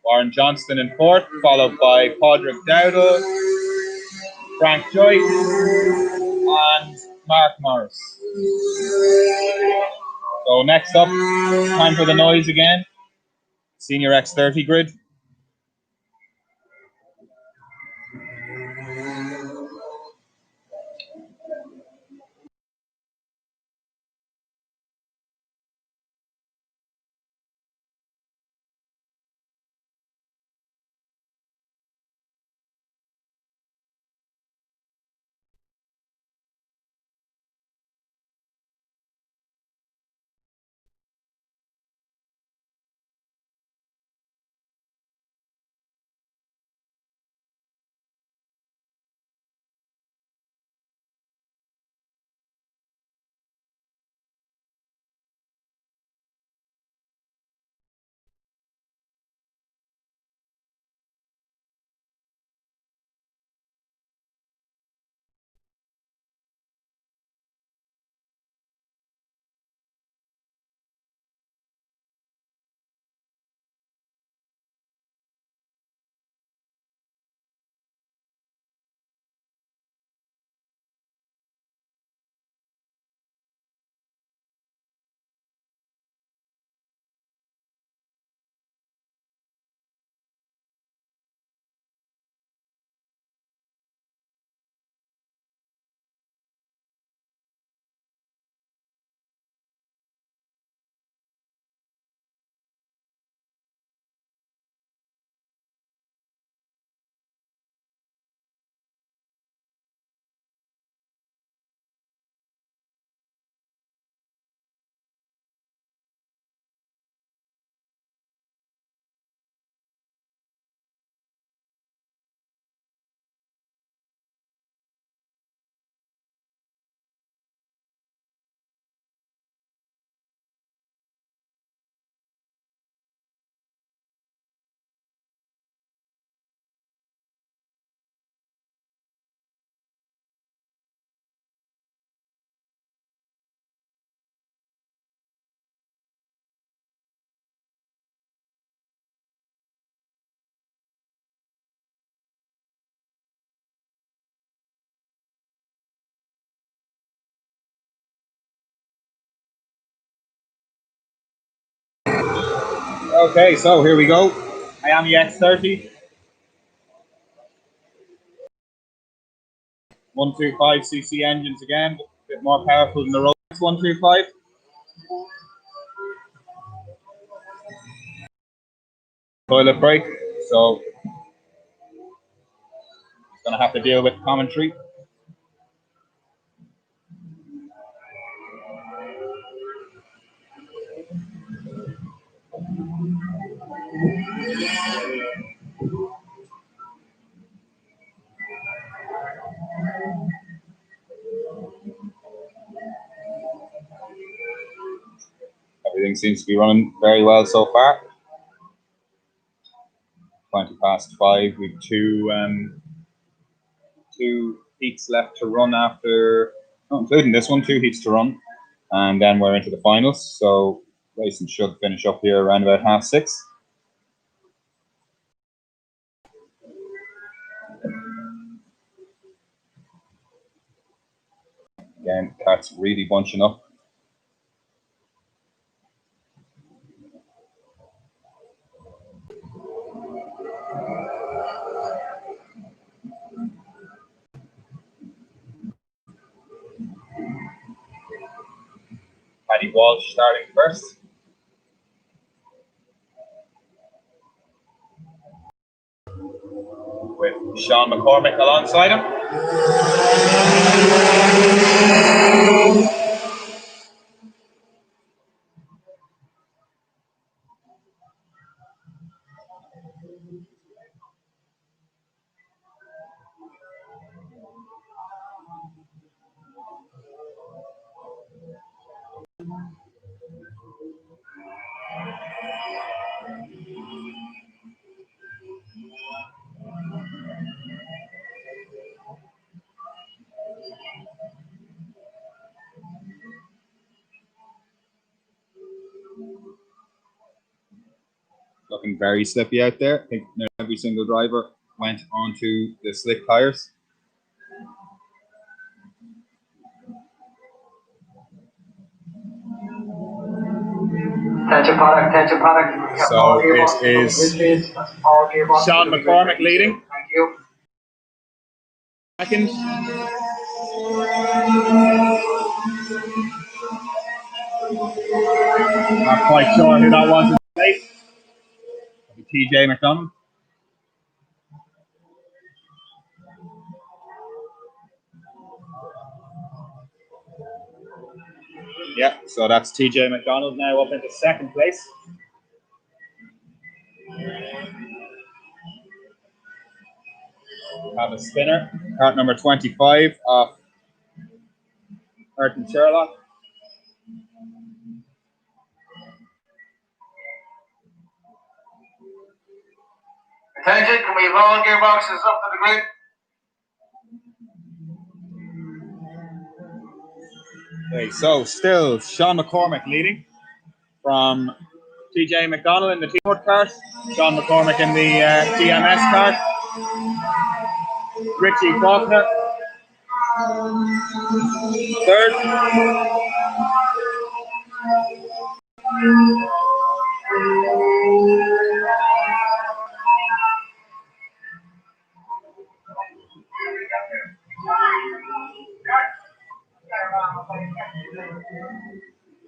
Warren Johnston in fourth, followed by Padraig Dowdall, Frank Joyce, and Mark Morris. So next up, time for the noise again. Senior X30 grid. Okay, so here we go. Miami X30. 125cc engines again, a bit more powerful than the Rotax 125. Toilet break, so gonna have to deal with commentary. Everything seems to be running very well so far. 20 past 5 with two heats left to run after, including this one, 2 heats to run, and then we're into the finals. So racing should finish up here around about 6:30. Again, carts really bunching up. Paddy Walsh starting first. With Sean McCormick alongside him. Looking very slippy out there. I think every single driver went onto the slick tires. Attention product. So this is Sean McCormick leading. Thank you. Second. Not quite sure who that was in the place. TJ McDonald. Yeah, so that's TJ McDonald now up into second place. Have a spinner, cart number 25 off Ayrton Sherlock. Attention, can we have all gearboxes up to the grid? Okay, so still Sean McCormick leading from TJ McDonald in the teamwork cart, Sean McCormick in the TMS cart, Richie Faulkner third.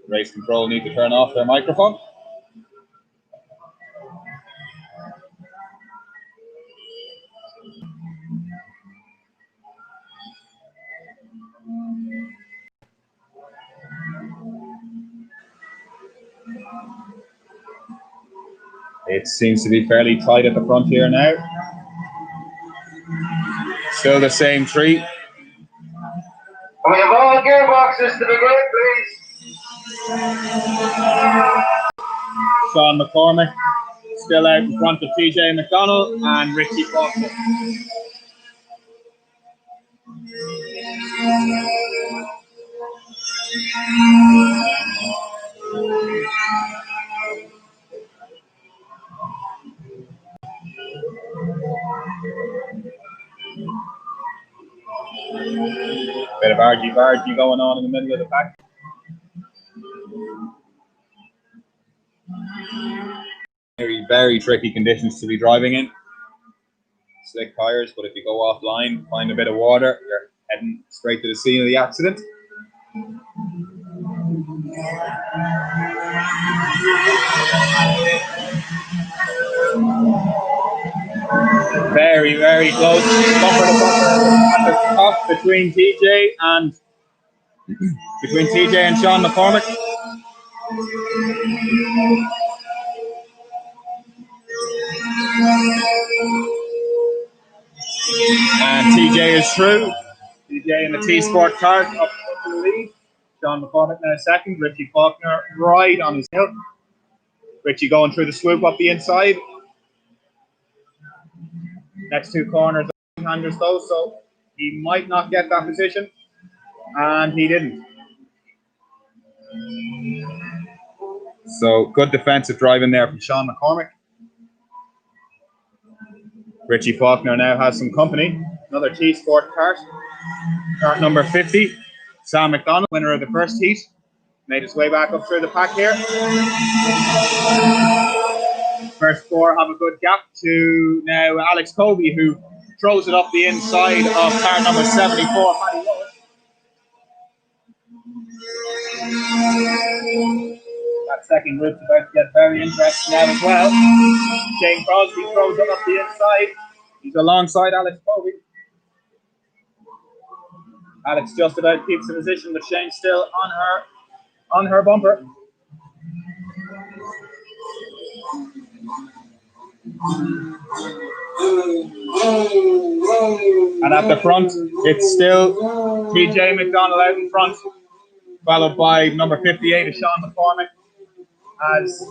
Race control need to turn off their microphone. It seems to be fairly tight at the front here now. Still the same tree. Can we have all gearboxes to the grid, please? Sean McCormick still out in front of TJ McDonald and Richie Faulkner. Bit of argy-bargy going on in the middle of the pack. Very, very tricky conditions to be driving in. Slick tires, but if you go offline, find a bit of water, you're heading straight to the scene of the accident. Very, very close. Bumper to bumper at the top between TJ and Sean McCormick. And TJ is through. TJ in the T-Sport cart up to the lead. Sean McCormick now second. Richie Faulkner right on his hill. Richie going through the swoop up the inside. Next two corners, handers though, so he might not get that position, and he didn't. So good defensive driving there from Sean McCormick. Richie Faulkner now has some company. Another T-Sport kart. Kart number 50. Sam McDonald, winner of the first heat. Made his way back up through the pack here. First four have a good gap to now Alex Colby, who throws it up the inside of car number 74, Matty Lewis. That second group's about to get very interesting now as well. Shane Crosby throws it up the inside. He's alongside Alex Colby. Alex just about keeps the position, but Shane's still on her bumper. And at the front, it's still TJ McDonald out in front, followed by number 58, Sean McCormick, as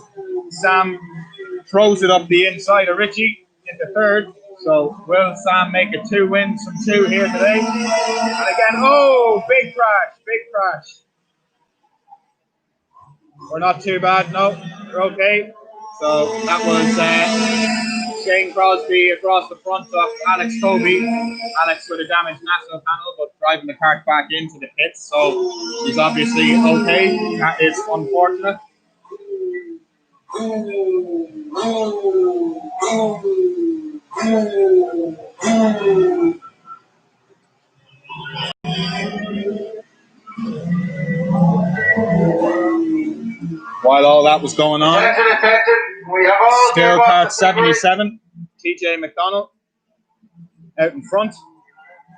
Sam throws it up the inside of Richie into third. So will Sam make it 2 wins from 2 here today? And again, oh, big crash. We're not too bad, no, we're okay. So that was Shane Crosby across the front of Alex Colby. Alex with a damaged national panel, but driving the kart back into the pits. So he's obviously okay. That is unfortunate. While all that was going on, still kart 77, TJ McDonald out in front.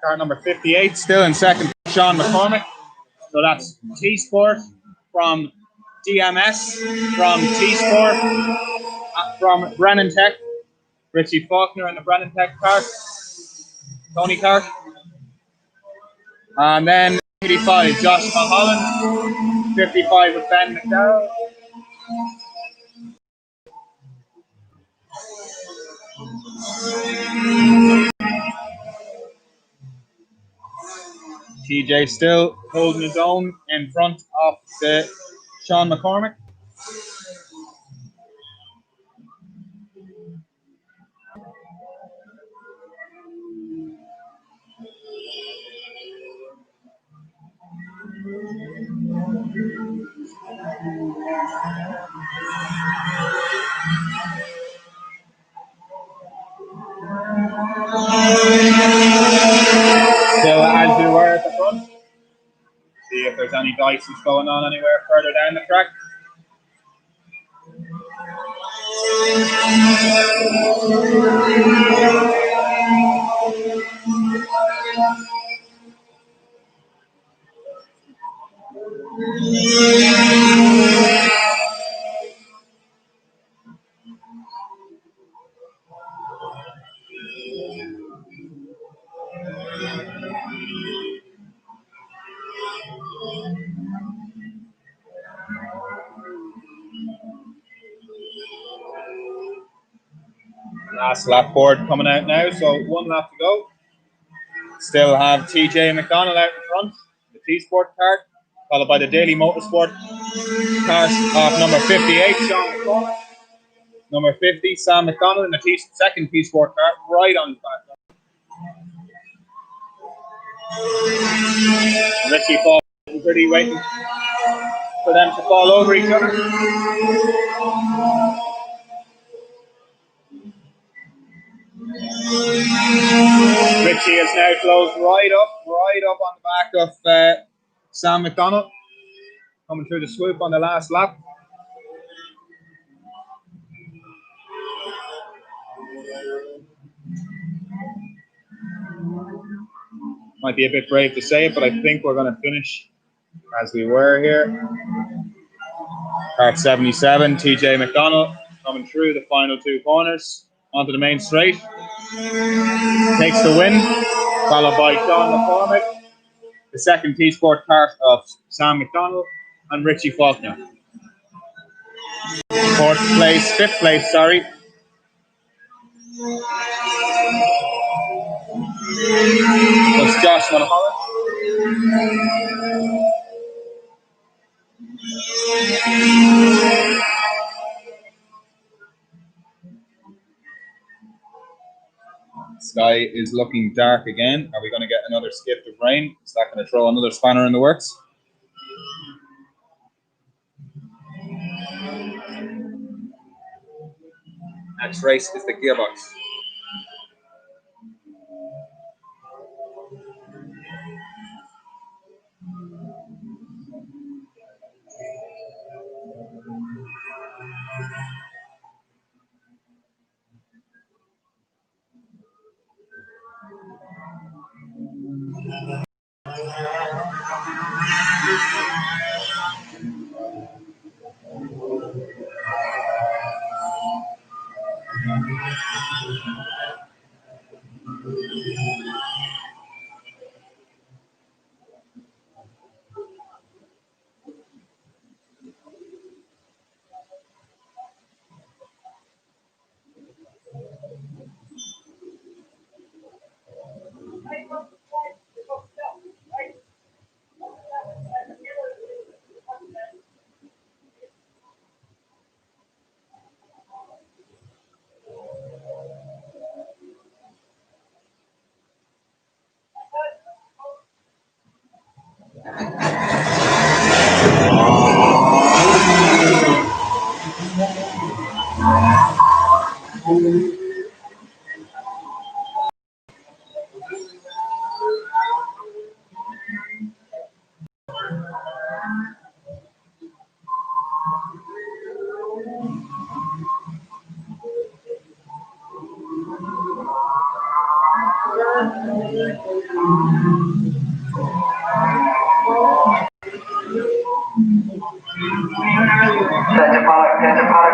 Car number 58, still in second, Sean McCormick. So that's T-Sport from DMS, from T-Sport, from Brennan Tech, Richie Faulkner in the Brennan Tech kart, Tony kart. And then 85, Josh Mulholland, 55 with Ben McDowell. TJ still holding his own in front of the Sean McCormick. Still as we were at the front. See if there's any dices going on anywhere further down the track. Last lap board coming out now, so 1 lap to go. Still have TJ McDonald out in front, the T-Sport kart, followed by the Daily Motorsport kart of number 58, Sean McCormick. Number 50, Sam McDonald in the second T-Sport kart, right on his back. Richie Fall pretty waiting for them to fall over each other. Richie is now closed right up on the back of Sam McDonald, coming through the swoop on the last lap. Might be a bit brave to say it, but I think we're going to finish as we were here. Kart 77, TJ McDonald coming through the final 2 corners onto the main straight. Takes the win, followed by Sean McCormick, the second T-Sport kart of Sam McDonald, and Richie Faulkner. Fifth place, sorry. What's Josh want to holler? Sky is looking dark again. Are we going to get another skip of rain? Is that going to throw another spanner in the works? Next race is the Gearbox.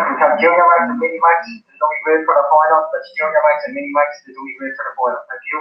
We have Junior Max and Mini Max. There's only grade for the final. That's Junior Max and Mini Max. There's only grade for the final. Thank you.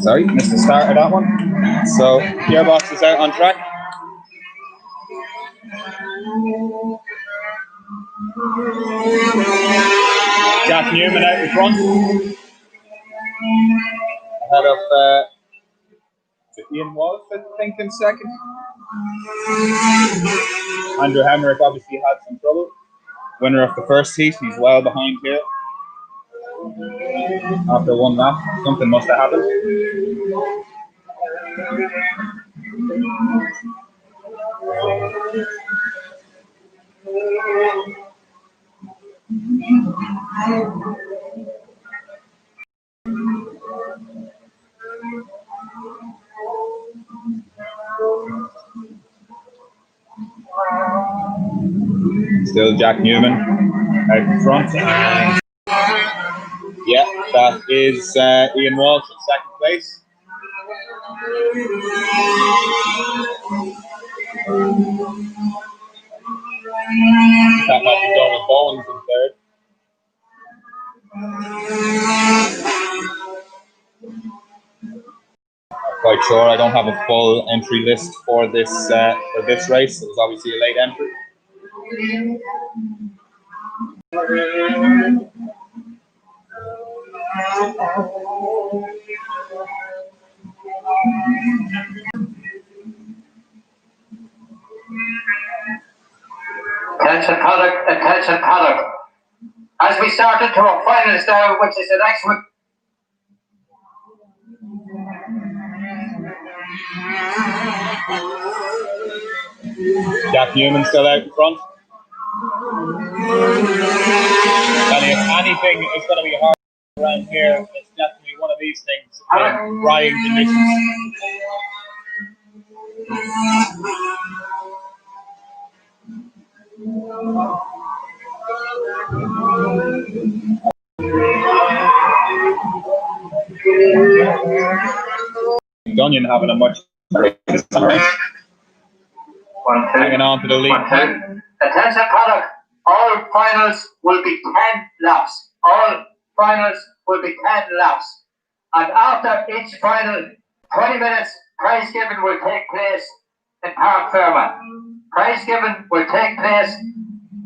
Sorry, missed the start of that one. So Gearbox is out on track. Jack Newman out in front. Ahead of Ian Walsh, I think, in second. Andrew Hemrick obviously had some trouble. Winner of the first heat, he's well behind here. After one lap, something must have happened. Still Jack Newman out in front. Yeah, that is Ian Walsh in second place. That might be Donald Bowens in third. Quite sure. I don't have a full entry list for this race. It was obviously a late entry. Attention paddock, attention paddock. As we start into our finals now, which is the next one. Jack Newman still out in front. And if anything is going to be hard around here, it's definitely one of these things. Drying conditions. Dunyan having a much hanging on to the lead. Attention paddock. All finals will be 10 laps. All finals will be 10 laps. And after each final, 20 minutes prize giving will take place in Park Fairmont. Prize giving will take place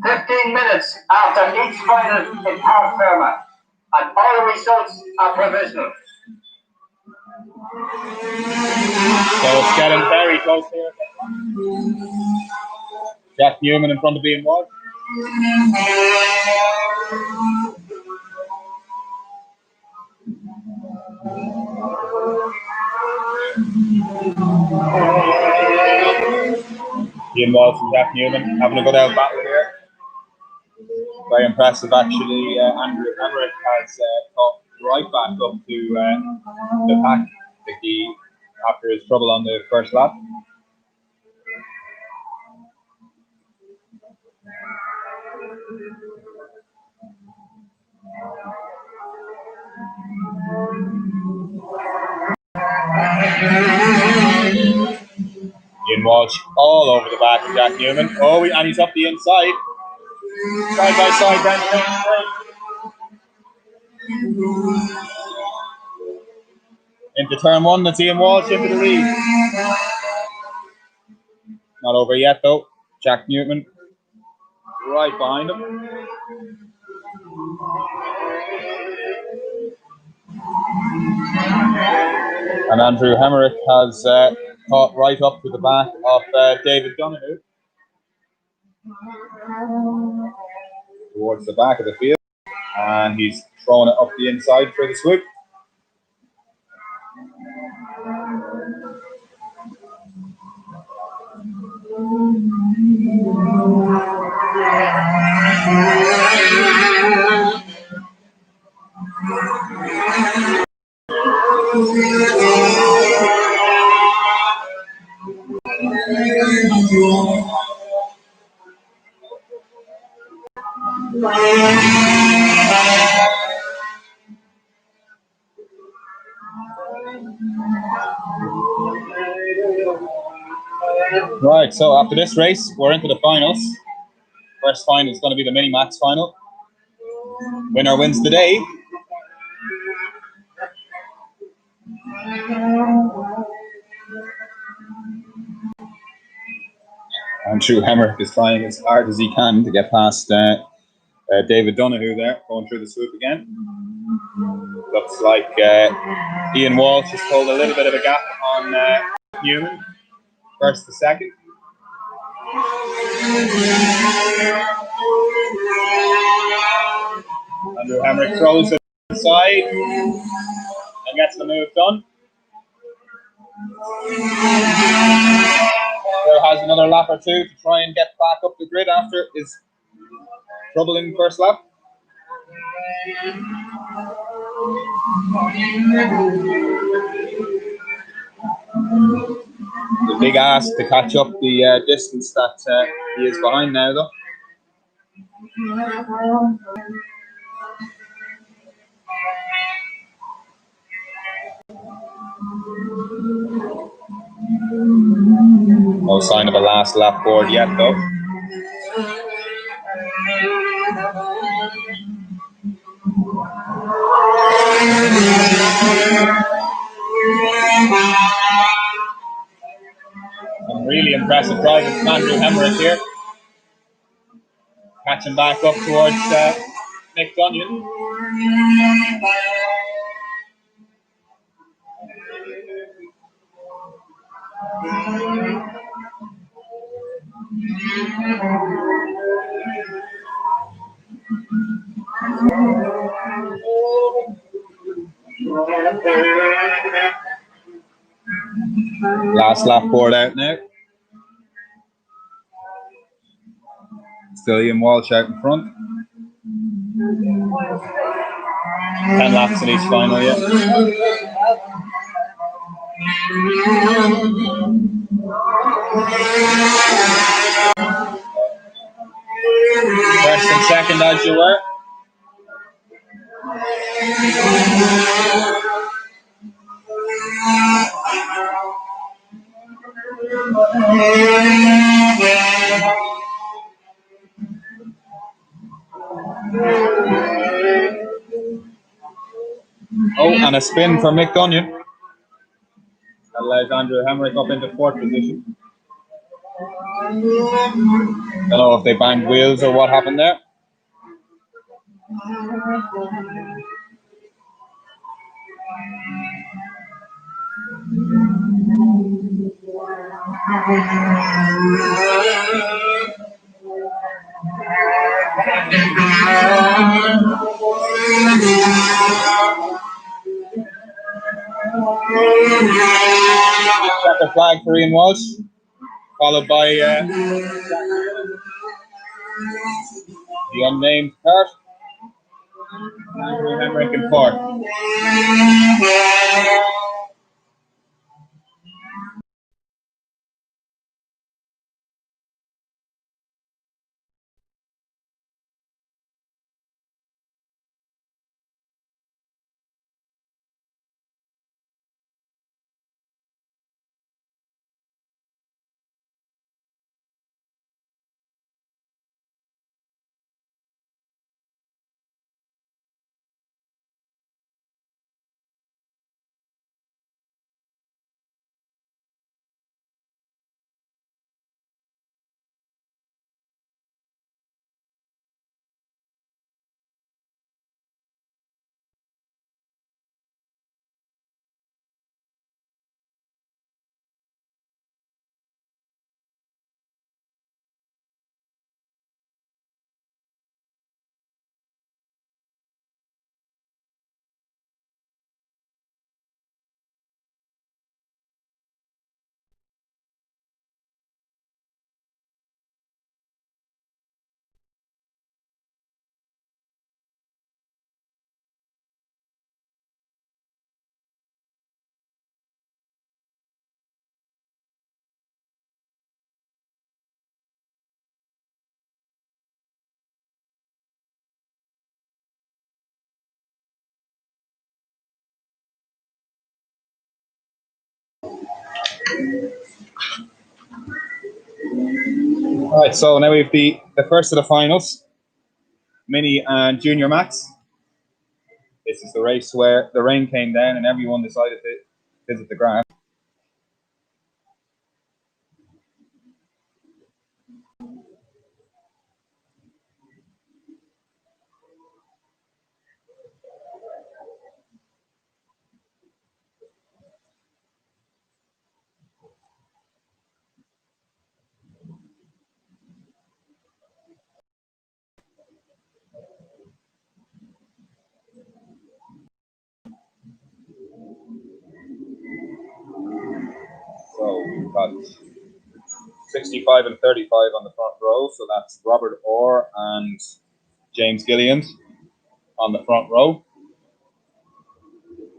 15 minutes after each final in Park Fairmont. And all results are provisional. So it's getting very close here. Jack Newman in front of Ian Walsh. Ian Walsh and Jack Newman having a good out battle here. Very impressive, actually. Andrew Emmerich has caught right back up to the pack after his trouble on the first lap. Ian Walsh all over the back of Jack Newman. Oh, and he's up the inside. Side by side down the main straight. Into turn one, that's Ian Walsh into the lead. Not over yet though. Jack Newman right behind him. And Andrew Emmerich has caught right up to the back of David Donoghue. Towards the back of the field. And he's throwing it up the inside for the swoop. Right, so after this race, we're into the finals. First final is going to be the Mini-Max final. Winner wins the day. Andrew Emmerich is trying as hard as he can to get past David Donoghue there, going through the swoop again. Looks like Ian Walsh has pulled a little bit of a gap on Newman, first to second. Andrew Emmerich throws it inside and gets the move done. Still has another lap or two to try and get back up the grid after his troubling first lap. The big ask to catch up the distance that he is behind now, though. No sign of a last lap board yet, though. Some really impressive driving from Andrew Hemrick here. Catching back up towards Mick Dunyan. Last lap board out now. Still Ian Walsh out in front. 10 laps in each final, yeah. First and second as you were. Oh, and a spin for Mick Dunyan. That allows Andrew Hemrick up into fourth position. Don't know if they banged wheels or what happened there. Checker flag for Ian Walsh, followed by the unnamed kart. Andrew Hemrick in fourth. All right, so now we have the first of the finals, Mini and Junior Max. This is the race where the rain came down and everyone decided to visit the ground. So we've got 65 and 35 on the front row. So that's Robert Orr and James Gilliland on the front row.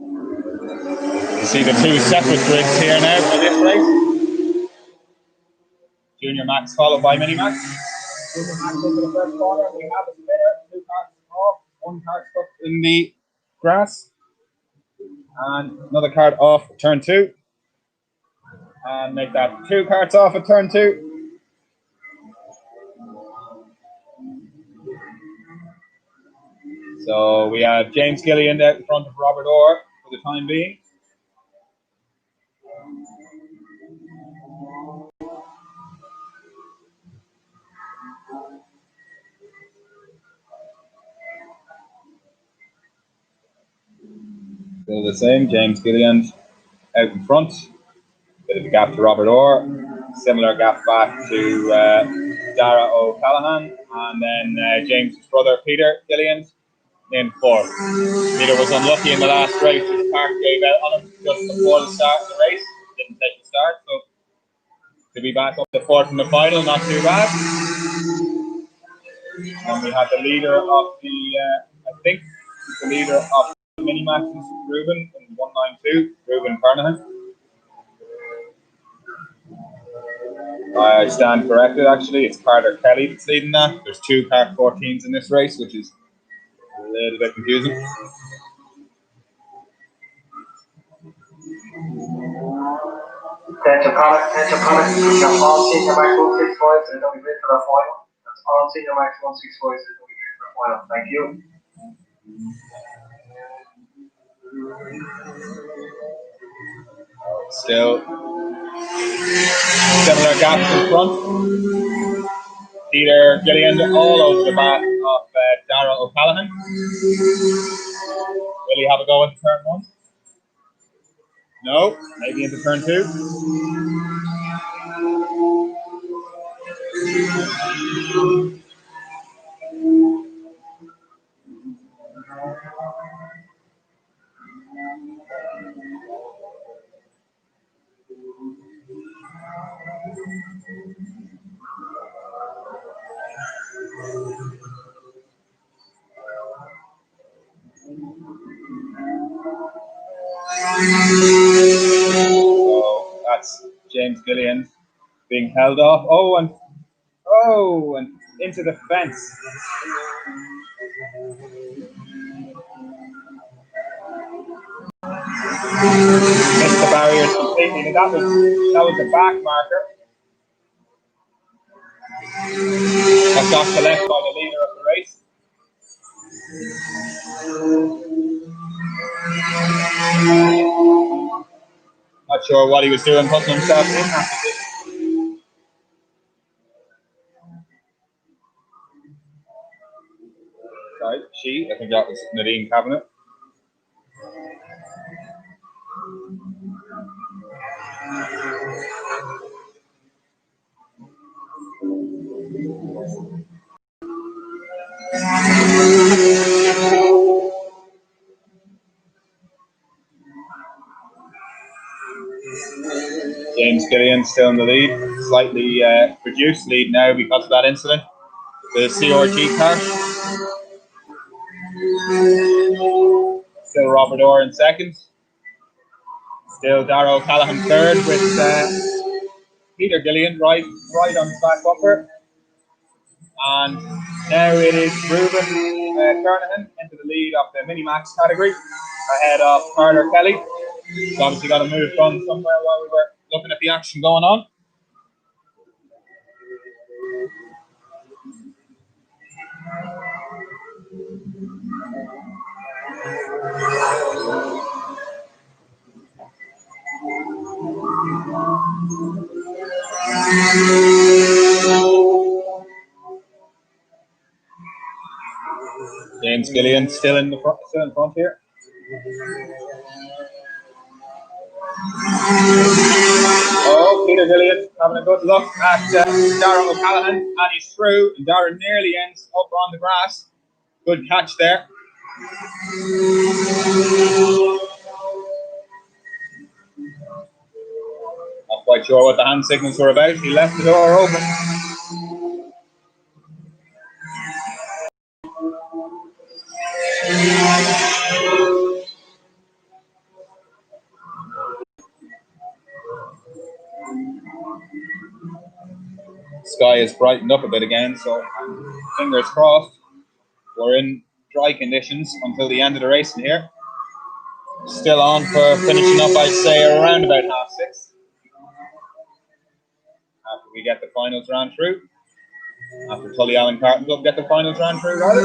You see the two separate grids here now for this race. Junior Max followed by Mini Max. Junior Max into the first corner. We have a spinner, two cars off, one car stuck in the grass, and another card off turn two. And make that two carts off at turn two. So we have James Gillian out in front of Robert Orr for the time being. Still the same, James Gillian out in front. Bit of a gap to Robert Orr. Similar gap back to Dara O'Callaghan. And then James's brother, Peter Gillian, in fourth. Peter was unlucky in the last race. His park gave out on him just before the start of the race. Didn't take the start, so to be back up to fourth in the final, not too bad. And we have the leader of the, I think, the leader of the mini matches, Ruben, in 192, Ruben Kernahan. I stand corrected, actually. It's Carter Kelly that's leading that. There's two Park 14s in this race, which is a little bit confusing. Attention product, all senior max 165s and don't be waiting for the final. That's all senior max 165s and don't be waiting for the final. Thank you. Still similar gaps in front. Peter Gillian all over the back of Dara O'Callaghan. Will he have a go into turn one? No, maybe into turn two. So that's James Gillian being held off. Oh, and into the fence. Missed the barriers completely. And that was a back marker. That's got collect by the leader of the race. Not sure what he was doing, putting himself in that position. Sorry, I think that was Nadine Cabinet. James Gillian still in the lead, slightly reduced lead now because of that incident. The CRG car. Still Robert Orr in second. Still Dara O'Callaghan third with Peter Gillian right on the back bumper. And now it is Ruben Kernahan into the lead of the mini max category ahead of Carter Kelly. So obviously got to move on somewhere while we were looking at the action going on. James Gillian still in front here. Oh, Peter Gillian having a good look at Dara O'Callaghan, and he's through. And Dara nearly ends up on the grass. Good catch there. Not quite sure what the hand signals were about. He left the door open. Sky has brightened up a bit again, so fingers crossed. We're in dry conditions until the end of the race in here. Still on for finishing up, I'd say, around about 6:30. After we get the finals round through. After Tully Allen Carton Club get the finals round through, rather.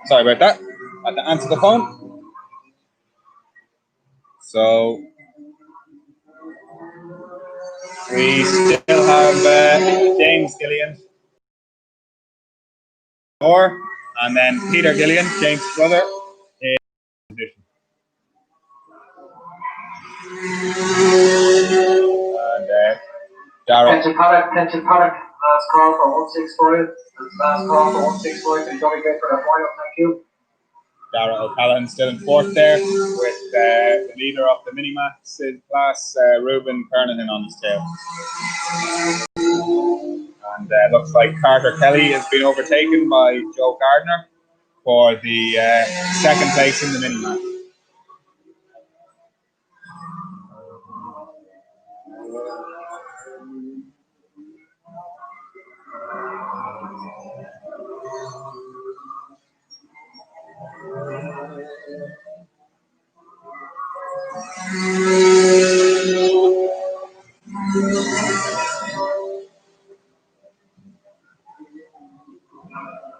Sorry about that. I had to answer the phone. So we still have James Gillian, and then Peter Gillian, James' brother, in position. And Attention paddock, last call for 165. Last call for 165. Can you go again for the final? Thank you. Dara O'Callaghan still in fourth there, with the leader of the mini-max class, Ruben Kernahan, on his tail. And looks like Carter Kelly has been overtaken by Joe Gardner for the second place in the mini-max.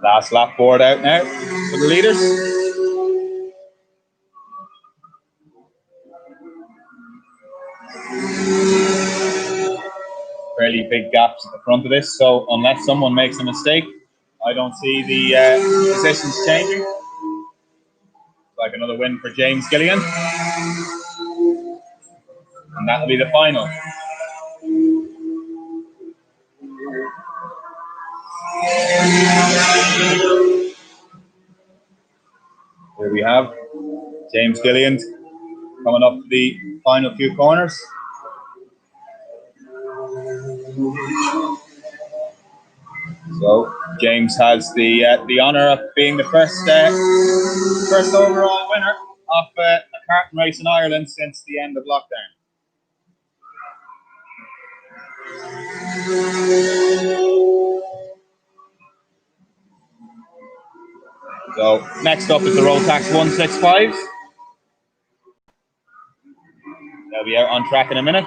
Last lap board out now for the leaders. Fairly big gaps at the front of this, so unless someone makes a mistake, I don't see the positions changing. Like another win for James Gillian. And that'll be the final. Here we have James Gillian coming up to the final few corners. So James has the honour of being the first overall winner of a karting race in Ireland since the end of lockdown. So next up is the Rotax 165s. They'll be out on track in a minute.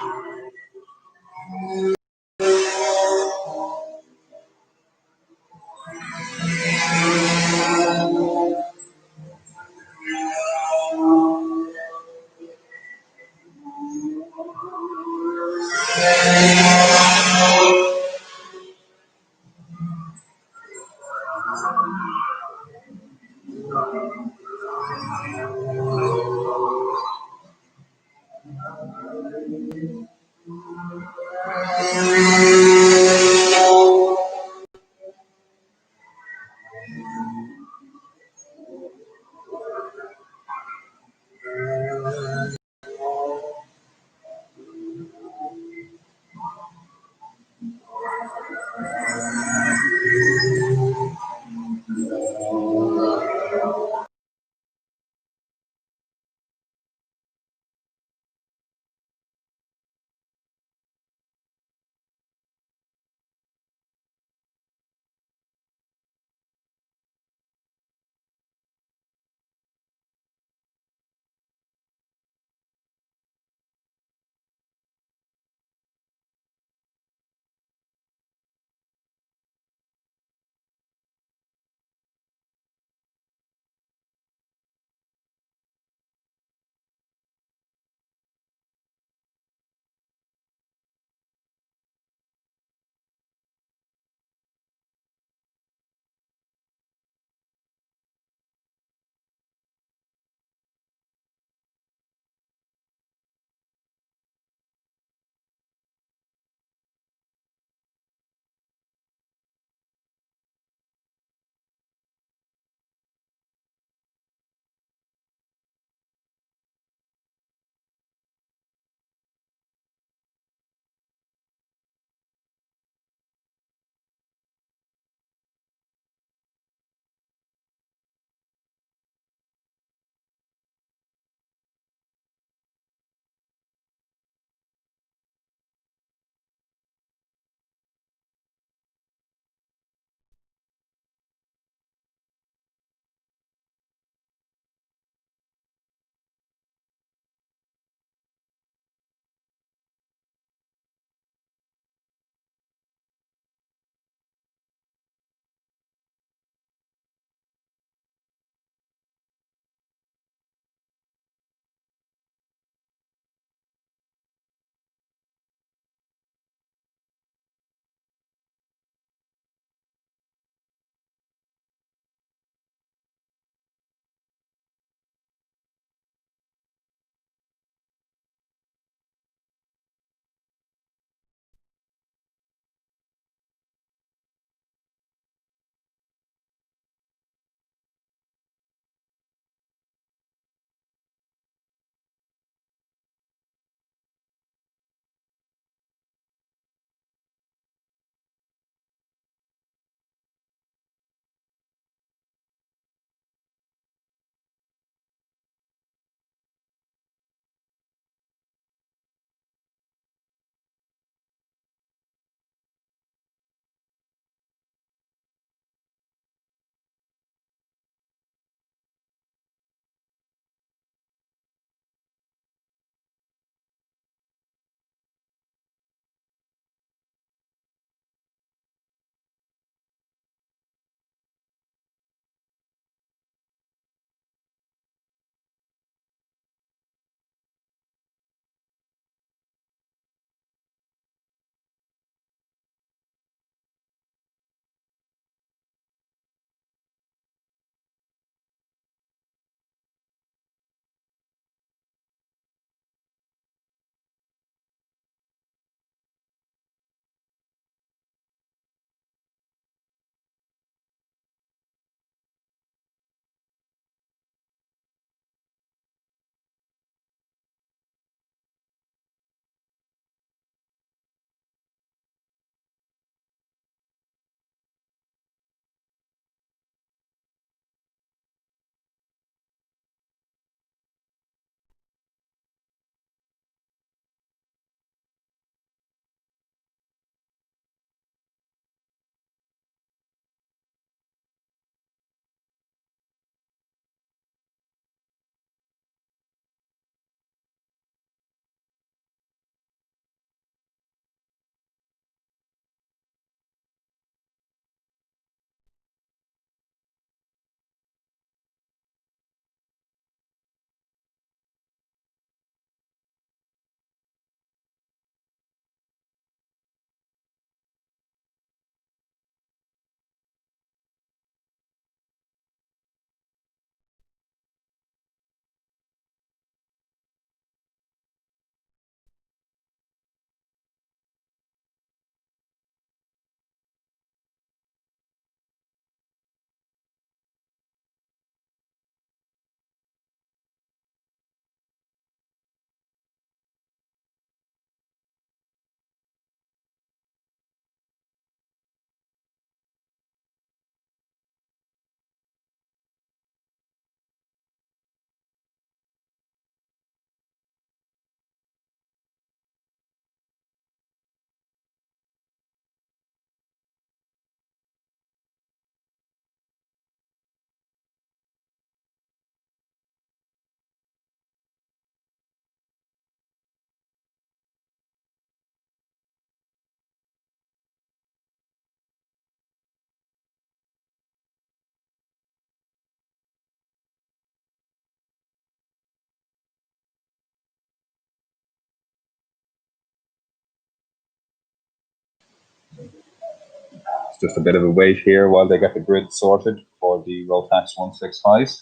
It's just a bit of a wait here while they get the grid sorted for the Rotax 165s.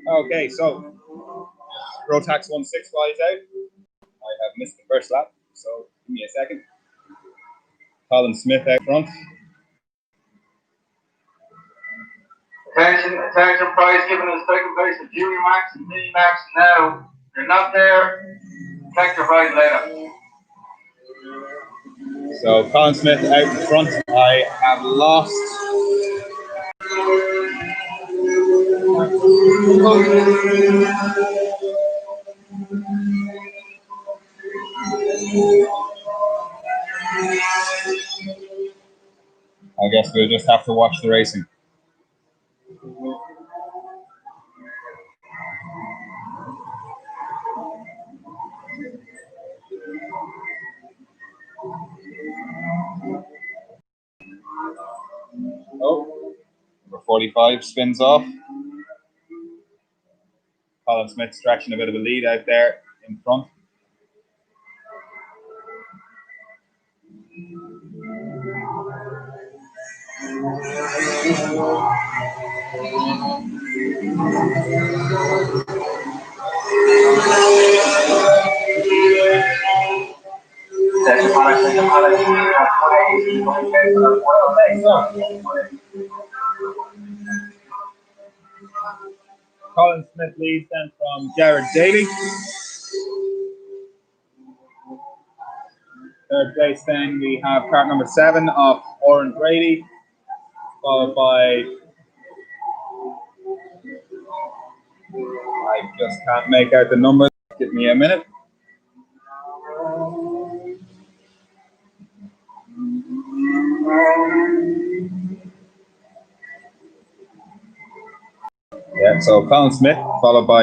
Okay, so Rotax 165 is out. I have missed the first lap, so give me a second. Colin Smith out front. Attention, prize given as second place of Junior Max and Mini Max now. If you're not there, collect your prize later. So Colin Smith out in front. I have lost. I guess we'll just have to watch the racing. Oh, number 45 spins off. Colin Smith stretching a bit of a lead out there in front. Colin Smith leads then from Jared Daly. Third place then we have cart number 7 of Oren Brady, followed by, I just can't make out the numbers, give me a minute. Yeah, so Colin Smith, followed by